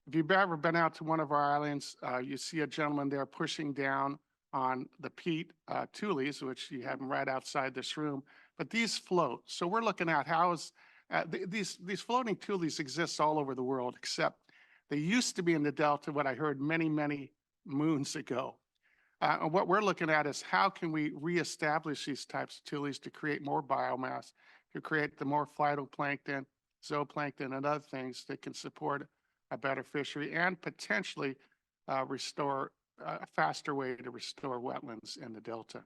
If you've ever been out to one of our islands, you see a gentleman there pushing down on the peat tules, which you have them right outside this room, but these float. So we're looking at how is these floating tules exist all over the world, except they used to be in the Delta, what I heard many, many moons ago. And what we're looking at is how can we reestablish these types of tules to create more biomass, to create the more phytoplankton, zooplankton, and other things that can support a better fishery and potentially restore a faster way to restore wetlands in the Delta.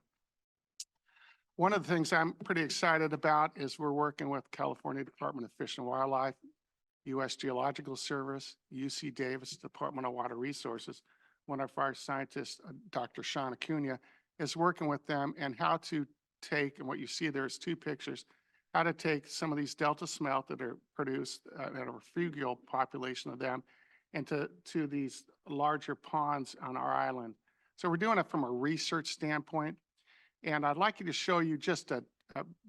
One of the things I'm pretty excited about is we're working with California Department of Fish and Wildlife, U.S. Geological Service, UC Davis, Department of Water Resources. One of our scientists, Dr. Sean Acuna, is working with them and how to take, and what you see there is 2 pictures, how to take some of these Delta smelt that are produced in a refugio population of them into these larger ponds on our island. So we're doing it from a research standpoint. And I'd like you to show you just a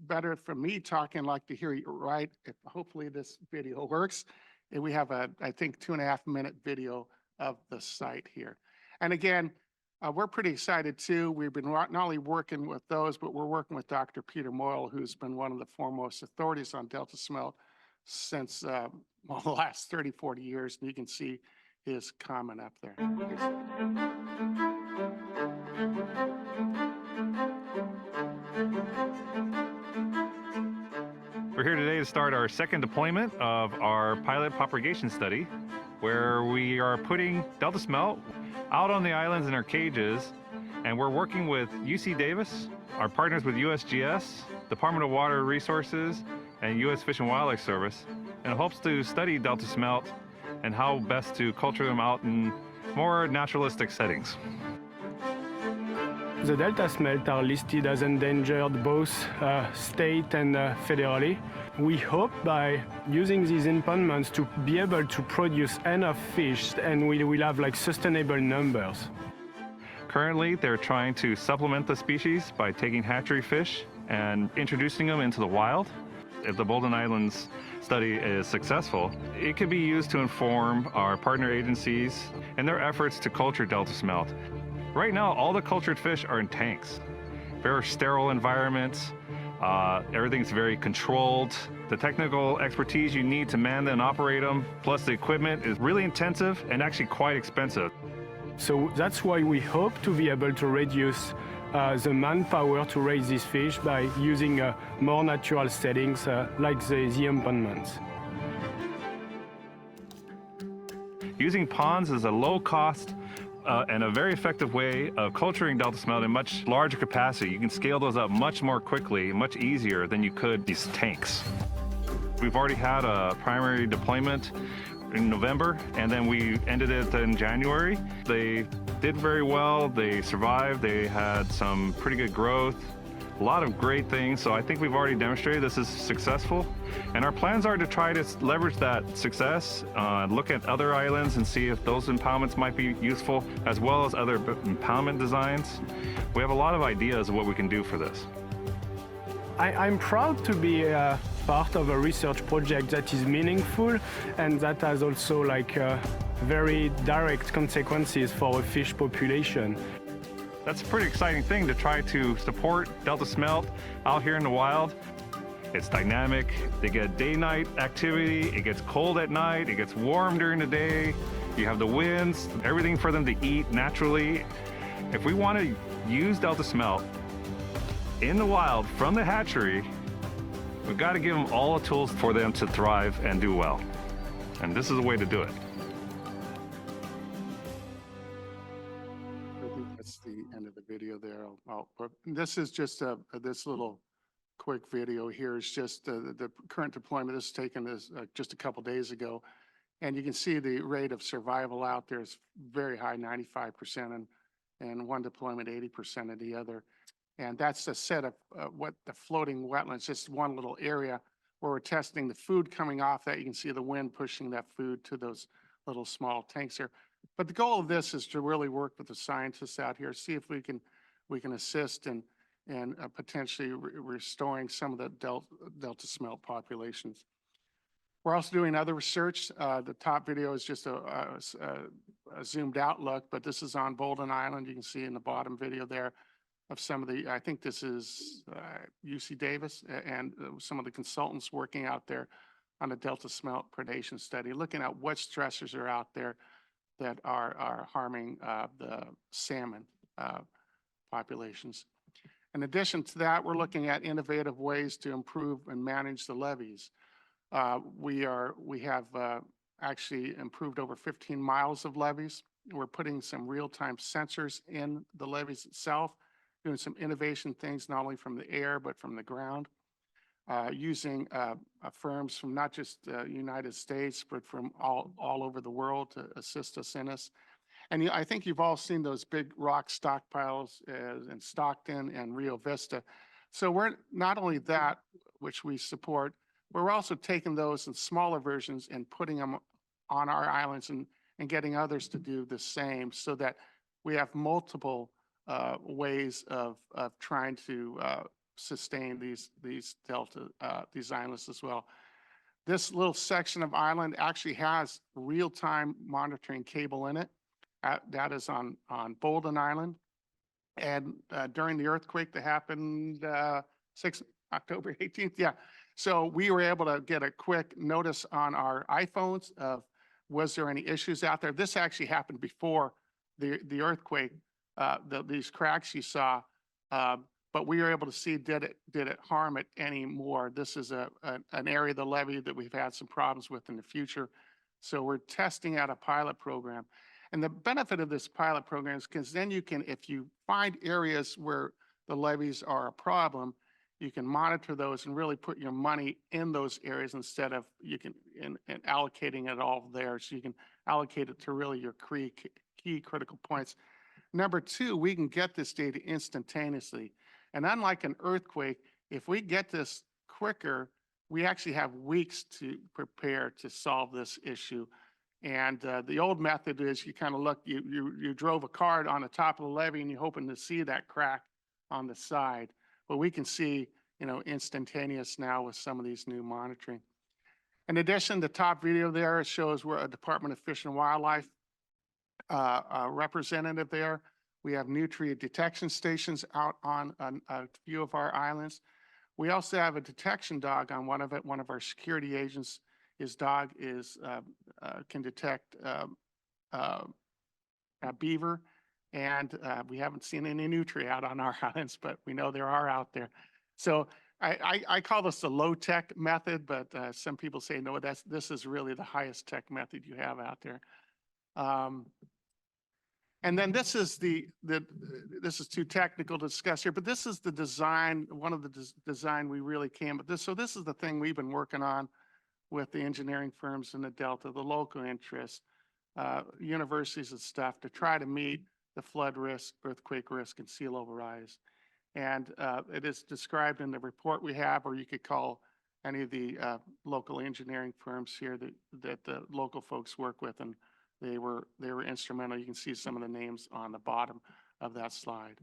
better from me talking, like to hear you right. Hopefully this video works. And we have I think 2.5-minute video of the site here. And again, we're pretty excited too. We've been not only working with those, but we're working with Dr. Peter Moyle, who's been one of the foremost authorities on Delta smelt since the last 30, 40 years. And you can see his comment up there. We're here today to start our second deployment of our pilot propagation study, where we are putting Delta smelt out on the islands in our cages, and we're working with UC Davis, our partners with USGS, Department of Water Resources, and U.S. Fish and Wildlife Service, in hopes to study Delta smelt and how best to culture them out in more naturalistic settings. The Delta smelt are listed as endangered both state and federally. We hope by using these impoundments to be able to produce enough fish, and we will have like sustainable numbers. Currently, they're trying to supplement the species by taking hatchery fish and introducing them into the wild. If the Bolden Islands study is successful, it could be used to inform our partner agencies in their efforts to culture Delta smelt. Right now, all the cultured fish are in tanks. Very sterile environments. Everything's very controlled. The technical expertise you need to man and operate them, plus the equipment, is really intensive and actually quite expensive. So that's why we hope to be able to reduce the manpower to raise these fish by using more natural settings like the impoundments. Using ponds is a low-cost and a very effective way of culturing Delta smelt in much larger capacity. You can scale those up much more quickly, much easier than you could these tanks. We've already had a primary deployment in November, and then we ended it in January. They did very well. They survived. They had some pretty good growth, a lot of great things. So I think we've already demonstrated this is successful. And our plans are to try to leverage that success, look at other islands and see if those impoundments might be useful, as well as other impoundment designs. We have a lot of ideas of what we can do for this. I'm proud to be part of a research project that is meaningful and that has also very direct consequences for a fish population. That's a pretty exciting thing to try to support Delta smelt out here in the wild. It's dynamic. They get day-night activity. It gets cold at night. It gets warm during the day. You have the winds, everything for them to eat naturally. If we want to use Delta smelt in the wild from the hatchery, we've got to give them all the tools for them to thrive and do well. And this is a way to do it. I think that's the end of the video there. This is just this little quick video here is just the current deployment. This is taken just a couple days ago. And you can see the rate of survival out there is very high, 95%, and one deployment, 80% of the other. And that's a set of what the floating wetlands, just one little area where we're testing the food coming off that. You can see the wind pushing that food to those little small tanks here. But the goal of this is to really work with the scientists out here, see if we can assist in potentially restoring some of the Delta smelt populations. We're also doing other research. The top video is just a zoomed out look, but this is on Bolden Island. You can see in the bottom video there of some of the, I think this is UC Davis and some of the consultants working out there on a Delta smelt predation study, looking at what stressors are out there that are harming the salmon populations. In addition to that, we're looking at innovative ways to improve and manage the levees. We have actually improved over 15 miles of levees. We're putting some real-time sensors in the levees itself, doing some innovation things, not only from the air, but from the ground, using firms from not just the United States, but from all over the world to assist us in this. And I think you've all seen those big rock stockpiles in Stockton and Rio Vista. So we're not only that, which we support, we're also taking those in smaller versions and putting them on our islands and getting others to do the same so that we have multiple ways of trying to sustain these Delta, these islands as well. This little section of island actually has real-time monitoring cable in it. That is on Bolden Island. And during the earthquake that happened October 18th, yeah. So we were able to get a quick notice on our iPhones of was there any issues out there. This actually happened before the earthquake, these cracks you saw, but we were able to see did it harm it anymore. This is an area of the levee that we've had some problems with in the future. So we're testing out a pilot program. And the benefit of this pilot program is because then you can, if you find areas where the levees are a problem, you can monitor those and really put your money in those areas instead of and allocating it all there. So you can allocate it to really your key critical points. Number two, we can get this data instantaneously. And unlike an earthquake, if we get this quicker, we actually have weeks to prepare to solve this issue. And the old method is you kind of look, you drove a car on the top of the levee and you're hoping to see that crack on the side. But we can see instantaneous now with some of these new monitoring. In addition, the top video there shows where a Department of Fish and Wildlife representative there. We have nutrient detection stations out on a few of our islands. We also have a detection dog on one of it. One of our security agents, his dog can detect a beaver, and we haven't seen any nutria out on our islands, but we know there are out there. So I call this the low-tech method, but some people say, no, this is really the highest tech method you have out there. And then this is this is too technical to discuss here, but this is the design, one of the design we really came with this. So this is the thing we've been working on with the engineering firms in the Delta, the local interests, universities and stuff to try to meet the flood risk, earthquake risk, and sea level rise. And it is described in the report we have, or you could call any of the local engineering firms here that the local folks work with, and they were instrumental. You can see some of the names on the bottom of that slide.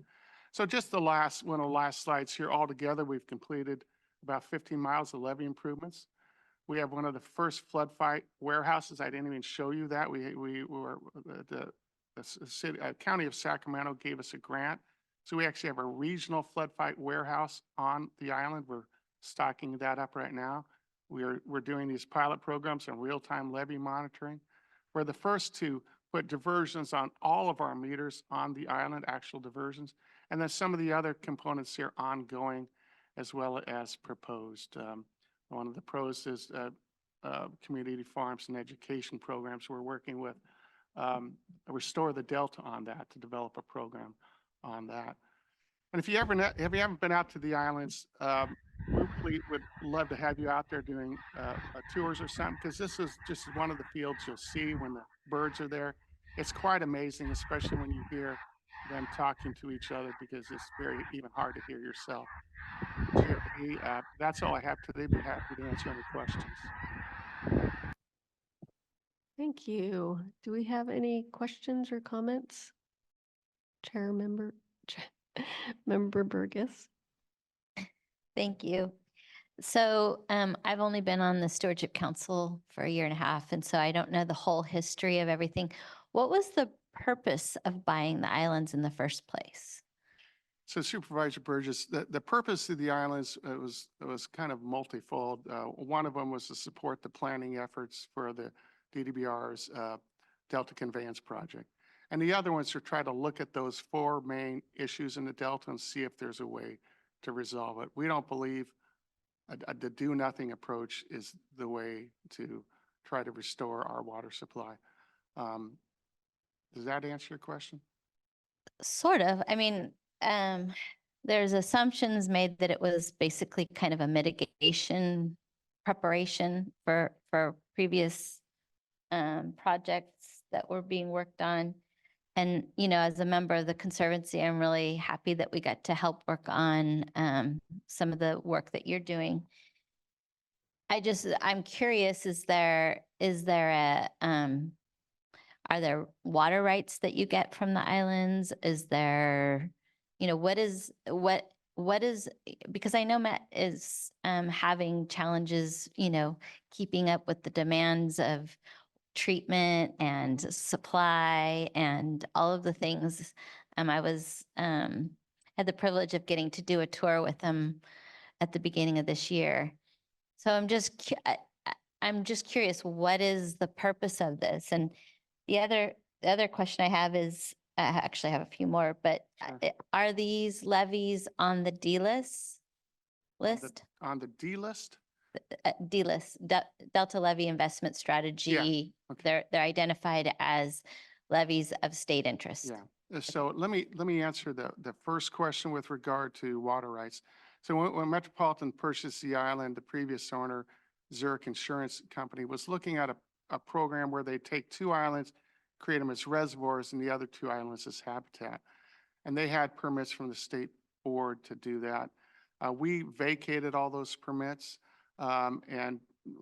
So just one of the last slides here. Altogether, we've completed about 15 miles of levee improvements. We have one of the first flood fight warehouses. I didn't even show you that. We were the city, County of Sacramento gave us a grant. So we actually have a regional flood fight warehouse on the island. We're stocking that up right now. We're doing these pilot programs and real-time levee monitoring. We're the first to put diversions on all of our meters on the island, actual diversions. And then some of the other components here ongoing as well as proposed. One of the pros is community farms and education programs. We're working with Restore the Delta on that to develop a program on that. And if you haven't been out to the islands, we really would love to have you out there doing tours or something, because this is just one of the fields you'll see when the birds are there. It's quite amazing, especially when you hear them talking to each other, because it's even hard to hear yourself. That's all I have today. Be happy to answer any questions. Thank you. Do we have any questions or comments? Member Burgess. Thank you. So I've only been on the Stewardship Council for a year and a half, and so I don't know the whole history of everything. What was the purpose of buying the islands in the first place? So Supervisor Burgess, the purpose of the islands was kind of multifold. One of them was to support the planning efforts for the DDBR's Delta Conveyance Project. And the other ones to try to look at those four main issues in the Delta and see if there's a way to resolve it. We don't believe the do-nothing approach is the way to try to restore our water supply. Does that answer your question? Sort of. I mean, there's assumptions made that it was basically kind of a mitigation preparation for previous projects that were being worked on. And, as a member of the Conservancy, I'm really happy that we got to help work on some of the work that you're doing. I'm curious, are there water rights that you get from the islands? Is there, because I know Matt is having challenges, keeping up with the demands of treatment and supply and all of the things. I had the privilege of getting to do a tour with him at the beginning of this year. So I'm just curious, what is the purpose of this? And the other question I have is, I actually have a few more, but are these levies on the D list? On the D list? D list, Delta Levy Investment Strategy. Yeah. Okay. They're identified as levies of state interest. Yeah. So let me answer the first question with regard to water rights. So when Metropolitan purchased the island, the previous owner, Zurich Insurance Company, was looking at a program where they take two islands, create them as reservoirs, and the other two islands as habitat. And they had permits from the state board to do that. We vacated all those permits. And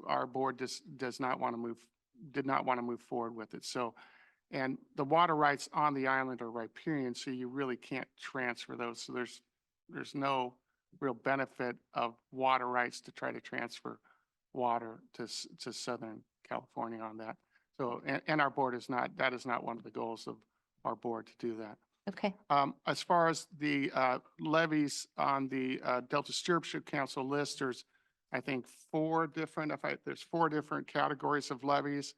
our board did not want to move forward with it. So, and the water rights on the island are riparian, so you really can't transfer those. So there's no real benefit of water rights to try to transfer water to Southern California on that. So, and our board is not, that is not one of the goals of our board to do that. Okay. As far as the levies on the Delta Stewardship Council list, there's, I think, there's 4 different categories of levies.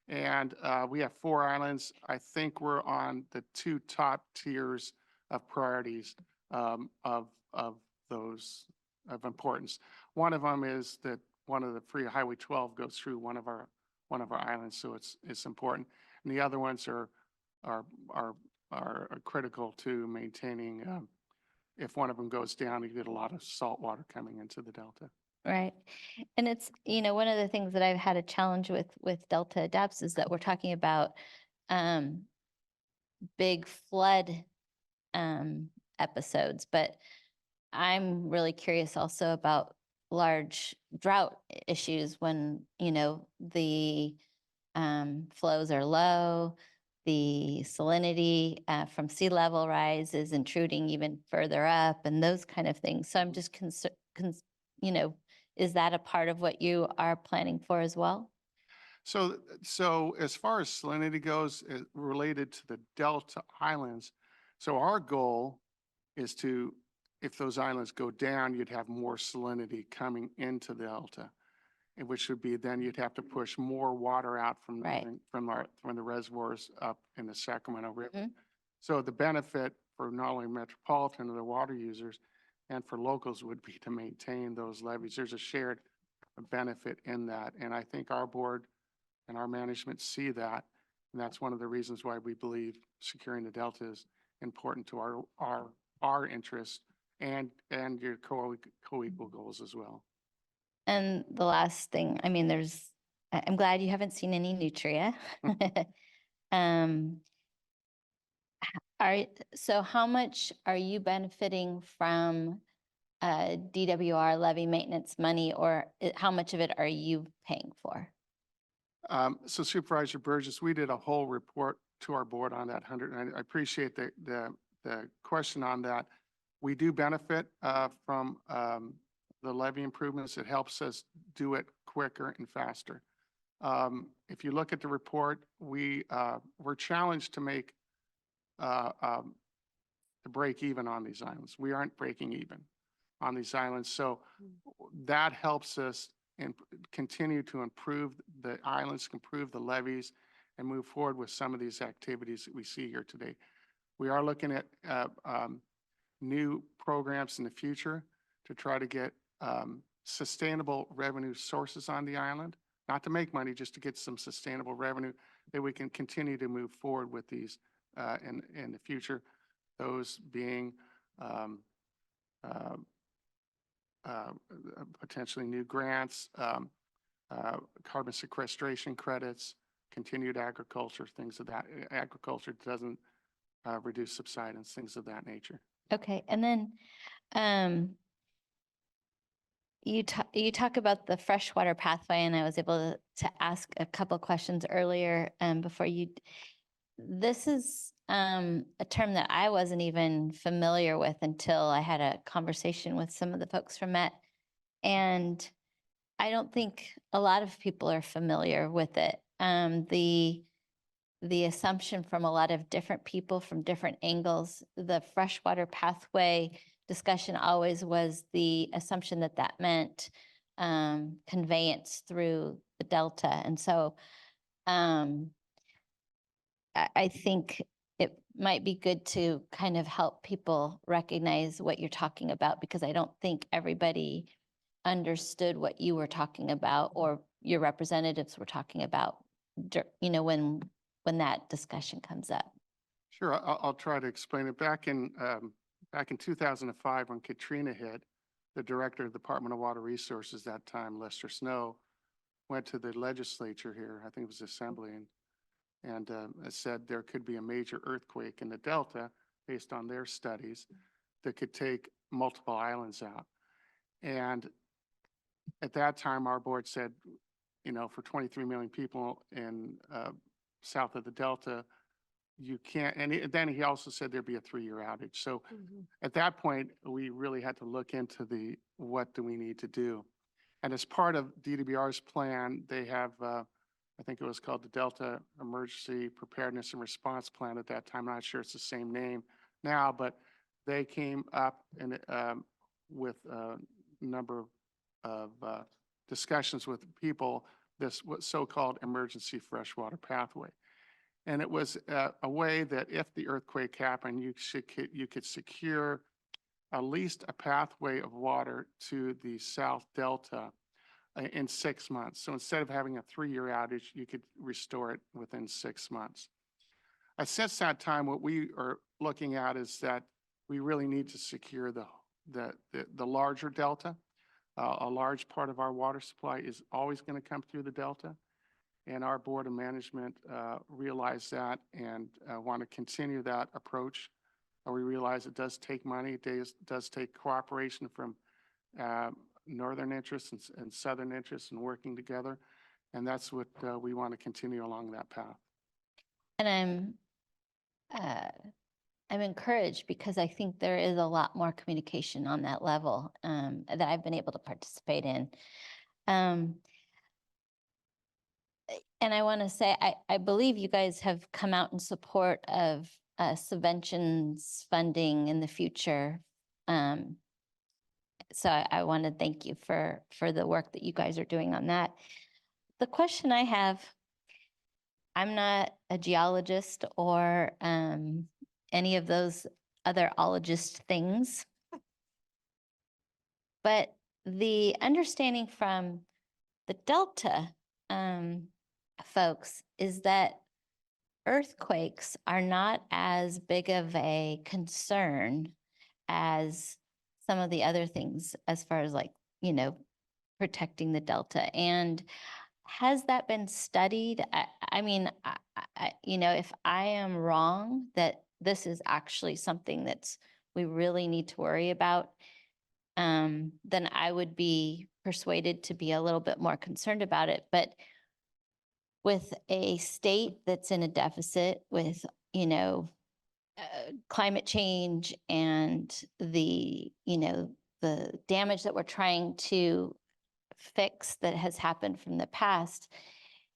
And we have 4 islands. I think we're on the 2 top tiers of priorities of those of importance. One of them is that one of the free Highway 12 goes through one of our islands, so it's important. And the other ones are critical to maintaining. If one of them goes down, you get a lot of salt water coming into the Delta. Right. And it's, one of the things that I've had a challenge with Delta Adapts is that we're talking about big flood episodes, but I'm really curious also about large drought issues when, the flows are low, the salinity from sea level rise is intruding even further up and those kind of things. So I'm just concerned, is that a part of what you are planning for as well? So as far as salinity goes, related to the Delta Islands, so our goal is to, if those islands go down, you'd have more salinity coming into the Delta, and which would be then you'd have to push more water out from the reservoirs up in the Sacramento River. So the benefit for not only metropolitan or the water users and for locals would be to maintain those levees. There's a shared benefit in that, and I think our board and our management see that, and that's one of the reasons why we believe securing the Delta is important to our interest and your co-equal goals as well. And the last thing, I'm glad you haven't seen any nutria. So how much are you benefiting from DWR levy maintenance money, or how much of it are you paying for? So Supervisor Burgess, we did a whole report to our board on that 100, and I appreciate the question on that. We do benefit from the levy improvements. It helps us do it quicker and faster. If you look at the report, we're challenged to make to break even on these islands. We aren't breaking even on these islands, so that helps us and continue to improve the islands, improve the levees, and move forward with some of these activities that we see here today. We are looking at new programs in the future to try to get sustainable revenue sources on the island, not to make money, just to get some sustainable revenue that we can continue to move forward with these in the future. Those being potentially new grants, carbon sequestration credits, continued agriculture, things of that. Agriculture doesn't reduce subsidence, things of that nature. Okay, and then you talk about the freshwater pathway, and I was able to ask a couple questions earlier before you. This is a term that I wasn't even familiar with until I had a conversation with some of the folks from Met, and I don't think a lot of people are familiar with it. The assumption from a lot of different people from different angles, the freshwater pathway discussion always was the assumption that that meant conveyance through the Delta. And so I think it might be good to kind of help people recognize what you're talking about, because I don't think everybody understood what you were talking about or your representatives were talking about, when that discussion comes up. Sure, I'll try to explain it. Back in 2005, when Katrina hit, the director of the Department of Water Resources that time, Lester Snow, went to the legislature here, I think it was Assembly, and said there could be a major earthquake in the Delta based on their studies that could take multiple islands out. And at that time, our board said, for 23 million people in south of the Delta, you can't, and then he also said there'd be a 3-year outage. So at that point, we really had to look into what do we need to do. And as part of DWR's plan, they have, I think it was called the Delta Emergency Preparedness and Response Plan at that time. I'm not sure it's the same name now, but they came up with a number of discussions with people, this so-called emergency freshwater pathway. And it was a way that if the earthquake happened, you could secure at least a pathway of water to the South Delta in 6 months. So instead of having a 3-year outage, you could restore it within 6 months. Since that time, what we are looking at is that we really need to secure the larger delta. A large part of our water supply is always going to come through the delta. And our board of management realize that and want to continue that approach. We realize it does take money, it does take cooperation from northern interests and southern interests and working together. And that's what we want to continue along that path. And I'm encouraged because I think there is a lot more communication on that level that I've been able to participate in. And I want to say, I believe you guys have come out in support of subventions funding in the future. So I want to thank you for the work that you guys are doing on that. The question I have, I'm not a geologist or any of those other ologist things, but the understanding from the Delta folks is that earthquakes are not as big of a concern as some of the other things as far as protecting the Delta. And has that been studied? I mean, if I am wrong that this is actually something we really need to worry about, then I would be persuaded to be a little bit more concerned about it. But with a state that's in a deficit with, climate change and the damage that we're trying to fix that has happened from the past,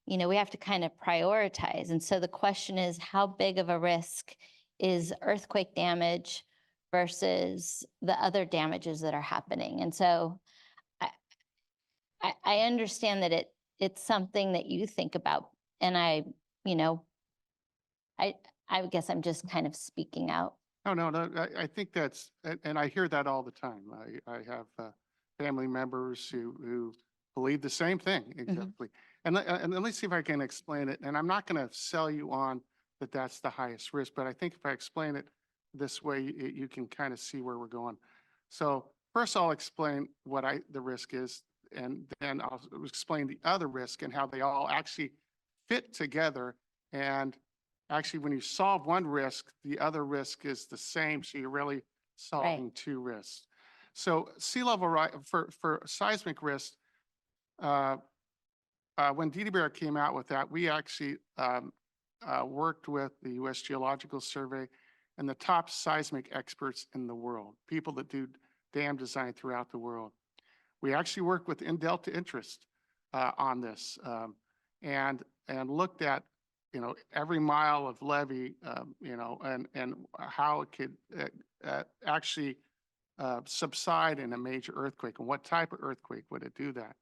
we have to kind of prioritize. And so the question is, how big of a risk is earthquake damage versus the other damages that are happening? And so I understand that it's something that you think about. And I guess I'm just kind of speaking out. No, I think that's, and I hear that all the time. I have family members who believe the same thing, exactly. And let me see if I can explain it. And I'm not going to sell you on that that's the highest risk, but I think if I explain it this way, you can kind of see where we're going. So first I'll explain what the risk is, and then I'll explain the other risk and how they all actually fit together. And actually, when you solve one risk, the other risk is the same. So you're really solving two risks. So sea level rise for seismic risk, when DWR came out with that, we actually worked with the U.S. Geological Survey and the top seismic experts in the world, people that do dam design throughout the world. We actually worked with in-delta interest on this and looked at every mile of levee, and how it could actually subside in a major earthquake, and what type of earthquake would it do that.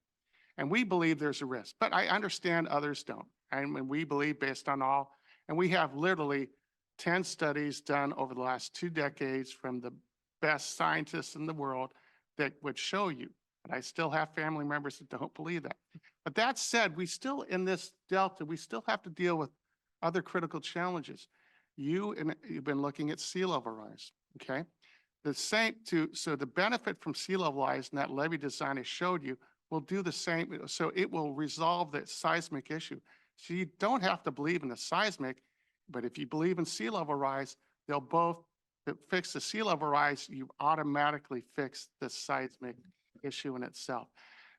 And we believe there's a risk, but I understand others don't. And we believe based on all, and we have literally 10 studies done over the last 2 decades from the best scientists in the world that would show you. And I still have family members that don't believe that. But that said, we still, in this Delta, we still have to deal with other critical challenges. You've been looking at sea level rise, okay? So the benefit from sea level rise and that levee design I showed you will do the same. So it will resolve the seismic issue. So you don't have to believe in the seismic, but if you believe in sea level rise, they'll both fix the sea level rise, you automatically fix the seismic issue in itself.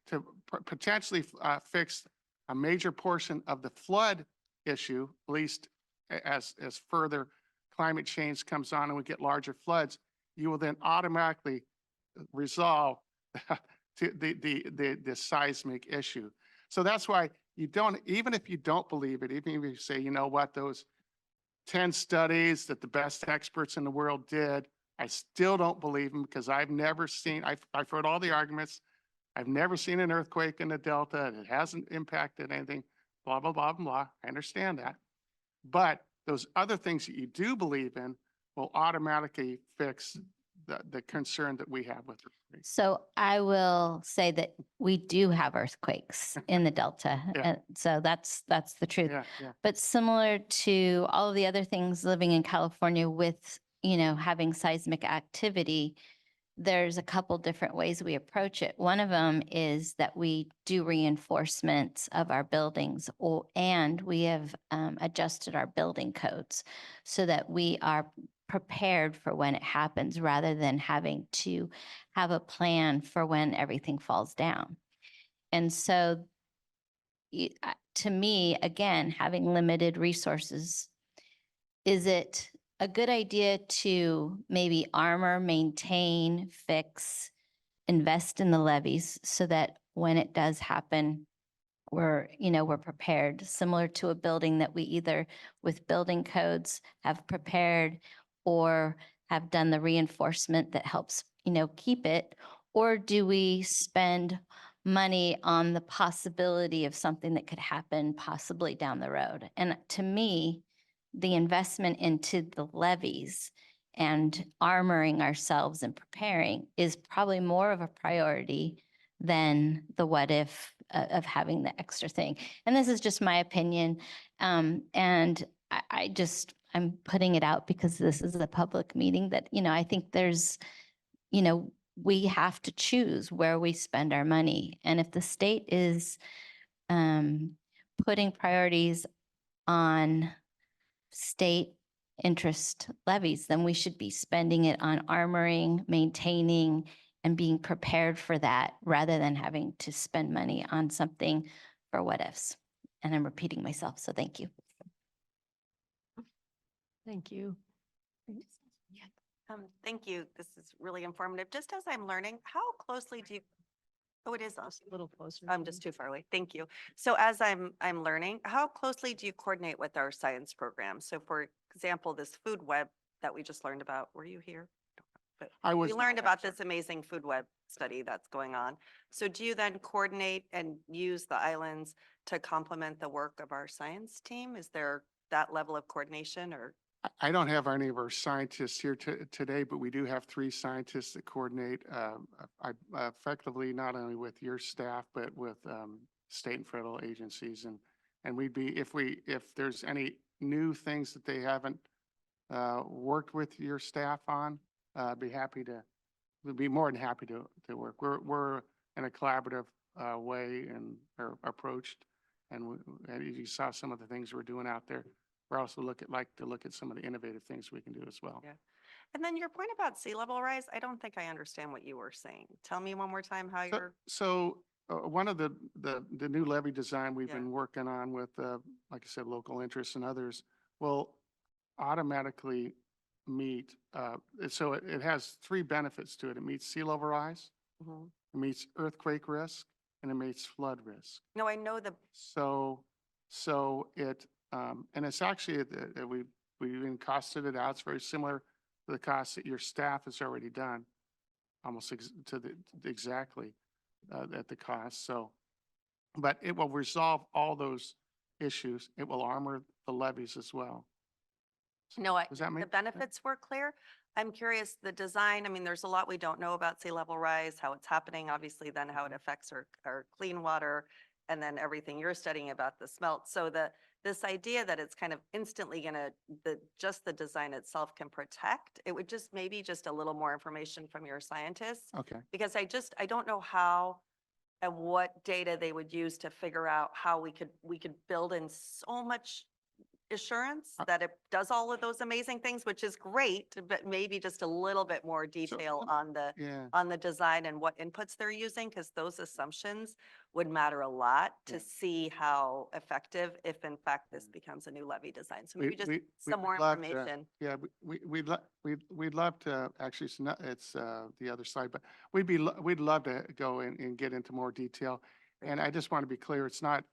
To potentially fix a major portion of the flood issue, at least as further climate change comes on and we get larger floods, you will then automatically resolve the seismic issue. So that's why you don't, even if you don't believe it, even if you say, you know what, those 10 studies that the best experts in the world did, I still don't believe them because I've never seen, I've heard all the arguments. I've never seen an earthquake in the Delta. It hasn't impacted anything, blah, blah, blah, blah. I understand that. But those other things that you do believe in will automatically fix the concern that we have with earthquakes. So I will say that we do have earthquakes in the Delta. Yeah. And so that's the truth. Yeah, yeah. But similar to all of the other things living in California with, having seismic activity, there's a couple different ways we approach it. One of them is that we do reinforcements of our buildings, and we have adjusted our building codes so that we are prepared for when it happens rather than having to have a plan for when everything falls down. And so to me, again, having limited resources, is it a good idea to maybe armor, maintain, fix, invest in the levees so that when it does happen, we're prepared, similar to a building that we either with building codes have prepared or have done the reinforcement that helps, keep it? Or do we spend money on the possibility of something that could happen possibly down the road? And to me, the investment into the levees and armoring ourselves and preparing is probably more of a priority than the what if of having the extra thing. And this is just my opinion. And I'm putting it out because this is a public meeting that, I think there's, we have to choose where we spend our money. And if the state is putting priorities on state interest levies, then we should be spending it on armoring, maintaining, and being prepared for that rather than having to spend money on something for what ifs. And I'm repeating myself, so thank you. Thank you. Thank you. This is really informative. Just as I'm learning, how closely do you, oh, it is us. A little closer. I'm just too far away. Thank you. So as I'm learning, how closely do you coordinate with our science program? So for example, this food web that we just learned about, were you here? But I was we learned about this amazing food web study that's going on. So do you then coordinate and use the islands to complement the work of our science team? Is there that level of coordination or? I don't have any of our scientists here today, but we do have 3 scientists that coordinate effectively not only with your staff, but with state and federal agencies. And we'd be, if there's any new things that they haven't worked with your staff on, we'd be more than happy to work. We're in a collaborative way and approached. And you saw some of the things we're doing out there. We're also like to look at some of the innovative things we can do as well. Yeah. And then your point about sea level rise, I don't think I understand what you were saying. Tell me one more time how you're. So one of the new levee design we've been working on with, like I said, local interests and others will automatically meet. So it has 3 benefits to it. It meets sea level rise, it meets earthquake risk, and it meets flood risk. No, I know the. So it, and it's actually, we even costed it out. It's very similar to the cost that your staff has already done, almost exactly at the cost. So, but it will resolve all those issues. It will armor the levees as well. No, Does that make the benefits were clear. I'm curious, the design, I mean, there's a lot we don't know about sea level rise, how it's happening, obviously, then how it affects our clean water, and then everything you're studying about the smelt. So this idea that it's kind of instantly gonna, just the design itself can protect, it would just maybe just a little more information from your scientists. Okay. Because I don't know how and what data they would use to figure out how we could build in so much assurance that it does all of those amazing things, which is great, but maybe just a little bit more detail on the design and what inputs they're using, because those assumptions would matter a lot to see how effective, if in fact this becomes a new levy design. So maybe just some more information. Yeah, we'd love to, actually, it's the other side, but we'd love to go in and get into more detail. And I just want to be clear, it's not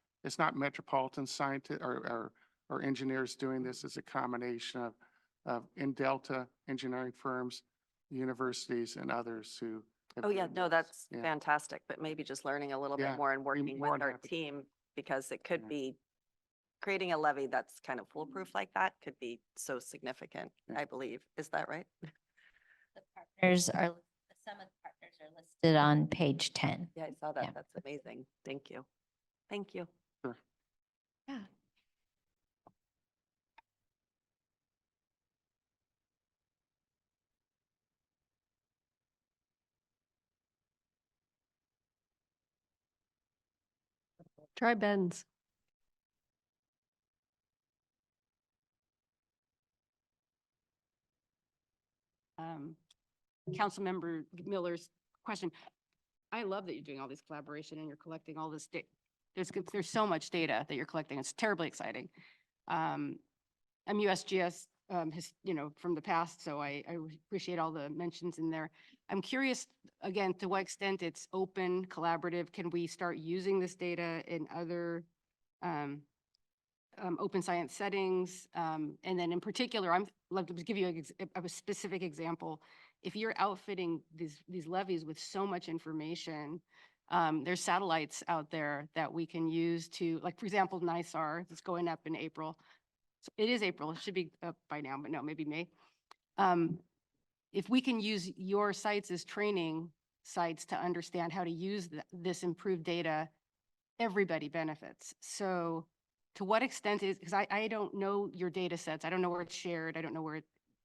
metropolitan scientists or engineers doing this. It's a combination of in Delta engineering firms, universities, and others who. Oh yeah, no, that's fantastic, but maybe just learning a little bit more and working with our team, because it could be creating a levy that's kind of foolproof like that could be so significant, I believe. Is that right? The partners are, some of the partners are listed on page 10. Yeah, I saw that. That's amazing. Thank you. Thank you. Sure. Yeah. Try Ben's. Councilmember Miller's question. I love that you're doing all this collaboration and you're collecting all this data. There's so much data that you're collecting. It's terribly exciting. I'm USGS from the past, so I appreciate all the mentions in there. I'm curious, again, to what extent it's open, collaborative. Can we start using this data in other open science settings? And then in particular, I'm love to give you a specific example. If you're outfitting these levees with so much information, there's satellites out there that we can use to, like, for example, NISAR, that's going up in April. So it is April, it should be up by now, but no, maybe May. If we can use your sites as training sites to understand how to use this improved data, everybody benefits. So to what extent is, because I don't know your data sets, I don't know where it's shared, I don't know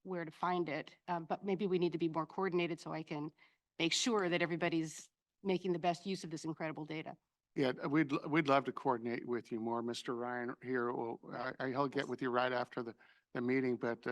where to find it, but maybe we need to be more coordinated so I can make sure that everybody's making the best use of this incredible data. Yeah, we'd love to coordinate with you more, Mr. Ryan here. I'll get with you right after the meeting, but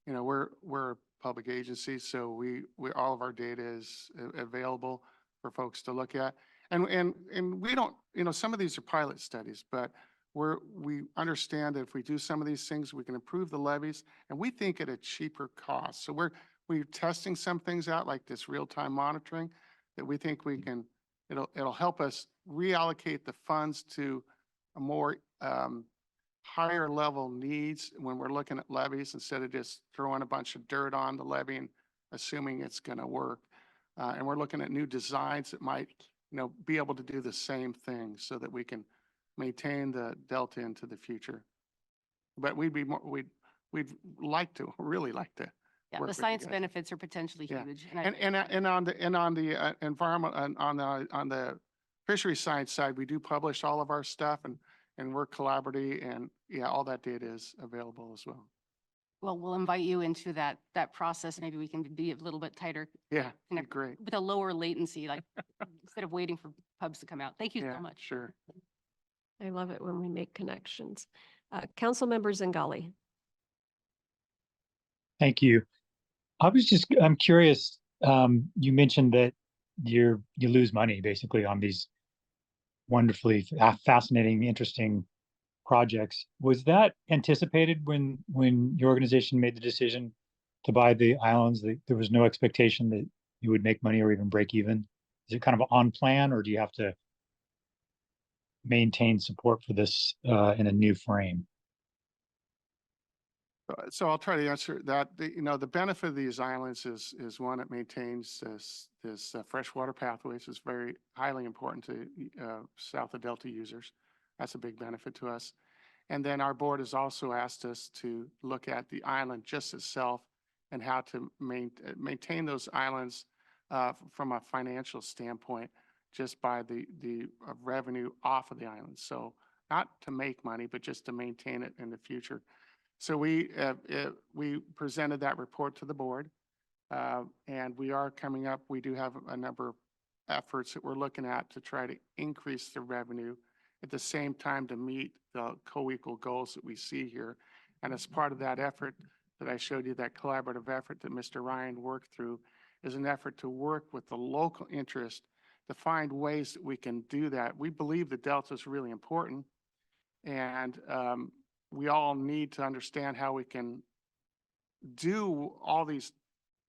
we're a public agency, so we all of our data is available for folks to look at. And we don't, some of these are pilot studies, but we understand that if we do some of these things, we can improve the levies, and we think at a cheaper cost. So we're testing some things out, like this real-time monitoring, that we think we can, it'll help us reallocate the funds to a more higher level needs when we're looking at levies, instead of just throwing a bunch of dirt on the levy and assuming it's going to work. And we're looking at new designs that might, be able to do the same thing so that we can maintain the delta into the future. But we'd like to, really like to. Yeah, the science benefits are potentially huge. And on the environment, on the fishery science side, we do publish all of our stuff, and we're collaborative, and all that data is available as well. Well, we'll invite you into that process. Maybe we can be a little bit tighter. Yeah, great. With a lower latency, like instead of waiting for pubs to come out. Thank you so much. Sure. I love it when we make connections. Councilmember Zingali. Thank you. I'm curious, you mentioned that you lose money basically on these wonderfully fascinating, interesting projects. Was that anticipated when your organization made the decision to buy the islands? There was no expectation that you would make money or even break even? Is it kind of on plan, or do you have to maintain support for this in a new frame? So I'll try to answer that. The benefit of these islands is one, it maintains this freshwater pathway, which is very highly important to south of Delta users. That's a big benefit to us. And then our board has also asked us to look at the island just itself and how to maintain those islands from a financial standpoint, just by the revenue off of the island. So not to make money, but just to maintain it in the future. So we presented that report to the board, and we are coming up. We do have a number of efforts that we're looking at to try to increase the revenue at the same time to meet the co-equal goals that we see here. And as part of that effort that I showed you, that collaborative effort that Mr. Ryan worked through, is an effort to work with the local interest to find ways that we can do that. We believe the Delta is really important, and we all need to understand how we can do all these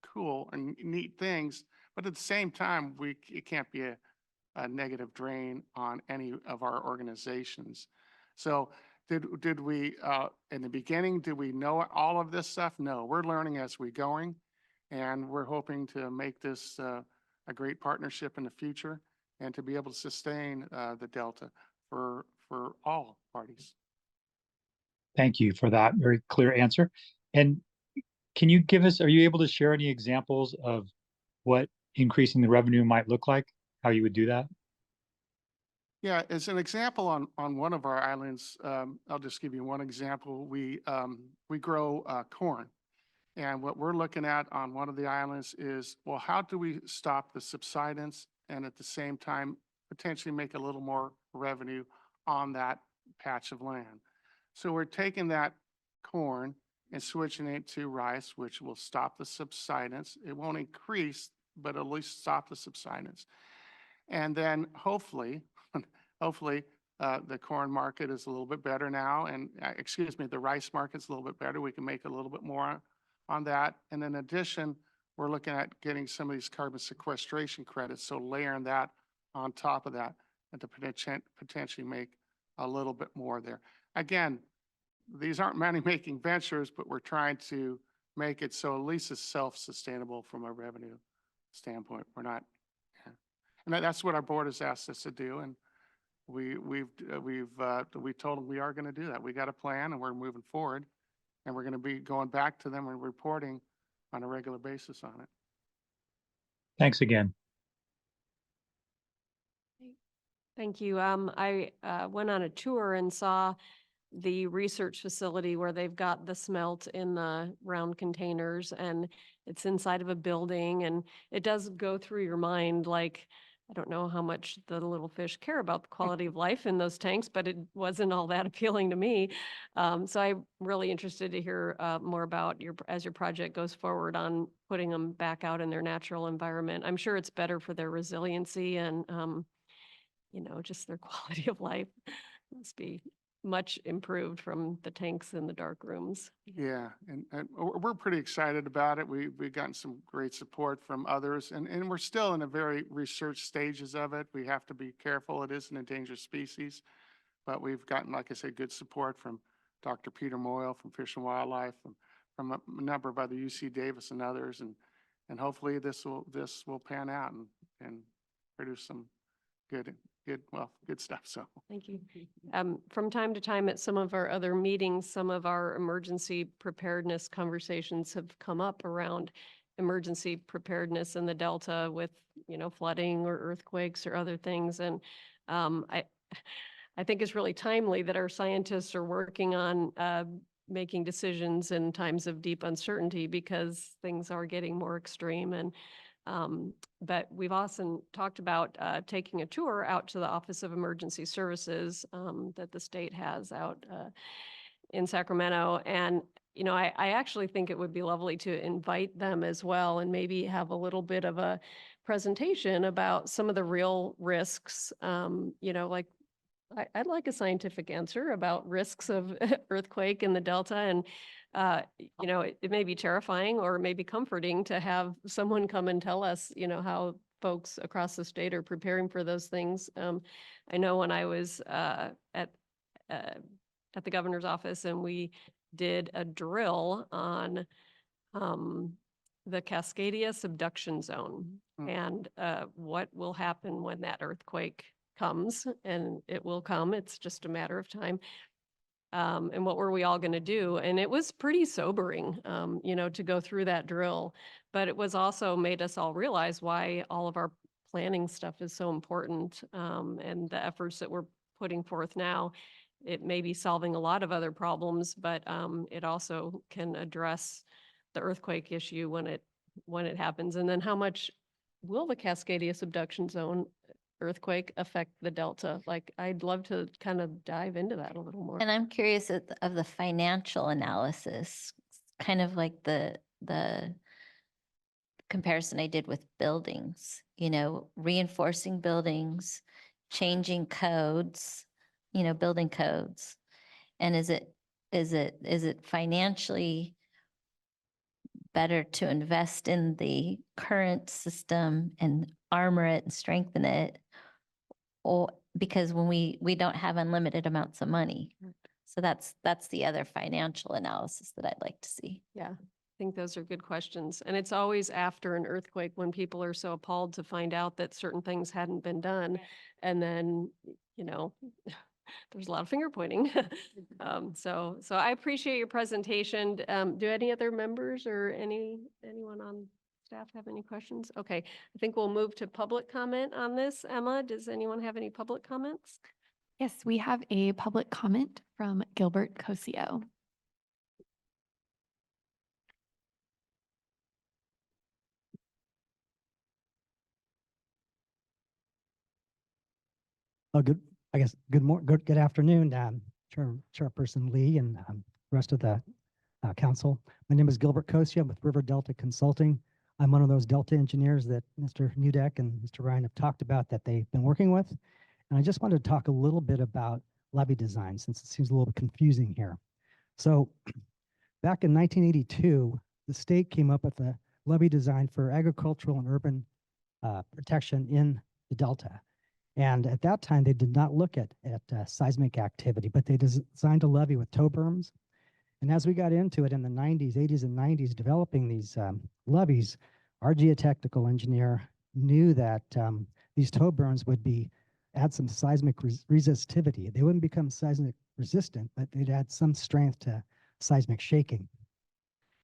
cool and neat things, but at the same time, it can't be a negative drain on any of our organizations. So did we, in the beginning, did we know all of this stuff? No, we're learning as we're going, and we're hoping to make this a great partnership in the future and to be able to sustain the Delta for all parties. Thank you for that very clear answer. And can you give us, are you able to share any examples of what increasing the revenue might look like, how you would do that? Yeah, as an example, on one of our islands, I'll just give you one example. We grow corn. And what we're looking at on one of the islands is, well, how do we stop the subsidence and at the same time potentially make a little more revenue on that patch of land? So we're taking that corn and switching it to rice, which will stop the subsidence. It won't increase, but at least stop the subsidence. And then hopefully, the corn market is a little bit better now, and excuse me, the rice market's a little bit better. We can make a little bit more on that. And in addition, we're looking at getting some of these carbon sequestration credits, so layering that on top of that and to potentially make a little bit more there. Again, these aren't money-making ventures, but we're trying to make it so at least it's self-sustainable from a revenue standpoint. We're not, and that's what our board has asked us to do, and we told them we are going to do that. We got a plan, and we're moving forward, and we're going to be going back to them and reporting on a regular basis on it. Thanks again. Thank you. I went on a tour and saw the research facility where they've got the smelt in the round containers, and it's inside of a building, and it does go through your mind, like, I don't know how much the little fish care about the quality of life in those tanks, but it wasn't all that appealing to me. So I'm really interested to hear more about as your project goes forward on putting them back out in their natural environment. I'm sure it's better for their resiliency and, just their quality of life must be much improved from the tanks in the dark rooms. Yeah, and we're pretty excited about it. We've gotten some great support from others, and we're still in the very research stages of it. We have to be careful. It is an endangered species, but we've gotten, like I said, good support from Dr. Peter Moyle from Fish and Wildlife, from a number of other UC Davis and others, and hopefully this will pan out and produce some good stuff. So thank you. From time to time at some of our other meetings, some of our emergency preparedness conversations have come up around emergency preparedness in the Delta with, flooding or earthquakes or other things. And I think it's really timely that our scientists are working on making decisions in times of deep uncertainty, because things are getting more extreme. And but we've also talked about taking a tour out to the Office of Emergency Services that the state has out in Sacramento. And, I actually think it would be lovely to invite them as well and maybe have a little bit of a presentation about some of the real risks, like I'd like a scientific answer about risks of earthquake in the Delta. And, it may be terrifying or it may be comforting to have someone come and tell us, how folks across the state are preparing for those things. I know when I was at the governor's office and we did a drill on the Cascadia subduction zone and what will happen when that earthquake comes, and it will come. It's just a matter of time. And what were we all going to do? And it was pretty sobering, to go through that drill. But it was also made us all realize why all of our planning stuff is so important, and the efforts that we're putting forth now. It may be solving a lot of other problems, but it also can address the earthquake issue when it happens. And then how much will the Cascadia subduction zone earthquake affect the delta? Like, I'd love to kind of dive into that a little more. And I'm curious of the financial analysis, kind of like the comparison I did with buildings, reinforcing buildings, changing codes, building codes. And is it financially better to invest in the current system and armor it and strengthen it? Or because when we don't have unlimited amounts of money. So that's the other financial analysis that I'd like to see. Yeah, I think those are good questions. And it's always after an earthquake when people are so appalled to find out that certain things hadn't been done. And then, there's a lot of finger pointing. So I appreciate your presentation. Do any other members or anyone on staff have any questions? Okay, I think we'll move to public comment on this. Emma, does anyone have any public comments? Yes, we have a public comment from Gilbert Cosio. Oh, good afternoon, Chairperson Lee and rest of the council. My name is Gilbert Cosio. I'm with River Delta Consulting. I'm one of those Delta engineers that Mr. Nudek and Mr. Ryan have talked about that they've been working with. And I just wanted to talk a little bit about levee design since it seems a little bit confusing here. So back in 1982, the state came up with a levee design for agricultural and urban protection in the Delta. And at that time, they did not look at seismic activity, but they designed a levee with tow berms. And as we got into it in the 90s, 80s and 90s, developing these levees, our geotechnical engineer knew that these tow berms would add some seismic resistivity. They wouldn't become seismic resistant, but they'd add some strength to seismic shaking.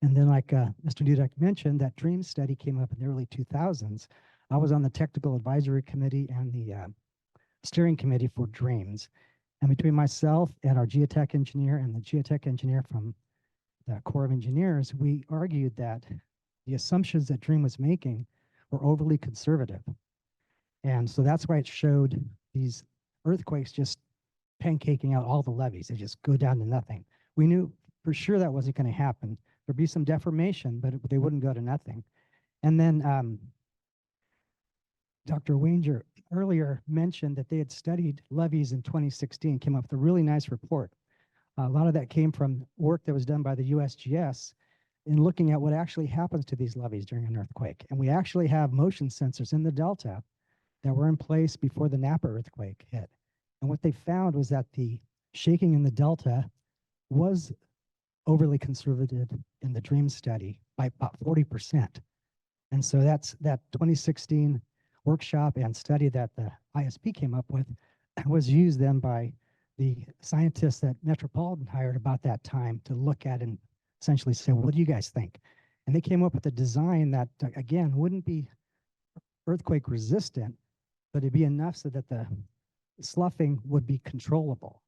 And then like Mr. Dudek mentioned, that DREAM study came up in the early 2000s. I was on the technical advisory committee and the steering committee for DREAMS. And between myself and our geotech engineer and the geotech engineer from the Quorum engineers, we argued that the assumptions that DREAM was making were overly conservative. And so that's why it showed these earthquakes just pancaking out all the levees. They just go down to nothing. We knew for sure that wasn't going to happen. There'd be some deformation, but they wouldn't go to nothing. And then Dr. Wanger earlier mentioned that they had studied levees in 2016, came up with a really nice report. A lot of that came from work that was done by the USGS in looking at what actually happens to these levees during an earthquake. And we actually have motion sensors in the Delta that were in place before the Napa earthquake hit. And what they found was that the shaking in the Delta was overly conservative in the DREAM study by about 40%. And so that's that 2016 workshop and study that the ISP came up with was used then by the scientists that Metropolitan hired about that time to look at and essentially say, what do you guys think? And they came up with a design that, again, wouldn't be earthquake resistant, but it'd be enough so that the sloughing would be controllable.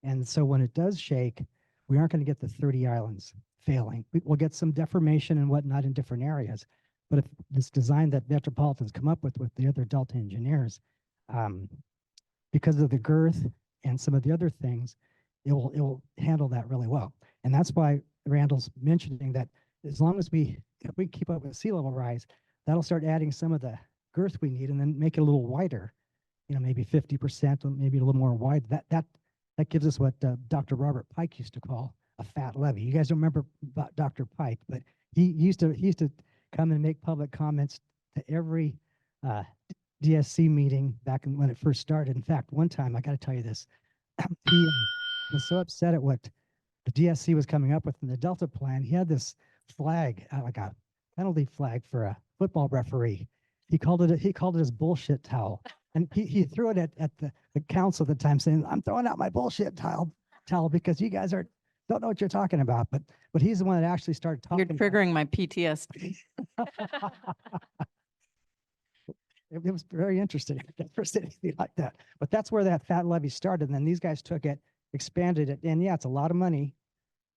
And so when it does shake, we aren't going to get the 30 islands failing. We'll get some deformation and whatnot in different areas. But if this design that Metropolitan's come up with the other Delta engineers, because of the girth and some of the other things, it will handle that really well. And that's why Randall's mentioning that as long as if we keep up with sea level rise, that'll start adding some of the girth we need and then make it a little wider, maybe 50% or maybe a little more wide. That gives us what Dr. Robert Pike used to call a fat levee. You guys don't remember about Dr. Pike, but he used to come and make public comments to every DSC meeting back when it first started. In fact, one time, I got to tell you this, he was so upset at what the DSC was coming up with in the Delta plan. He had this flag, like a penalty flag for a football referee. He called it his bullshit towel. And he threw it at the council at the time saying, I'm throwing out my bullshit towel because you guys don't know what you're talking about. But he's the one that actually started talking. You're triggering my PTSD. It was very interesting. I've never seen anything like that. But that's where that fat levee started. And then these guys took it, expanded it. And yeah, it's a lot of money.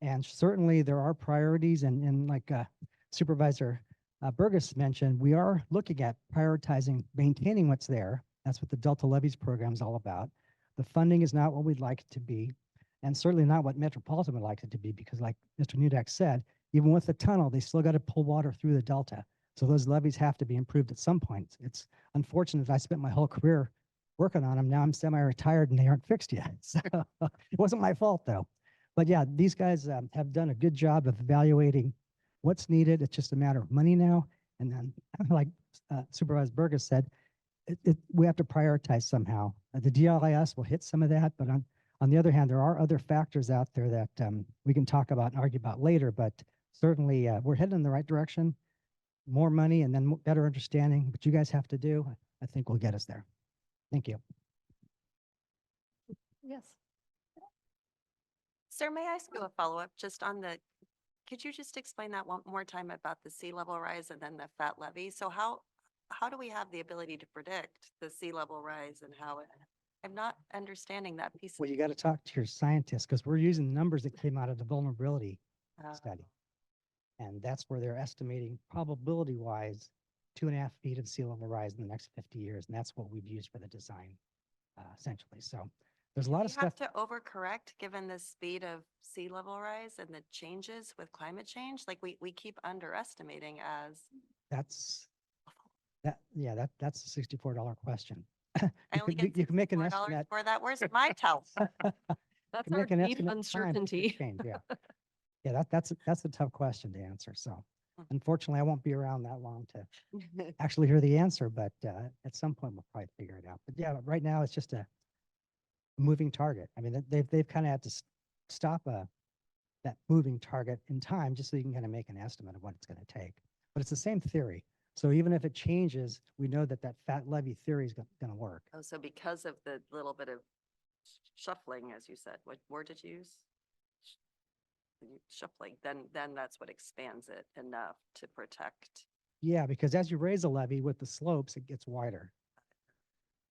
And certainly there are priorities. And like Supervisor Burgess mentioned, we are looking at prioritizing maintaining what's there That's what the Delta Levees program is all about. The funding is not what we'd like it to be, and certainly not what Metropolitan would like it to be, because like Mr. Nudek said, even with the tunnel, they still got to pull water through the Delta. So those levees have to be improved at some point. It's unfortunate I spent my whole career working on them. Now I'm semi-retired and they aren't fixed yet. So it wasn't my fault though. But yeah, these guys have done a good job of evaluating what's needed. It's just a matter of money now. And then like Supervisor Burgess said, we have to prioritize somehow. The DLIS will hit some of that, but on the other hand, there are other factors out there that we can talk about and argue about later, but certainly we're heading in the right direction. More money and then better understanding what you guys have to do, I think will get us there. Thank you. Yes. Sir, may I ask you a follow-up just on could you just explain that one more time about the sea level rise and then the fat levee? So how do we have the ability to predict the sea level rise and how I'm not understanding that piece. Well, you got to talk to your scientists because we're using numbers that came out of the vulnerability study. And that's where they're estimating probability wise 2.5 feet of sea level rise in the next 50 years. And that's what we've used for the design, essentially. So there's a lot of stuff. You have to overcorrect given the speed of sea level rise and the changes with climate change. Like we keep underestimating as. That's a $64 question. I only get you can make an $64 estimate for that. Where's my tell? That's can our make an deep estimate of time, but it could uncertainty. change, yeah. Yeah, that's a tough question to answer. So unfortunately, I won't be around that long to actually hear the answer, but at some point we'll probably figure it out. But yeah, right now it's just a moving target. I mean, they've kind of had to stop that moving target in time just so you can kind of make an estimate of what it's going to take. But it's the same theory. So even if it changes, we know that fat levee theory is going to work. Oh, so because of the little bit of shuffling, as you said, what word did you use? Shuffling, then that's what expands it enough to protect. Yeah, because as you raise a levee with the slopes, it gets wider.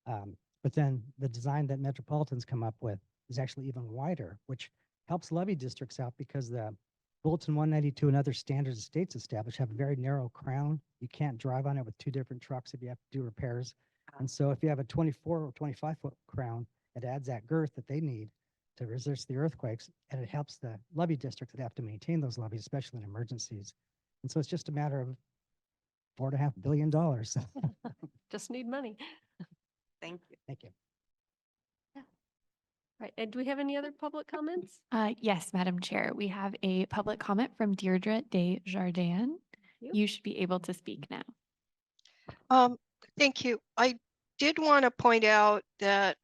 But then the design that Metropolitan's come up with is actually even wider, which helps levee districts out because the Bulletin 192 and other standards the states established have a very narrow crown. You can't drive on it with two different trucks if you have to do repairs. And so if you have a 24 or 25 foot crown, it adds that girth that they need to resist the earthquakes, and it helps the levee districts that have to maintain those levees, especially in emergencies. And so it's just a matter of $4.5 billion. Just need money. Thank you. Thank you. Right. And do we have any other public comments? Yes, Madam Chair, we have a public comment from Deirdre Desjardins. You should be able to speak now. Thank you. I did want to point out that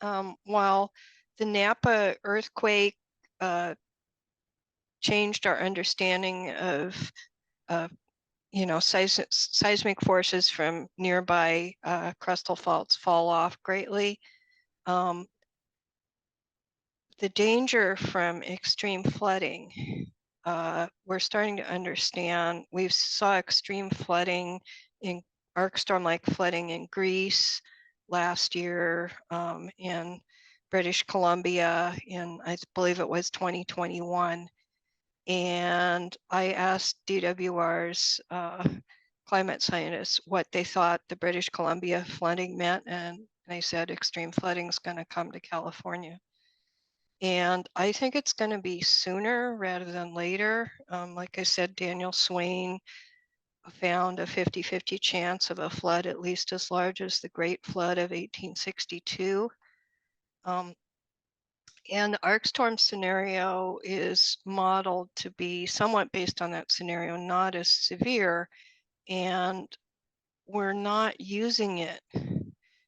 while the Napa earthquake changed our understanding of seismic forces from nearby crustal faults fall off greatly. The danger from extreme flooding, we're starting to understand. We saw extreme flooding in arc storm-like flooding in Greece last year, in British Columbia in, I believe it was 2021. And I asked DWR's climate scientists what they thought the British Columbia flooding meant, and they said extreme flooding is going to come to California. And I think it's going to be sooner rather than later. Like I said, Daniel Swain found a 50-50 chance of a flood at least as large as the Great Flood of 1862. And the arc storm scenario is modeled to be somewhat based on that scenario, not as severe. And we're not using it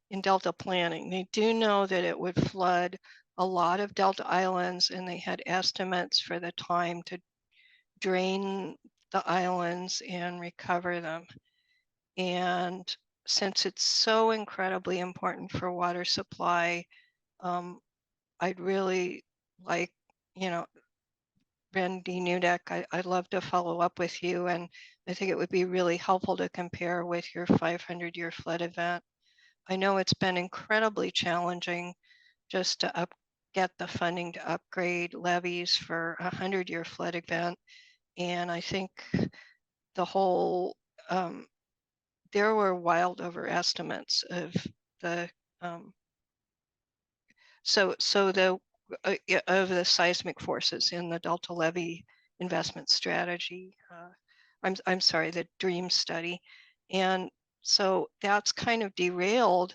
in Delta planning. They do know that it would flood a lot of Delta islands, and they had estimates for the time to drain the islands and recover them. And since it's so incredibly important for water supply, I'd really like, Randy Nudek, I'd love to follow up with you, and I think it would be really helpful to compare with your 500-year flood event. I know it's been incredibly challenging just to get the funding to upgrade levees for a 100-year flood event, and I think the whole, there were wild overestimates of the So the of the seismic forces in the Delta levee investment strategy. I'm sorry, the DREAM study. And so that's kind of derailed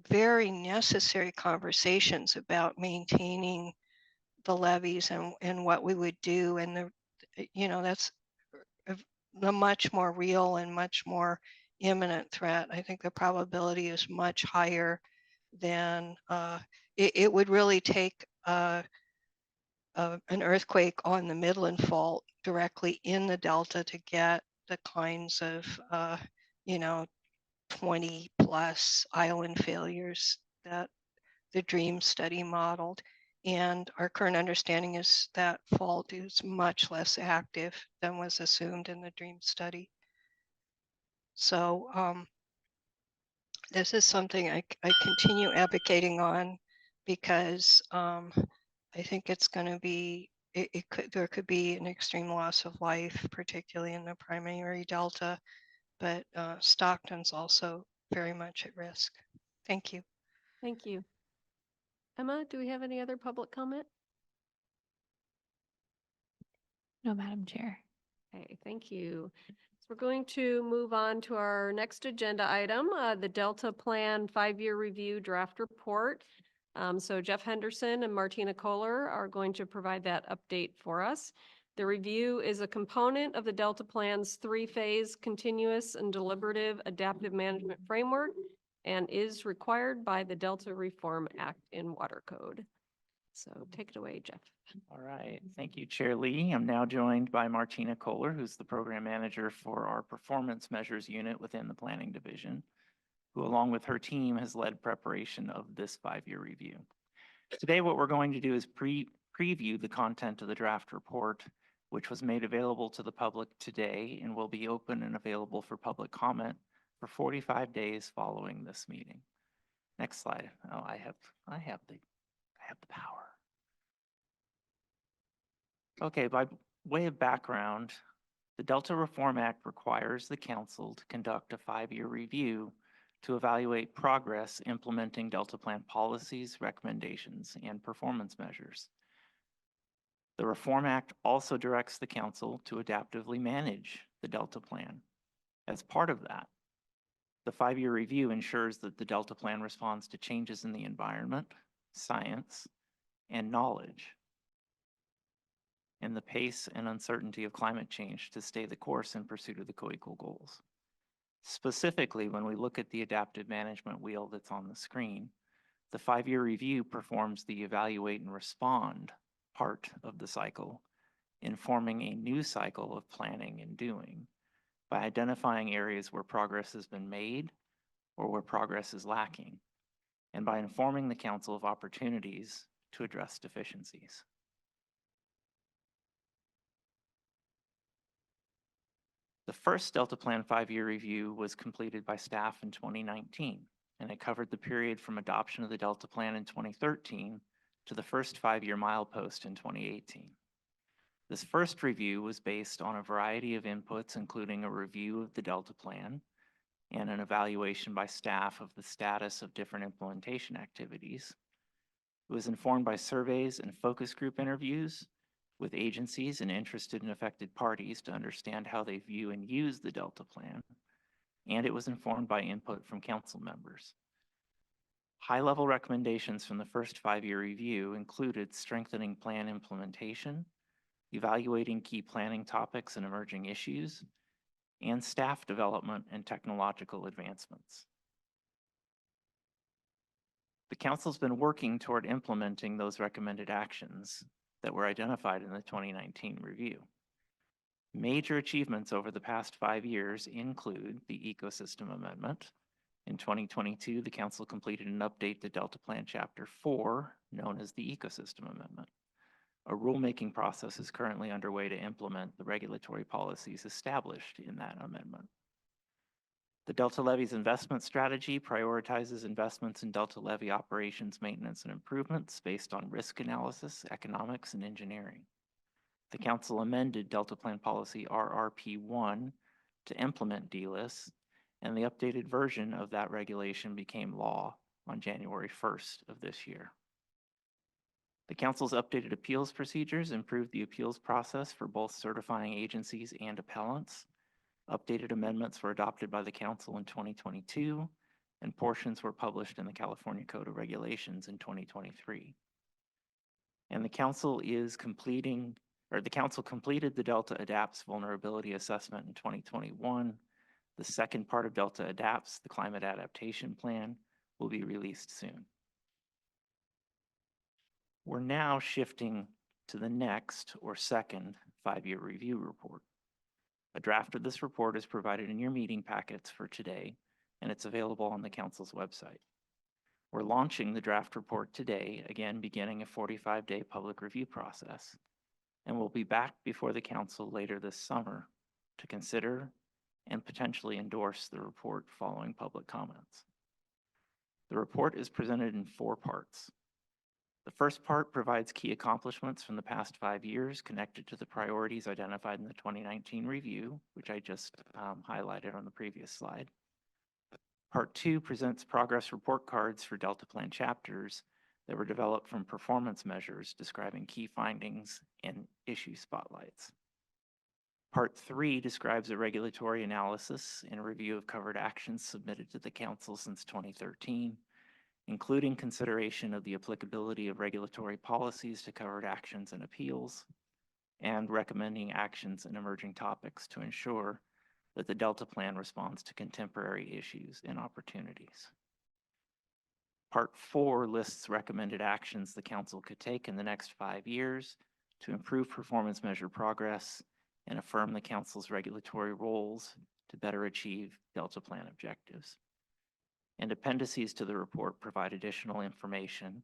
very necessary conversations about maintaining the levees and what we would do. And that's the much more real and much more imminent threat. I think the probability is much higher than it would really take an earthquake on the Midland Fault directly in the Delta to get the kinds of 20 plus island failures that the DREAM study modeled. And our current understanding is that fault is much less active than was assumed in the DREAM study. So this is something I continue advocating on because I think it's going to be, there could be an extreme loss of life, particularly in the primary Delta, but Stockton's also very much at risk. Thank you. Thank you. Emma, do we have any other public comment? No, Madam Chair. Okay, thank you. So we're going to move on to our next agenda item, the Delta Plan 5-year review draft report. So Jeff Henderson and Martina Kohler are going to provide that update for us. The review is a component of the Delta Plan's 3-phase continuous and deliberative adaptive management framework and is required by the Delta Reform Act in Water Code. So take it away, Jeff. All right. Thank you, Chair Lee. I'm now joined by Martina Kohler, who's the program manager for our performance measures unit within the planning division, who along with her team has led preparation of this 5-year review. Today, what we're going to do is preview the content of the draft report, which was made available to the public today and will be open and available for public comment for 45 days following this meeting. Next slide. Oh, I have the power. Okay, by way of background, the Delta Reform Act requires the council to conduct a 5-year review to evaluate progress implementing Delta Plan policies, recommendations, and performance measures. The Reform Act also directs the council to adaptively manage the Delta Plan. As part of that, the 5-year review ensures that the Delta Plan responds to changes in the environment, science, and knowledge, and the pace and uncertainty of climate change to stay the course in pursuit of the co-equal goals. Specifically, when we look at the adaptive management wheel that's on the screen, the 5-year review performs the evaluate and respond part of the cycle, informing a new cycle of planning and doing by identifying areas where progress has been made or where progress is lacking, and by informing the council of opportunities to address deficiencies. The first Delta Plan 5-year review was completed by staff in 2019, and it covered the period from adoption of the Delta Plan in 2013 to the first 5-year milepost in 2018. This first review was based on a variety of inputs, including a review of the Delta Plan and an evaluation by staff of the status of different implementation activities. It was informed by surveys and focus group interviews with agencies and interested and affected parties to understand how they view and use the Delta Plan, and it was informed by input from council members. High-level recommendations from the first 5-year review included strengthening plan implementation, evaluating key planning topics and emerging issues, and staff development and technological advancements. The council's been working toward implementing those recommended actions that were identified in the 2019 review. Major achievements over the past 5 years include the ecosystem amendment. In 2022, the council completed an update to Delta Plan Chapter 4, known as the Ecosystem Amendment. A rulemaking process is currently underway to implement the regulatory policies established in that amendment. The Delta Levee's investment strategy prioritizes investments in Delta Levee operations, maintenance, and improvements based on risk analysis, economics, and engineering. The council amended Delta Plan Policy RRP1 to implement DLIS and the updated version of that regulation became law on January 1st of this year. The council's updated appeals procedures improved the appeals process for both certifying agencies and appellants. Updated amendments were adopted by the council in 2022, and portions were published in the California Code of Regulations in 2023. And the council completed the Delta Adapts vulnerability assessment in 2021. The second part of Delta Adapts, the climate adaptation plan, will be released soon. We're now shifting to the next or second 5-year review report. A draft of this report is provided in your meeting packets for today, and it's available on the council's website. We're launching the draft report today, again beginning a 45-day public review process, and we'll be back before the council later this summer to consider and potentially endorse the report following public comments. The report is presented in 4 parts. The first part provides key accomplishments from the past 5 years connected to the priorities identified in the 2019 review, which I just highlighted on the previous slide. Part 2 presents progress report cards for Delta Plan chapters that were developed from performance measures describing key findings and issue spotlights. Part 3 describes a regulatory analysis and a review of covered actions submitted to the council since 2013, including consideration of the applicability of regulatory policies to covered actions and appeals, and recommending actions and emerging topics to ensure that the Delta Plan responds to contemporary issues and opportunities. Part 4 lists recommended actions the council could take in the next 5 years to improve performance measure progress and affirm the council's regulatory roles to better achieve Delta Plan objectives. And appendices to the report provide additional information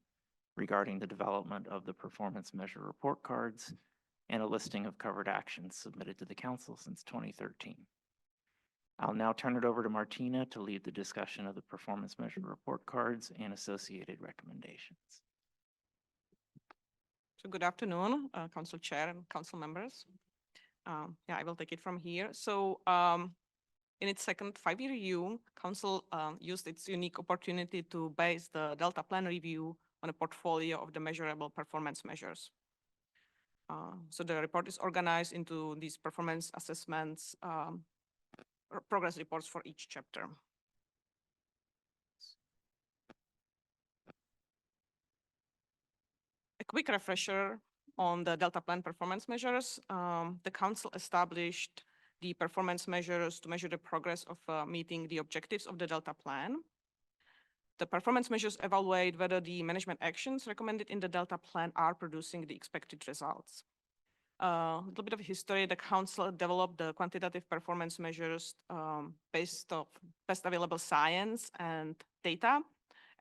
regarding the development of the performance measure report cards and a listing of covered actions submitted to the council since 2013. I'll now turn it over to Martina to lead the discussion of the performance measure report cards and associated recommendations. So good afternoon, Council Chair and council members. I will take it from here. So in its second 5-year review, Council used its unique opportunity to base the Delta Plan review on a portfolio of the measurable performance measures. So the report is organized into these performance assessments, progress reports for each chapter. A quick refresher on the Delta Plan performance measures. The Council established the performance measures to measure the progress of meeting the objectives of the Delta Plan. The performance measures evaluate whether the management actions recommended in the Delta Plan are producing the expected results. A little bit of history, the Council developed the quantitative performance measures based on best available science and data,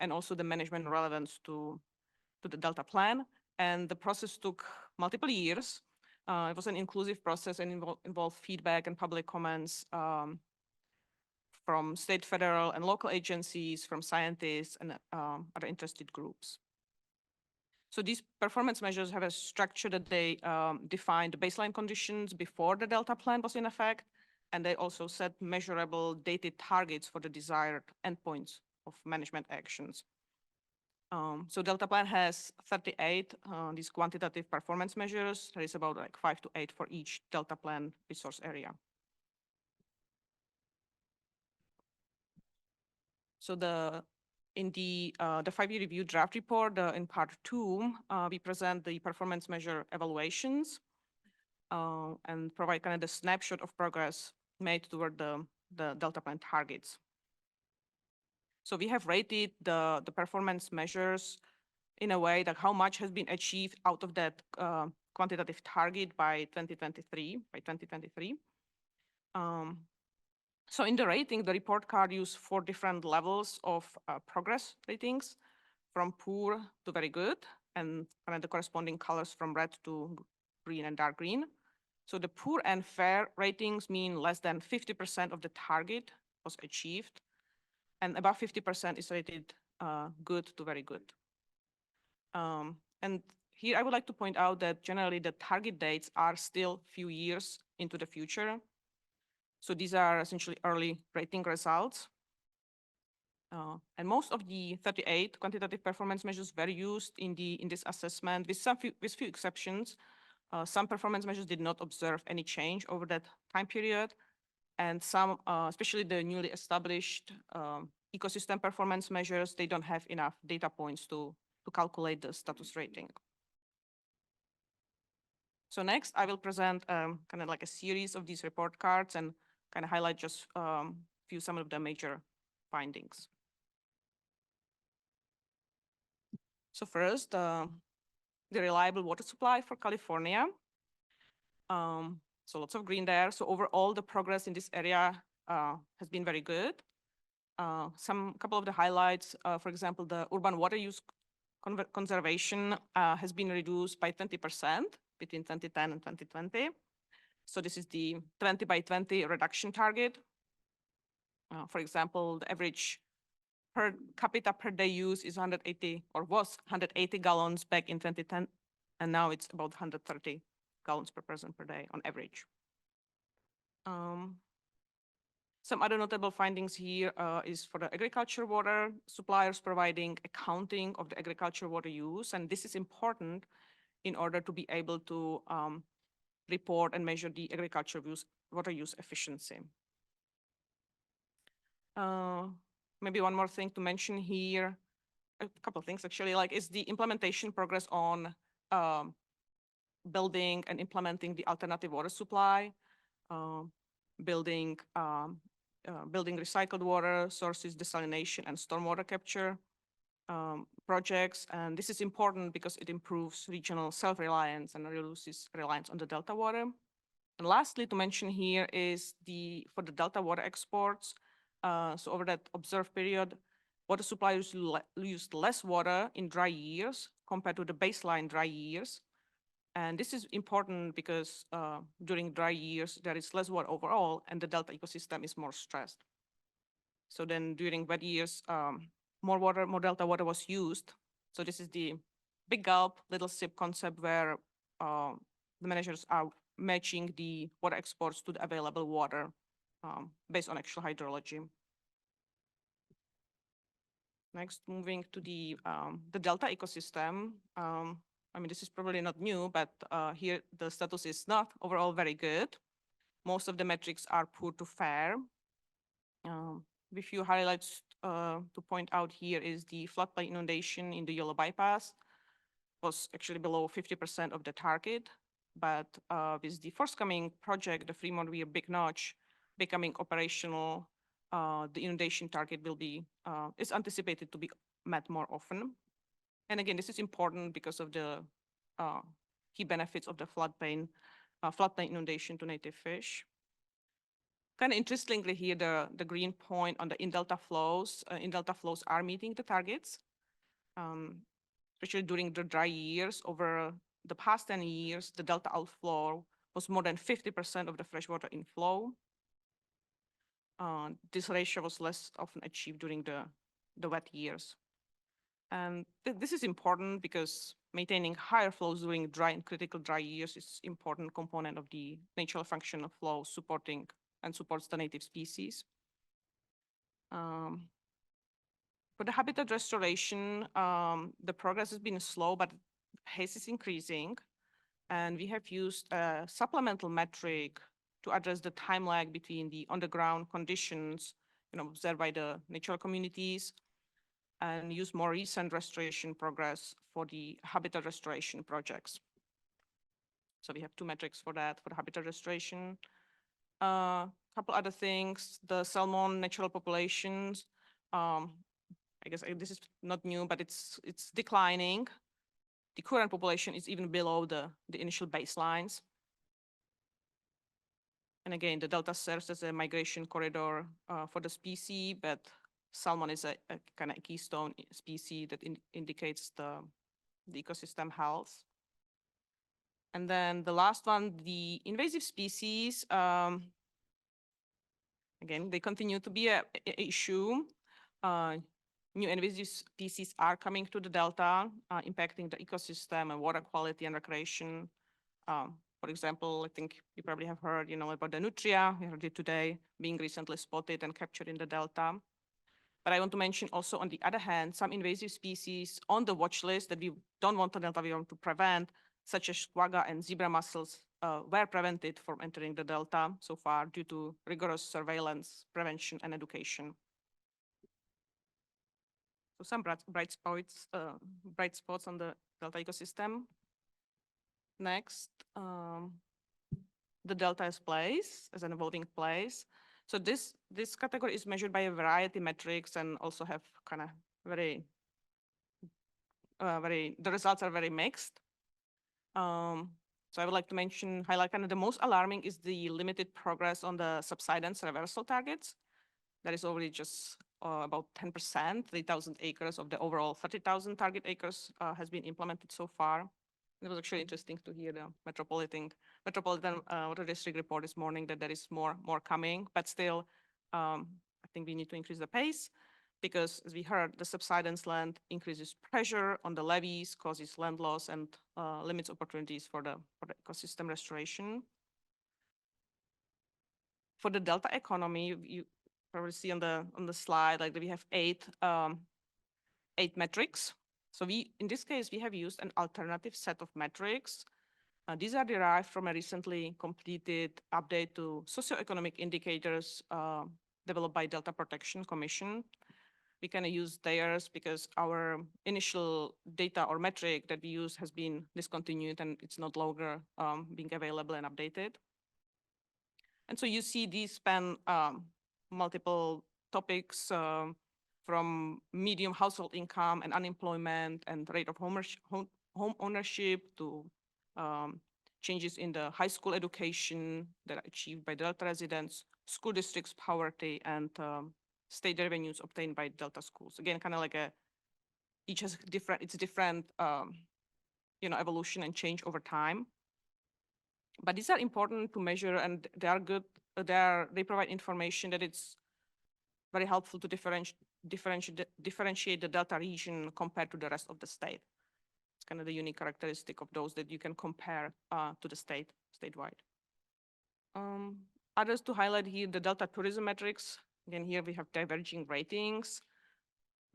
and also the management relevance to the Delta Plan. And the process took multiple years. It was an inclusive process and involved feedback and public comments from state, federal, and local agencies, from scientists and other interested groups. So these performance measures have a structure that they define the baseline conditions before the Delta Plan was in effect, and they also set measurable dated targets for the desired endpoints of management actions. So Delta Plan has 38 these quantitative performance measures. There is about like 5 to 8 for each Delta Plan resource area. So in the 5-year review draft report, in part 2, we present the performance measure evaluations and provide kind of the snapshot of progress made toward the Delta Plan targets. So we have rated the performance measures in a way that how much has been achieved out of that quantitative target by 2023. So in the rating, the report card used 4 different levels of progress ratings, from poor to very good, and kind of the corresponding colors from red to green and dark green. So the poor and fair ratings mean less than 50% of the target was achieved, and above 50% is rated good to very good. And here I would like to point out that generally the target dates are still few years into the future. So these are essentially early rating results. And most of the 38 quantitative performance measures were used in this assessment, with few exceptions. Some performance measures did not observe any change over that time period, and some, especially the newly established ecosystem performance measures, they don't have enough data points to calculate the status rating. So next, I will present kind of like a series of these report cards and kind of highlight just some of the major findings. So first, the reliable water supply for California. So lots of green there. So overall, the progress in this area has been very good. Couple of the highlights, for example, the urban water use conservation has been reduced by 20% between 2010 and 2020. So this is the 20 by 20 reduction target. For example, the average per capita per day use is 180 or was 180 gallons back in 2010, and now it's about 130 gallons per person per day on average. Some other notable findings here is for the agriculture water suppliers providing accounting of the agriculture water use, and this is important in order to be able to report and measure the agriculture water use efficiency. Maybe one more thing to mention here, a couple of things actually, like is the implementation progress on building and implementing the alternative water supply, building recycled water sources, desalination, and stormwater capture projects. And this is important because it improves regional self-reliance and reduces reliance on the Delta water. And lastly, to mention here is for the Delta water exports. So over that observed period, water suppliers used less water in dry years compared to the baseline dry years. And this is important because during dry years, there is less water overall, and the Delta ecosystem is more stressed. So then during wet years, more Delta water was used. So this is the big gulp, little sip concept where the managers are matching the water exports to the available water based on actual hydrology. Next, moving to the Delta ecosystem. I mean, this is probably not new, but here the status is not overall very good. Most of the metrics are poor to fair. A few highlights to point out here is the floodplain inundation in the Yellow Bypass was actually below 50% of the target. But with the forthcoming project, the Fremont Weir Big Notch becoming operational, the inundation target will be, is anticipated to be met more often. And again, this is important because of the key benefits of the floodplain inundation to native fish. Kind of interestingly here, the green point on the in-delta flows are meeting the targets, especially during the dry years. Over the past 10 years, the delta outflow was more than 50% of the freshwater inflow. This ratio was less often achieved during the wet years. And this is important because maintaining higher flows during dry and critical dry years is an important component of the natural function of flow supports the native species. For the habitat restoration, the progress has been slow, but pace is increasing. And we have used a supplemental metric to address the time lag between the on-the-ground conditions observed by the natural communities and use more recent restoration progress for the habitat restoration projects. So we have two metrics for that, for the habitat restoration. Couple other things, the salmon natural populations. I guess this is not new, but it's declining. The current population is even below the initial baselines. And again, the delta serves as a migration corridor for the species, but salmon is a kind of keystone species that indicates the ecosystem health. And then the last one, the invasive species. Again, they continue to be an issue. New invasive species are coming to the delta, impacting the ecosystem and water quality and recreation. For example, I think you probably have heard, about the nutria. We heard it today, being recently spotted and captured in the delta. But I want to mention also, on the other hand, some invasive species on the watch list that we don't want to delta, we want to prevent, such as quagga and zebra mussels, were prevented from entering the delta so far due to rigorous surveillance, prevention, and education. So some bright spots on the delta ecosystem. Next, the delta as place, as an evolving place. So this category is measured by a variety of metrics and also have kind of the results are very mixed. So I would like to highlight kind of the most alarming is the limited progress on the subsidence reversal targets. That is already just about 10%, 3,000 acres of the overall 30,000 target acres has been implemented so far. It was actually interesting to hear the Metropolitan Water District report this morning that there is more coming, but still, I think we need to increase the pace because, as we heard, the subsidence land increases pressure on the levees, causes land loss, and limits opportunities for the ecosystem restoration. For the delta economy, you probably see on the slide, like we have eight metrics. So in this case, we have used an alternative set of metrics. These are derived from a recently completed update to socioeconomic indicators developed by Delta Protection Commission. We can use theirs because our initial data or metric that we use has been discontinued and it's not longer being available and updated. And so you see these span multiple topics from medium household income and unemployment and rate of home ownership to changes in the high school education that are achieved by Delta residents, school districts poverty, and state revenues obtained by Delta schools. Again, kind of like each has different evolution and change over time. But these are important to measure, and they are good. They provide information that it's very helpful to differentiate the Delta region compared to the rest of the state. It's kind of the unique characteristic of those that you can compare to the statewide. Others to highlight here, the Delta tourism metrics. Again, here we have diverging ratings.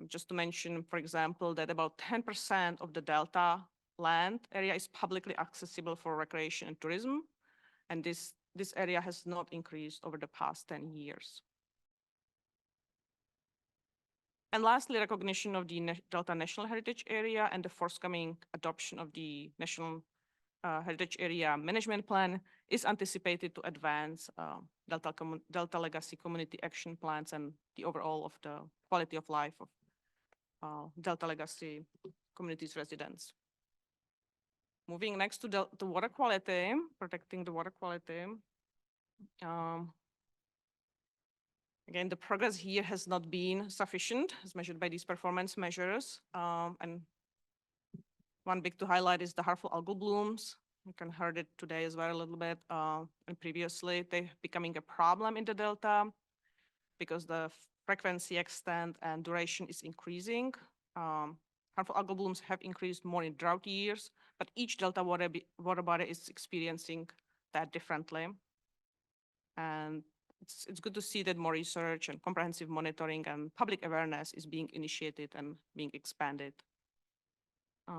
Just to mention, for example, that about 10% of the Delta land area is publicly accessible for recreation and tourism. And this area has not increased over the past 10 years. And lastly, recognition of the Delta National Heritage Area and the forthcoming adoption of the National Heritage Area Management Plan is anticipated to advance Delta Legacy Community Action Plans and the overall of the quality of life of Delta Legacy communities residents. Moving next to the water quality, protecting the water quality. Again, the progress here has not been sufficient as measured by these performance measures. And one big to highlight is the harmful algal blooms. You can heard it today as well a little bit, and previously they're becoming a problem in the Delta because the frequency, extent, and duration is increasing. Harmful algal blooms have increased more in drought years, but each Delta water body is experiencing that differently. And it's good to see that more research and comprehensive monitoring and public awareness is being initiated and being expanded. We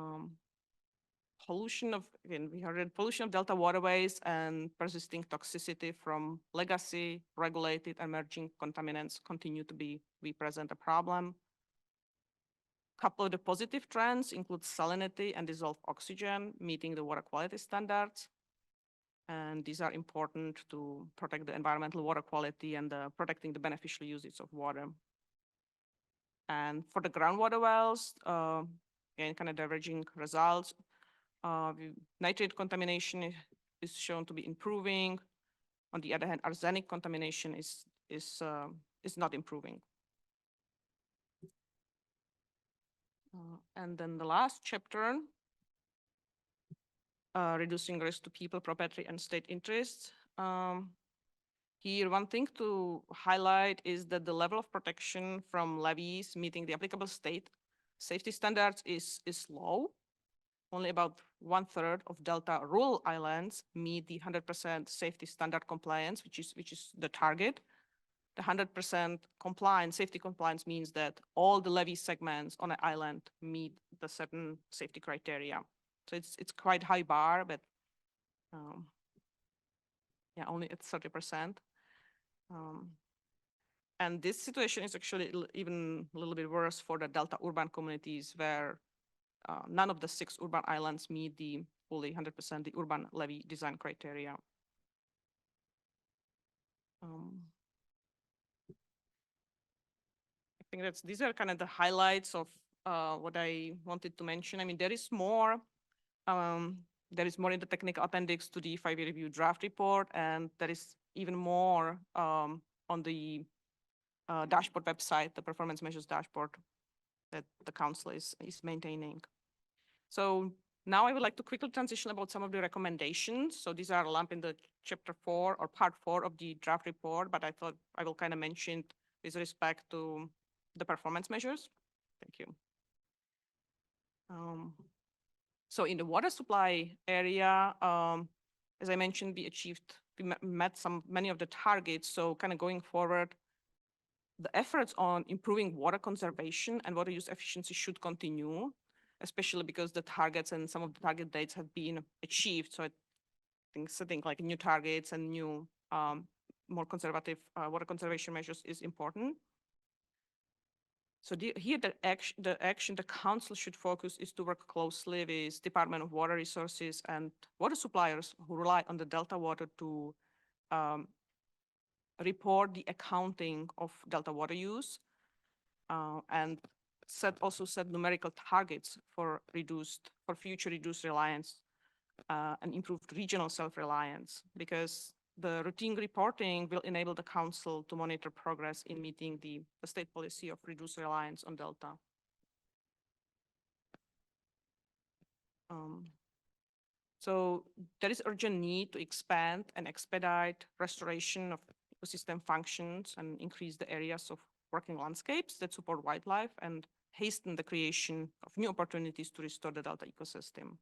heard pollution of Delta waterways and persisting toxicity from legacy, regulated, emerging contaminants continue to be present a problem. Couple of the positive trends include salinity and dissolved oxygen, meeting the water quality standards. And these are important to protect the environmental water quality and protecting the beneficial usage of water. And for the groundwater wells, again, kind of diverging results. Nitrate contamination is shown to be improving. On the other hand, arsenic contamination is not improving. And then the last chapter, reducing risk to people, property, and state interests. Here, one thing to highlight is that the level of protection from levees meeting the applicable state safety standards is low. only about 1/3 of Delta rural islands meet the 100% safety standard compliance, which is the target. The 100% compliance, safety compliance means that all the levee segments on an island meet the certain safety criteria. So it's quite high bar, but yeah, only at 30%. And this situation is actually even a little bit worse for the Delta urban communities where none of the 6 urban islands meet the fully 100% the urban levee design criteria. I think these are kind of the highlights of what I wanted to mention. I mean, there is more. There is more in the technical appendix to the 5-year review draft report, and there is even more on the dashboard website, the performance measures dashboard that the council is maintaining. So now I would like to quickly transition about some of the recommendations. So these are lumped in the chapter 4 or part 4 of the draft report, but I thought I will kind of mention with respect to the performance measures. Thank you. So in the water supply area, as I mentioned, we met many of the targets. So kind of going forward, the efforts on improving water conservation and water use efficiency should continue, especially because the targets and some of the target dates have been achieved. So I think setting like new targets and new more conservative water conservation measures is important. So here the action the council should focus is to work closely with Department of Water Resources and water suppliers who rely on the Delta water to report the accounting of Delta water use and also set numerical targets for future reduced reliance and improved regional self-reliance, because the routine reporting will enable the council to monitor progress in meeting the state policy of reduced reliance on Delta. So there is urgent need to expand and expedite restoration of ecosystem functions and increase the areas of working landscapes that support wildlife and hasten the creation of new opportunities to restore the Delta ecosystem.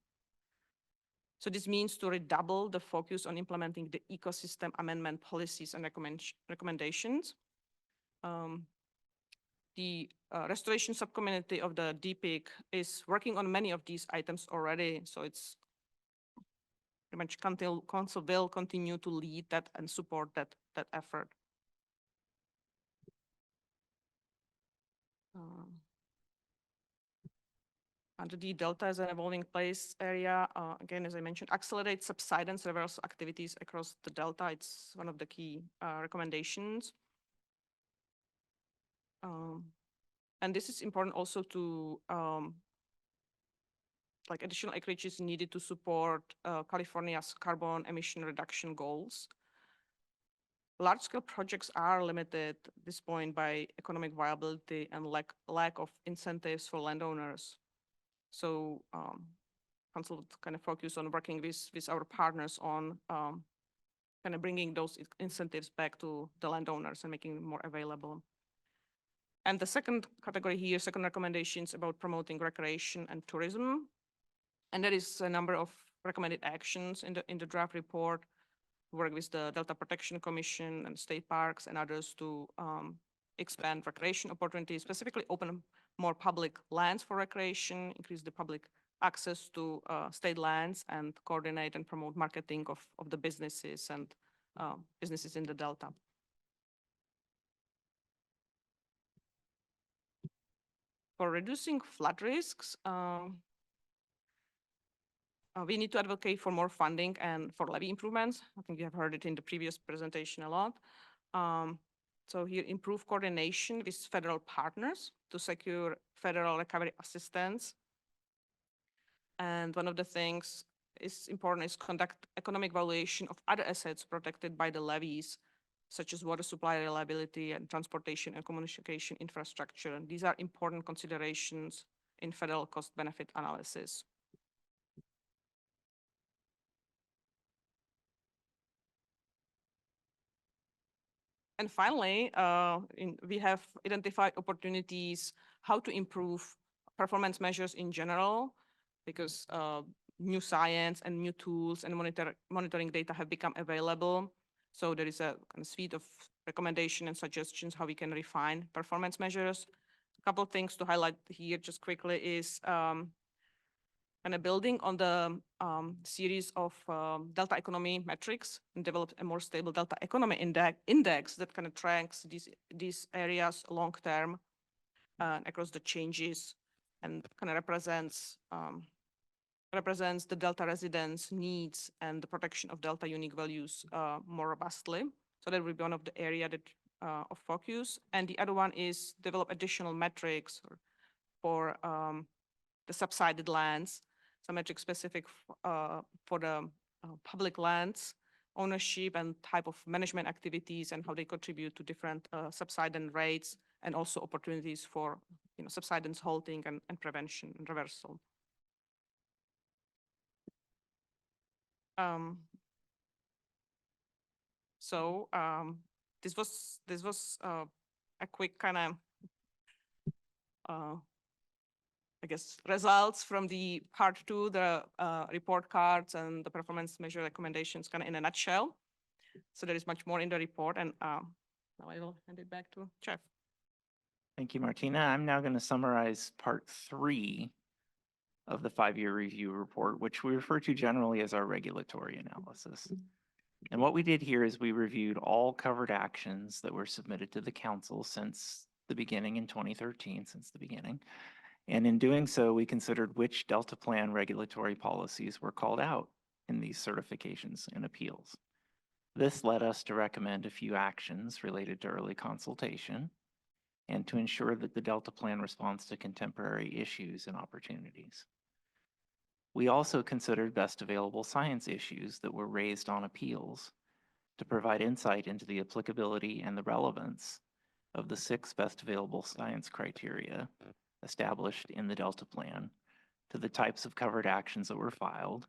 So this means to redouble the focus on implementing the ecosystem amendment policies and recommendations. The restoration subcommittee of the DPIC is working on many of these items already. So it's pretty much council will continue to lead that and support that effort. Under the Delta as an evolving place area, again, as I mentioned, accelerate subsidence reversal activities across the Delta. It's one of the key recommendations. And this is important also to, like additional acreage is needed to support California's carbon emission reduction goals. Large-scale projects are limited at this point by economic viability and lack of incentives for landowners. So council would kind of focus on working with our partners on kind of bringing those incentives back to the landowners and making them more available. And the second category here, second recommendations about promoting recreation and tourism. And there is a number of recommended actions in the draft report. Work with the Delta Protection Commission and state parks and others to expand recreation opportunities, specifically open more public lands for recreation, increase the public access to state lands, and coordinate and promote marketing of the businesses and businesses in the Delta. For reducing flood risks, we need to advocate for more funding and for levee improvements. I think you have heard it in the previous presentation a lot. So here, improve coordination with federal partners to secure federal recovery assistance. And one of the things is important is conduct economic valuation of other assets protected by the levees, such as water supply reliability and transportation and communication infrastructure. And these are important considerations in federal cost-benefit analysis. And finally, we have identified opportunities how to improve performance measures in general. because new science and new tools and monitoring data have become available. So there is a kind of suite of recommendation and suggestions how we can refine performance measures. A couple of things to highlight here just quickly is kind of building on the series of delta economy metrics and develop a more stable delta economy index that kind of tracks these areas long term across the changes and kind of represents the delta residents' needs and the protection of delta unique values more robustly. So that will be one of the area that of focus. And the other one is develop additional metrics for the subsided lands, some metrics specific for the public lands ownership and type of management activities and how they contribute to different subsidence rates and also opportunities for subsidence halting and prevention and reversal. This was a quick kind of I guess results from the part 2, the report cards and the performance measure recommendations kind of in a nutshell. So there is much more in the report, and now I will hand it back to Jeff. Thank you, Martina. I'm now going to summarize part 3 of the 5-year review report, which we refer to generally as our regulatory analysis. And what we did here is we reviewed all covered actions that were submitted to the council since the beginning in 2013, since the beginning. And in doing so, we considered which Delta Plan regulatory policies were called out in these certifications and appeals. This led us to recommend a few actions related to early consultation and to ensure that the Delta Plan responds to contemporary issues and opportunities. We also considered best available science issues that were raised on appeals to provide insight into the applicability and the relevance of the 6 best available science criteria established in the Delta Plan to the types of covered actions that were filed.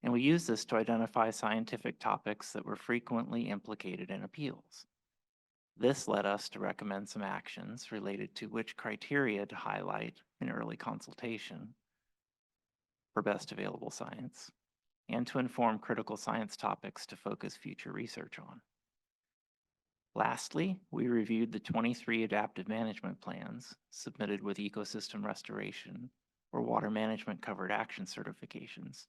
And we used this to identify scientific topics that were frequently implicated in appeals. This led us to recommend some actions related to which criteria to highlight in early consultation for best available science, and to inform critical science topics to focus future research on. Lastly, we reviewed the 23 adaptive management plans submitted with ecosystem restoration or water management covered action certifications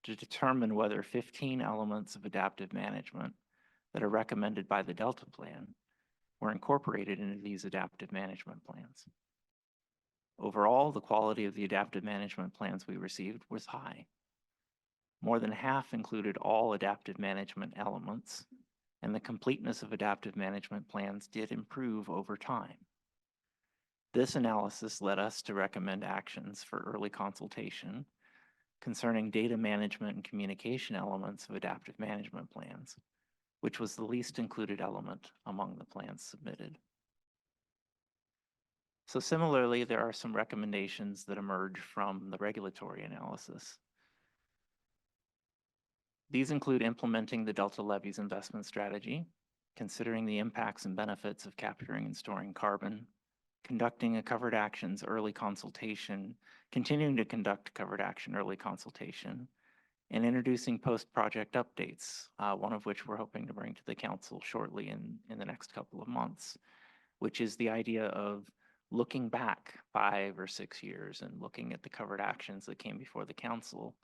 to determine whether 15 elements of adaptive management that are recommended by the Delta Plan were incorporated into these adaptive management plans. Overall, the quality of the adaptive management plans we received was high. More than half included all adaptive management elements, and the completeness of adaptive management plans did improve over time. This analysis led us to recommend actions for early consultation concerning data management and communication elements of adaptive management plans, which was the least included element among the plans submitted. So similarly, there are some recommendations that emerge from the regulatory analysis. These include implementing the Delta Levees investment strategy, considering the impacts and benefits of capturing and storing carbon, conducting a covered actions early consultation, continuing to conduct covered action early consultation, and introducing post-project updates, one of which we're hoping to bring to the council shortly in the next couple of months, which is the idea of looking back 5 or 6 years and looking at the covered actions that came before the council,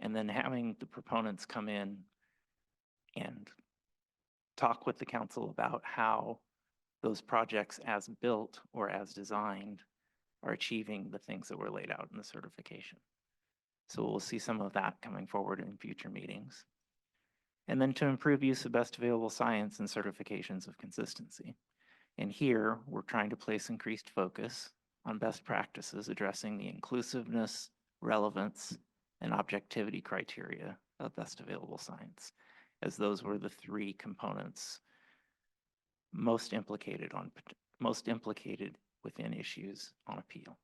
and then having the proponents come in and talk with the council about how those projects as built or as designed are achieving the things that were laid out in the certification. So we'll see some of that coming forward in future meetings. And then to improve use of best available science and certifications of consistency. And here we're trying to place increased focus on best practices addressing the inclusiveness, relevance, and objectivity criteria of best available science, as those were the 3 components most implicated within issues on appeal.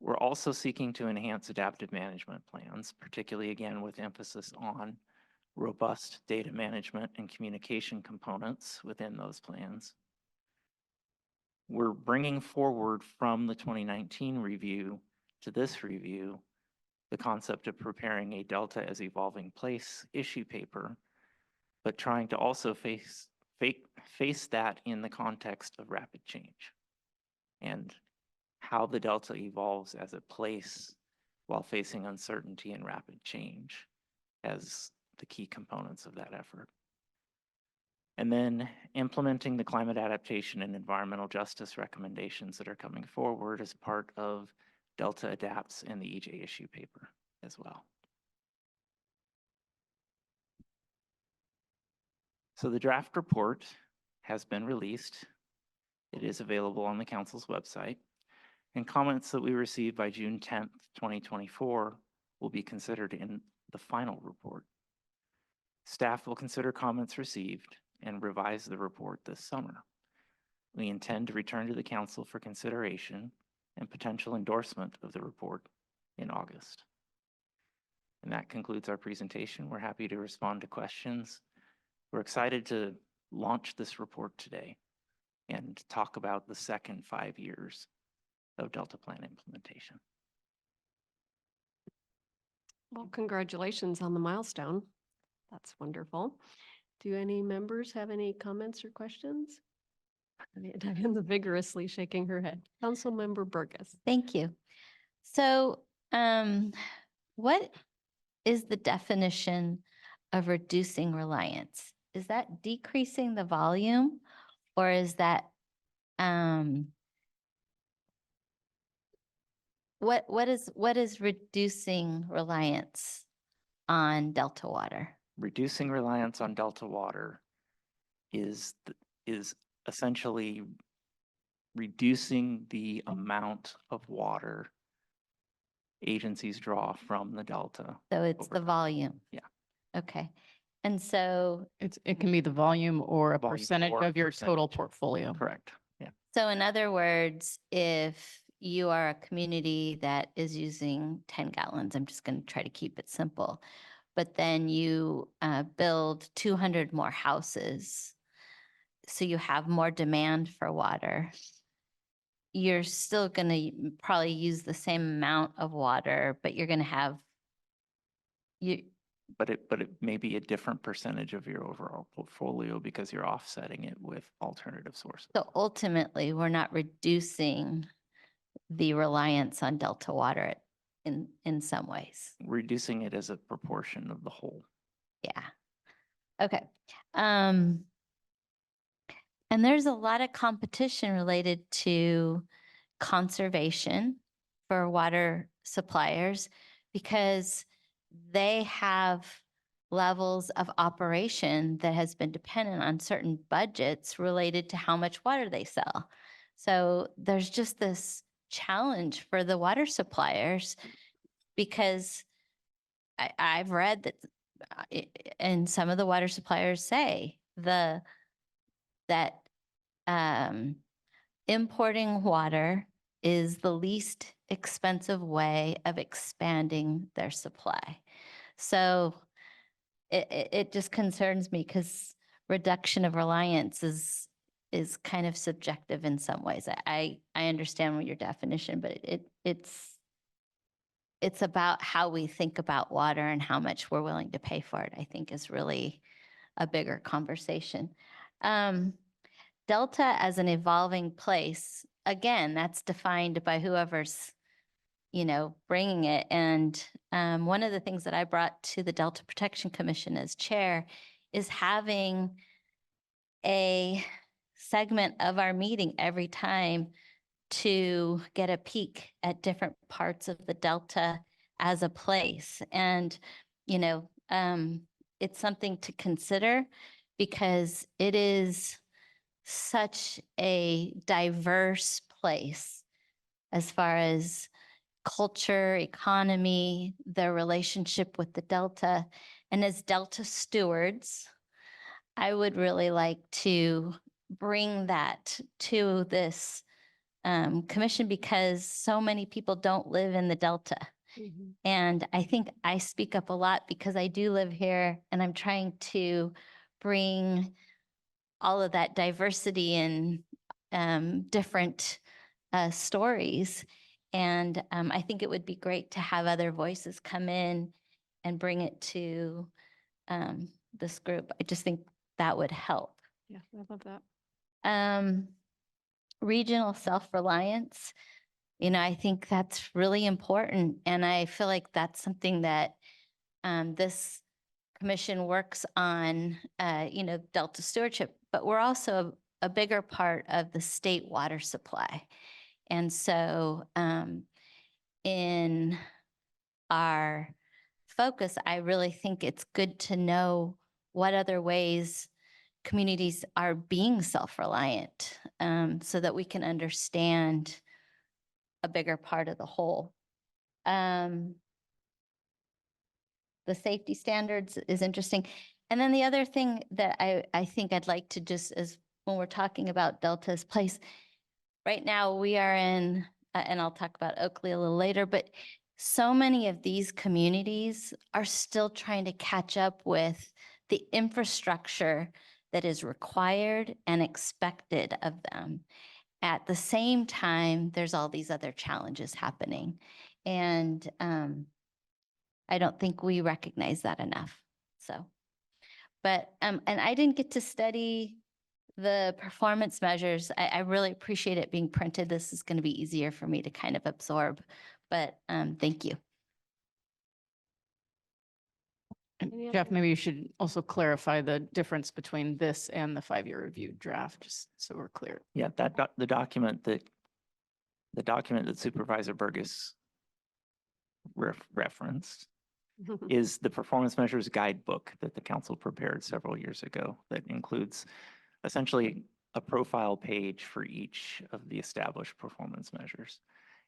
We're also seeking to enhance adaptive management plans, particularly again with emphasis on robust data management and communication components within those plans. we're bringing forward from the 2019 review to this review the concept of preparing a Delta as evolving place issue paper, but trying to also face that in the context of rapid change and how the Delta evolves as a place while facing uncertainty and rapid change as the key components of that effort. And then implementing the climate adaptation and environmental justice recommendations that are coming forward as part of Delta Adapts and the EJ issue paper as well. So the draft report has been released. It is available on the council's website, and comments that we received by June 10th, 2024 will be considered in the final report. Staff will consider comments received and revise the report this summer. We intend to return to the council for consideration and potential endorsement of the report in August. And that concludes our presentation. We're happy to respond to questions. We're excited to launch this report today and talk about the second 5 years of Delta Plan implementation. Well, congratulations on the milestone. That's wonderful. Do any members have any comments or questions? Diane's vigorously shaking her head. Councilmember Burgess. Thank you. So what is the definition of reducing reliance? Is that decreasing the volume, or is that what is reducing reliance on Delta water? Reducing reliance on Delta water is essentially reducing the amount of water agencies draw from the Delta. So it's the volume. Yeah. Okay. And so It can be the volume or a Volume percentage or of your total percentage. portfolio. Correct. Yeah. So in other words, if you are a community that is using 10 gallons, I'm just going to try to keep it simple, but then you build 200 more houses, so you have more demand for water, you're still going to probably use the same amount of water, but you're going to have But it may be a different percentage of your overall portfolio because you're offsetting it with alternative sources. So ultimately, we're not reducing the reliance on Delta water in some ways. Reducing it as a proportion of the whole. Yeah. Okay. And there's a lot of competition related to conservation for water suppliers because they have levels of operation that has been dependent on certain budgets related to how much water they sell. So there's just this challenge for the water suppliers because I've read that, and some of the water suppliers say that importing water is the least expensive way of expanding their supply. So it just concerns me because reduction of reliance is kind of subjective in some ways. I understand what your definition, but it's about how we think about water and how much we're willing to pay for it, I think is really a bigger conversation. Delta as an evolving place, again, that's defined by whoever's, bringing it. And one of the things that I brought to the Delta Protection Commission as chair is having a segment of our meeting every time to get a peek at different parts of the Delta as a place. And, it's something to consider because it is such a diverse place as far as culture, economy, their relationship with the Delta. And as Delta stewards, I would really like to bring that to this commission because so many people don't live in the Delta. Mm-hmm. And I think I speak up a lot because I do live here and I'm trying to bring all of that diversity and different stories. And I think it would be great to have other voices come in and bring it to this group. I just think that would help. Yeah, I love that. Regional self-reliance, I think that's really important. And I feel like that's something that this commission works on, Delta stewardship, but we're also a bigger part of the state water supply. And so in our focus, I really think it's good to know what other ways communities are being self-reliant, so that we can understand a bigger part of the whole. The safety standards is interesting. And then the other thing that I think I'd like to just, as when we're talking about Delta's place, right now we are in, and I'll talk about Oakley a little later, but so many of these communities are still trying to catch up with the infrastructure that is required and expected of them. At the same time, there's all these other challenges happening. And I don't think we recognize that enough. So, but, and I didn't get to study the performance measures. I really appreciate it being printed. This is going to be easier for me to kind of absorb, but thank you. And Any Jeff, other- maybe you should also clarify the difference between this and the 5-year review draft, just so we're clear. Yeah, the document that Supervisor Burgess referenced is the performance measures guidebook that the council prepared several years ago that includes essentially a profile page for each of the established performance measures.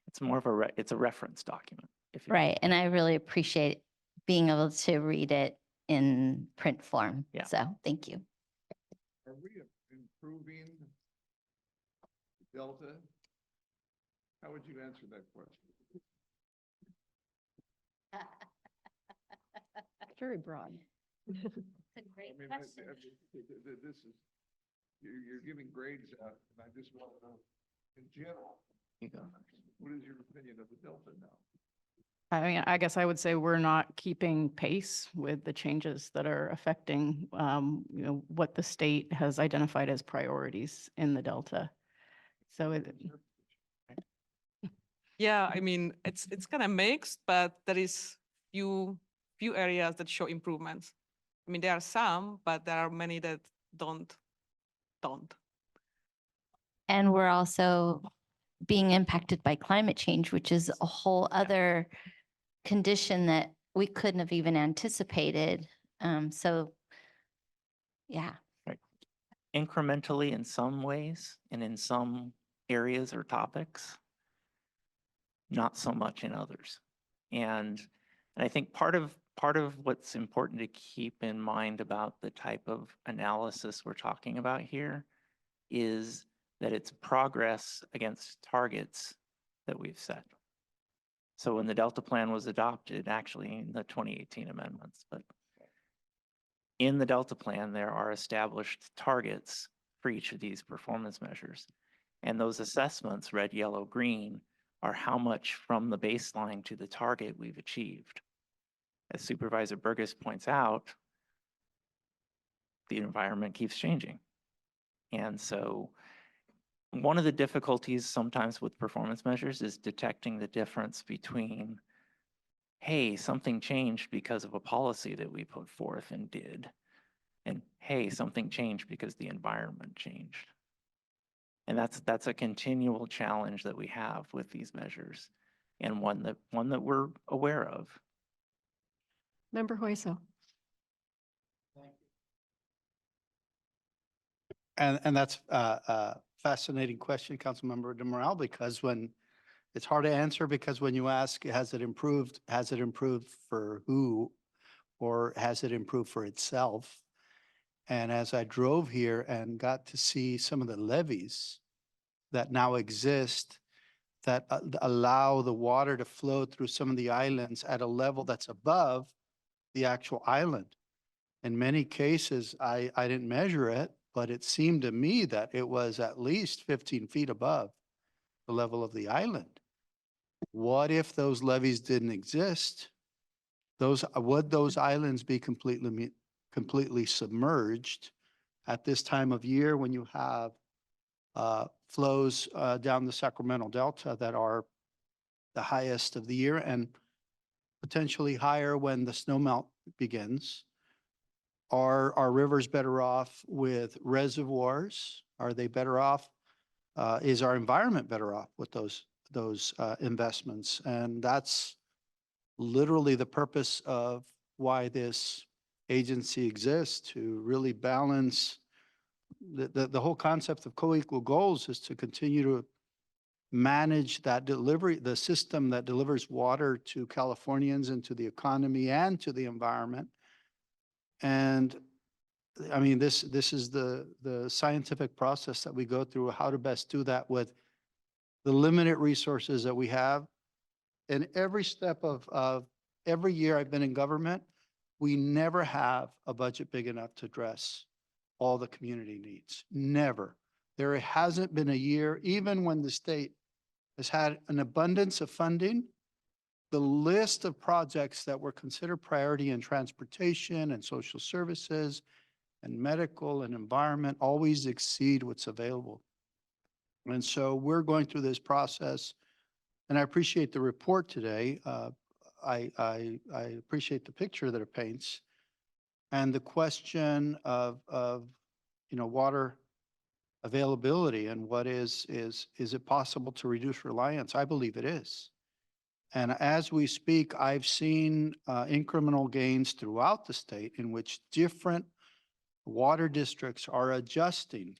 It's more of it's a reference document. Right, and I really appreciate being able to read it in print form. Yeah. So thank you. Are we improving Delta? How would you answer that question? Very broad. It's a great I mean, question. this is, you're giving grades out, and I just want to know, in general, what is your opinion of the Delta now? I mean, I guess I would say we're not keeping pace with the changes that are affecting, what the state has identified as priorities in the Delta. So Yeah, I mean, it's kind of mixed, but there is few areas that show improvements. I mean, there are some, but there are many that don't. And we're also being impacted by climate change, which is a whole other condition that we couldn't have even anticipated. So, yeah. Right. Incrementally in some ways and in some areas or topics, not so much in others. And I think part of what's important to keep in mind about the type of analysis we're talking about here is that it's progress against targets that we've set. So when the Delta Plan was adopted, actually in the 2018 amendments, but in the Delta Plan, there are established targets for each of these performance measures. And those assessments, red, yellow, green, are how much from the baseline to the target we've achieved. As Supervisor Burgess points out, the environment keeps changing. And so one of the difficulties sometimes with performance measures is detecting the difference between, hey, something changed because of a policy that we put forth and did, and hey, something changed because the environment changed. And that's a continual challenge that we have with these measures, and one that we're aware of. Member Hueso. And that's a fascinating question, Councilmember de Morale, because it's hard to answer, because when you ask, has it improved for who, or has it improved for itself? And as I drove here and got to see some of the levees that now exist that allow the water to flow through some of the islands at a level that's above the actual island. In many cases, I didn't measure it, but it seemed to me that it was at least 15 feet above the level of the island. What if those levees didn't exist? Would those islands be completely submerged at this time of year when you have flows down the Sacramento Delta that are the highest of the year and potentially higher when the snowmelt begins? Are our rivers better off with reservoirs? Are they better off? Is our environment better off with those investments? And that's literally the purpose of why this agency exists, to really balance the whole concept of co-equal goals is to continue to manage that delivery, the system that delivers water to Californians and to the economy and to the environment. And I mean, this is the scientific process that we go through, how to best do that with the limited resources that we have. And every step of every year I've been in government, we never have a budget big enough to address all the community needs. Never. There hasn't been a year, even when the state has had an abundance of funding, the list of projects that were considered priority in transportation and social services and medical and environment always exceed what's available. And so we're going through this process, and I appreciate the report today. I appreciate the picture that it paints, and the question of water availability and what is it possible to reduce reliance? I believe it is. And as we speak, I've seen incremental gains throughout the state in which different water districts are adjusting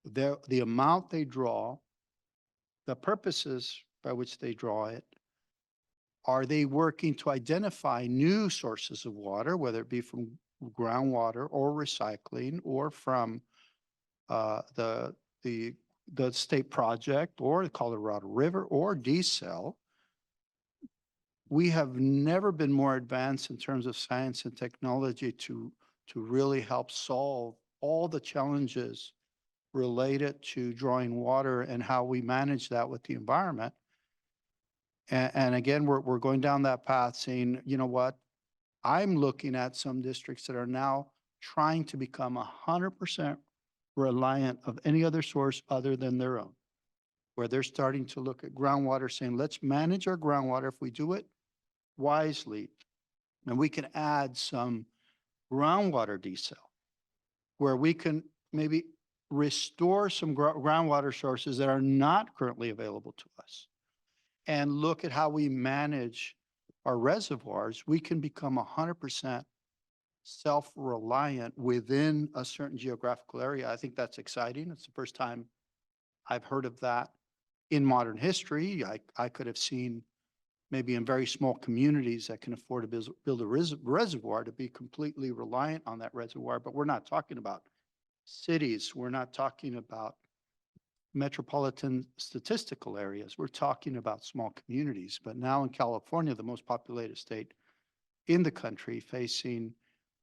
the amount they draw, the purposes by which they draw it. Are they working to identify new sources of water, whether it be from groundwater or recycling or from the state project or the Colorado River or DSC? We have never been more advanced in terms of science and technology to really help solve all the challenges related to drawing water and how we manage that with the environment. And again, we're going down that path saying, you know what, I'm looking at some districts that are now trying to become 100% reliant of any other source other than their own, where they're starting to look at groundwater saying, let's manage our groundwater. If we do it wisely, and we can add some groundwater desal, where we can maybe restore some groundwater sources that are not currently available to us, and look at how we manage our reservoirs, we can become 100% self-reliant within a certain geographical area. I think that's exciting. It's the first time I've heard of that in modern history. I could have seen maybe in very small communities that can afford to build a reservoir to be completely reliant on that reservoir, but we're not talking about cities. We're not talking about metropolitan statistical areas. We're talking about small communities. But now in California, the most populated state in the country, facing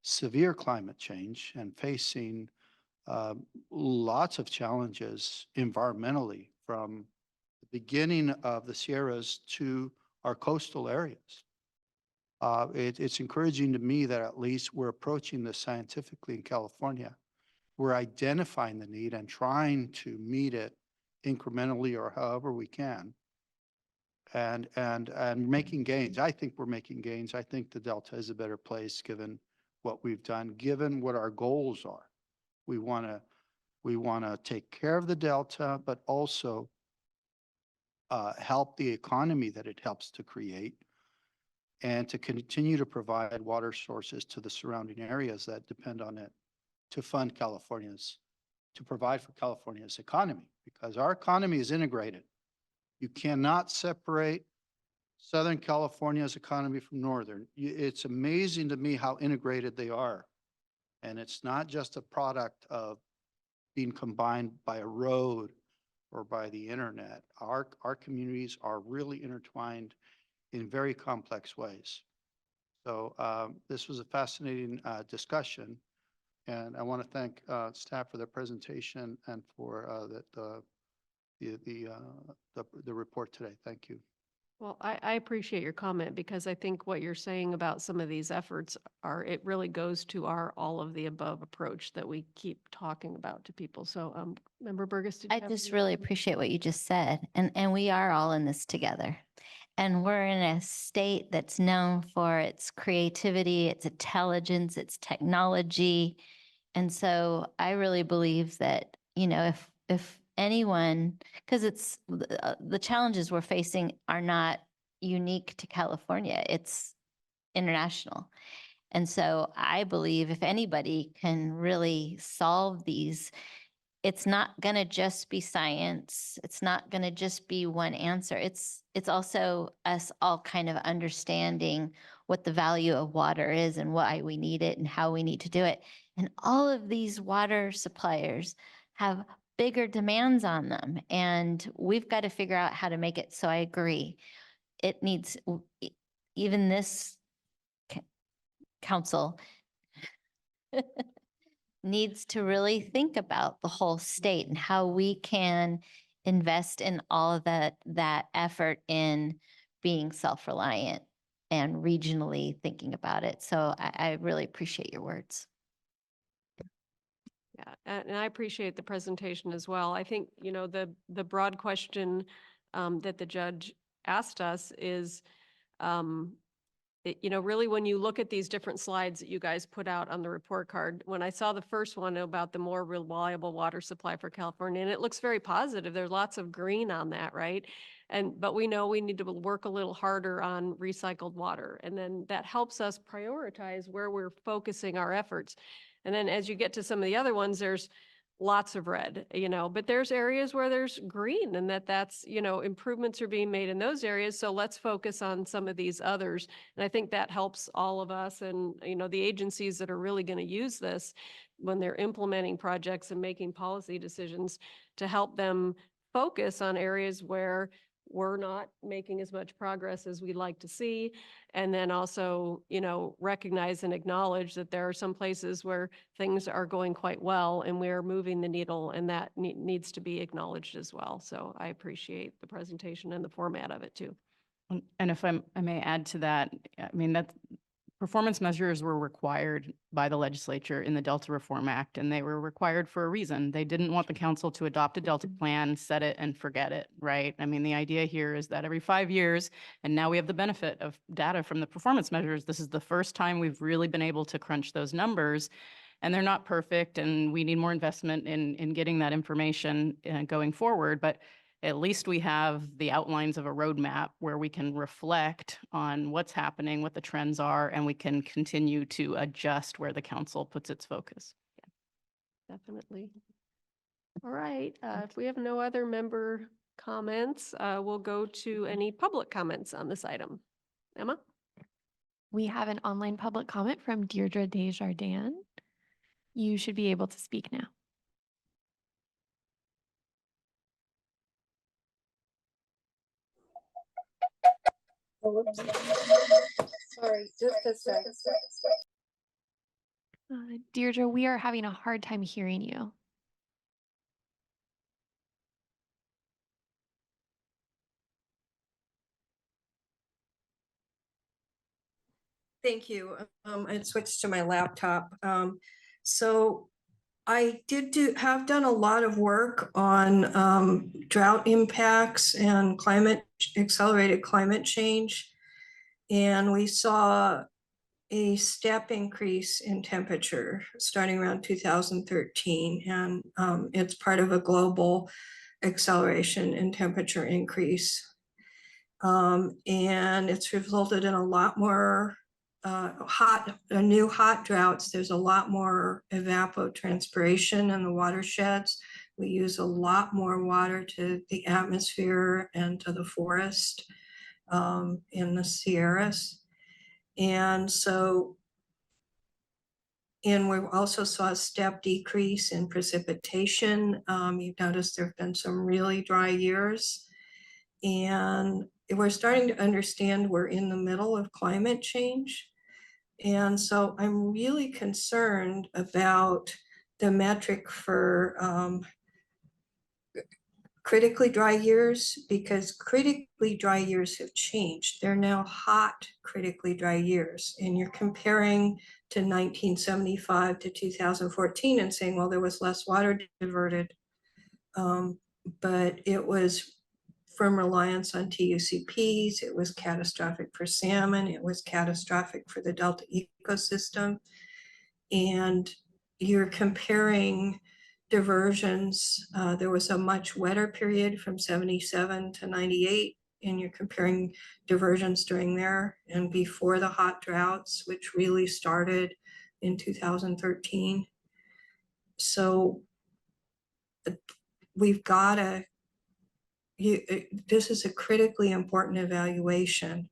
severe climate change and facing lots of challenges environmentally, from the beginning of the Sierras to our coastal areas. It's encouraging to me that at least we're approaching this scientifically in California. We're identifying the need and trying to meet it incrementally or however we can, and making gains. I think we're making gains. I think the Delta is a better place given what we've done, given what our goals are. We want to take care of the Delta, but also help the economy that it helps to create, and to continue to provide water sources to the surrounding areas that depend on it to fund to provide for California's economy, because our economy is integrated. You cannot separate Southern California's economy from Northern. It's amazing to me how integrated they are. And it's not just a product of being combined by a road or by the internet. Our communities are really intertwined in very complex ways. So this was a fascinating discussion. And I want to thank staff for their presentation and for the report today. Thank you. Well, I appreciate your comment because I think what you're saying about some of these efforts it really goes to our all of the above approach that we keep talking about to people. So, Member Burgess, did you I have just any really comment? appreciate what you just said. And we are all in this together. And we're in a state that's known for its creativity, its intelligence, its technology. And so I really believe that, if anyone, because it's the challenges we're facing are not unique to California, it's international. And so I believe if anybody can really solve these, it's not going to just be science. It's not going to just be one answer. It's also us all kind of understanding what the value of water is and why we need it and how we need to do it. And all of these water suppliers have bigger demands on them, and we've got to figure out how to make it. So I agree. It needs, even this council needs to really think about the whole state and how we can invest in all of that effort in being self-reliant and regionally thinking about it. So I really appreciate your words. Yeah, and I appreciate the presentation as well. I think, the broad question that the judge asked us is, really when you look at these different slides that you guys put out on the report card, when I saw the first one about the more reliable water supply for California, and it looks very positive. There's lots of green on that, right? But we know we need to work a little harder on recycled water. And then that helps us prioritize where we're focusing our efforts. And then as you get to some of the other ones, there's lots of red, but there's areas where there's green, and that's, improvements are being made in those areas. So let's focus on some of these others. And I think that helps all of us and, the agencies that are really going to use this when they're implementing projects and making policy decisions to help them focus on areas where we're not making as much progress as we'd like to see. And then also, recognize and acknowledge that there are some places where things are going quite well and we're moving the needle, and that needs to be acknowledged as well. So I appreciate the presentation and the format of it too. And if I may add to that, I mean, that performance measures were required by the legislature in the Delta Reform Act, and they were required for a reason. They didn't want the council to adopt a Delta plan, set it and forget it, right? I mean, the idea here is that every 5 years, and now we have the benefit of data from the performance measures. This is the first time we've really been able to crunch those numbers, and they're not perfect, and we need more investment in getting that information going forward. But at least we have the outlines of a roadmap where we can reflect on what's happening, what the trends are, and we can continue to adjust where the council puts its focus. Definitely. All right. If we have no other member comments, we'll go to any public comments on this item. Emma? We have an online public comment from Deirdre Desjardins. You should be able to speak now. Sorry, just a sec. Deirdre, we are having a hard time hearing you. Thank you. I switched to my laptop. So I have done a lot of work on drought impacts and accelerated climate change. And we saw a step increase in temperature starting around 2013. And it's part of a global acceleration in temperature increase. And it's resulted in a lot more new hot droughts. There's a lot more evapotranspiration in the watersheds. We use a lot more water to the atmosphere and to the forest in the Sierras. And we also saw a step decrease in precipitation. You've noticed there have been some really dry years. And we're starting to understand we're in the middle of climate change. And so I'm really concerned about the metric for critically dry years, because critically dry years have changed. They're now hot critically dry years. And you're comparing to 1975 to 2014 and saying, well, there was less water diverted. But it was from reliance on TUCPs, it was catastrophic for salmon, it was catastrophic for the Delta ecosystem. And you're comparing diversions. There was a much wetter period from 77 to 98, and you're comparing diversions during there and before the hot droughts, which really started in 2013. So we've got to, this is a critically important evaluation.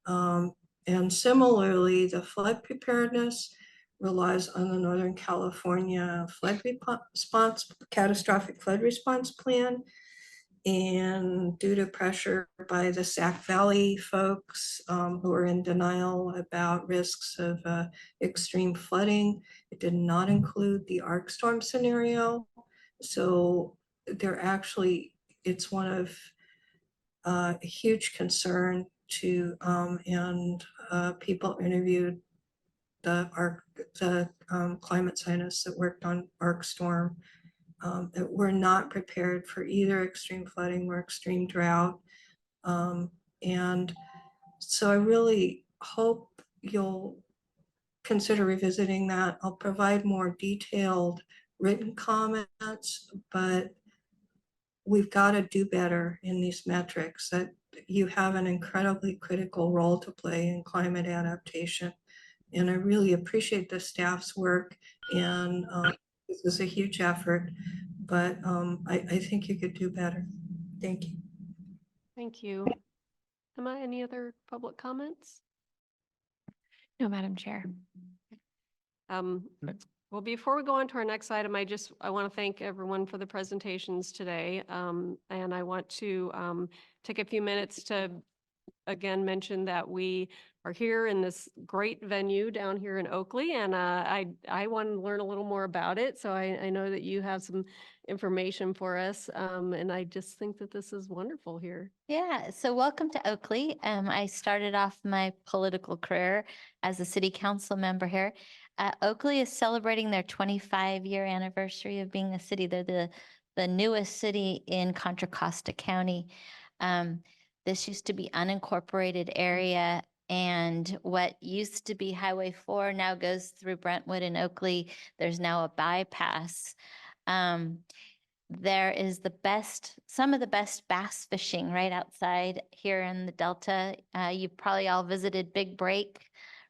And similarly, the flood preparedness relies on the Northern California flood response, catastrophic flood response plan. And due to pressure by the Sac Valley folks who are in denial about risks of extreme flooding, it did not include the arc storm scenario. So they're actually, it's one of a huge concern to, and people interviewed the climate scientists that worked on arc storm, that we're not prepared for either extreme flooding or extreme drought. And so I really hope you'll consider revisiting that. I'll provide more detailed written comments, but we've got to do better in these metrics, that you have an incredibly critical role to play in climate adaptation. And I really appreciate the staff's work, and this is a huge effort, but I think you could do better. Thank you. Thank you. Emma, any other public comments? No, Madam Chair. Well, before we go on to our next item, I want to thank everyone for the presentations today. And I want to take a few minutes to again mention that we are here in this great venue down here in Oakley, and I want to learn a little more about it. So I know that you have some information for us, and I just think that this is wonderful here. Yeah, so welcome to Oakley. I started off my political career as a city council member here. Oakley is celebrating their 25-year anniversary of being a city. They're the newest city in Contra Costa County. This used to be unincorporated area, and what used to be Highway 4 now goes through Brentwood and Oakley. There's now a bypass. There is some of the best bass fishing right outside here in the Delta. You've probably all visited Big Break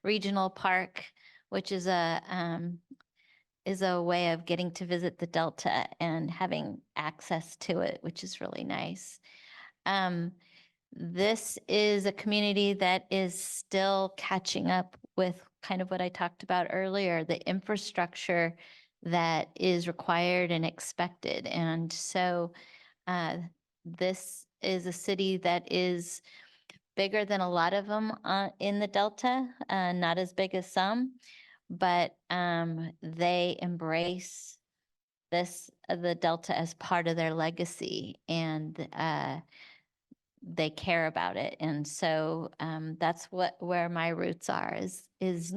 Regional Park, which is a way of getting to visit the Delta and having access to it, which is really nice. This is a community that is still catching up with kind of what I talked about earlier, the infrastructure that is required and expected. And so this is a city that is bigger than a lot of them in the Delta, not as big as some, but they embrace the Delta as part of their legacy, and they care about it. And so that's where my roots are, is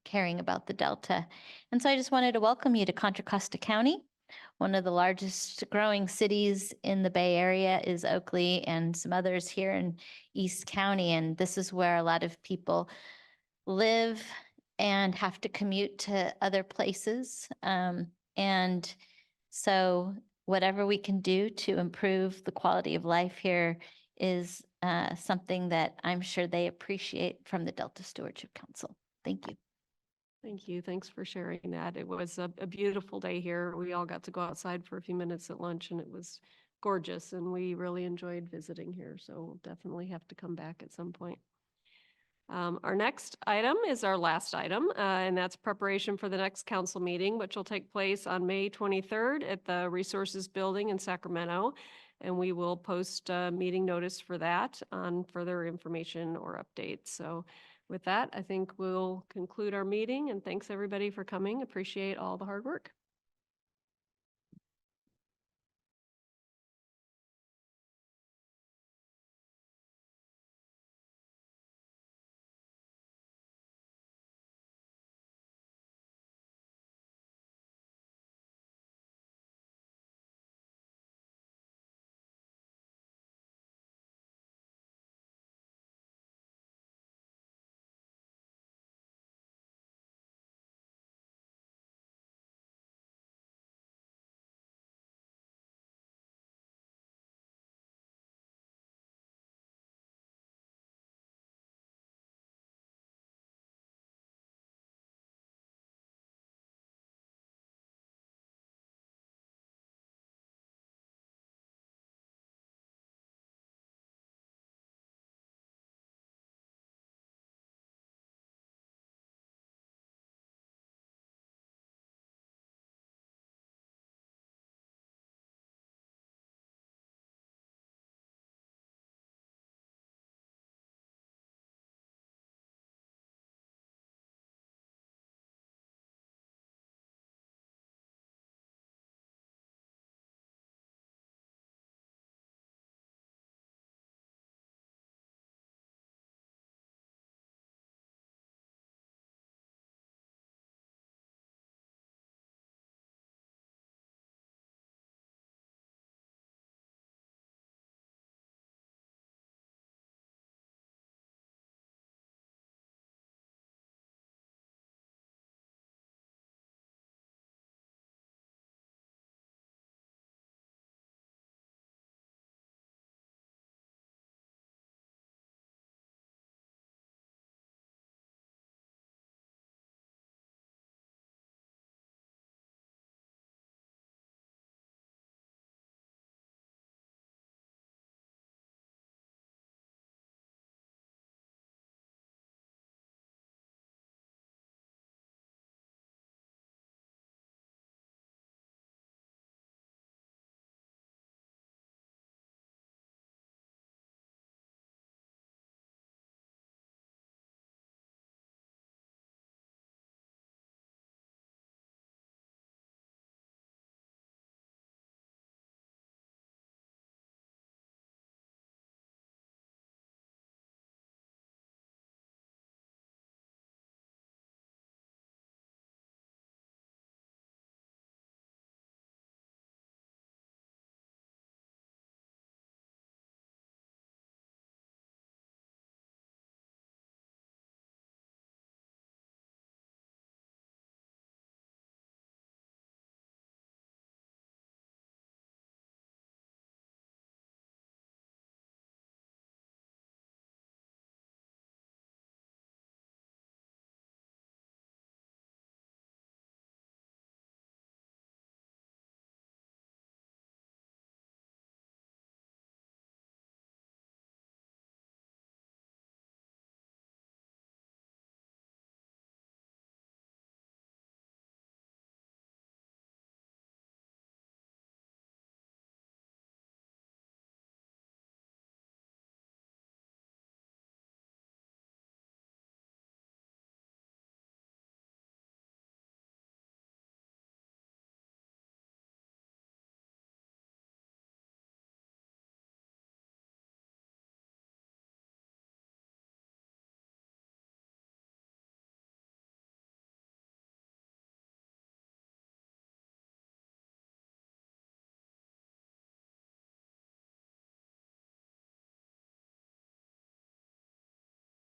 caring about the Delta. And so I just wanted to welcome you to Contra Costa County. One of the largest growing cities in the Bay Area is Oakley, and some others here in East County. And this is where a lot of people live and have to commute to other places. And so whatever we can do to improve the quality of life here is something that I'm sure they appreciate from the Delta Stewardship Council. Thank you. Thank you. Thanks for sharing that. It was a beautiful day here. We all got to go outside for a few minutes at lunch, and it was gorgeous, and we really enjoyed visiting here. So we'll definitely have to come back at some point. Our next item is our last item, and that's preparation for the next council meeting, which will take place on May 23rd at the Resources Building in Sacramento. And we will post a meeting notice for that on further information or updates. So With that, I think we'll conclude our meeting, and thanks everybody for coming. Appreciate all the hard work.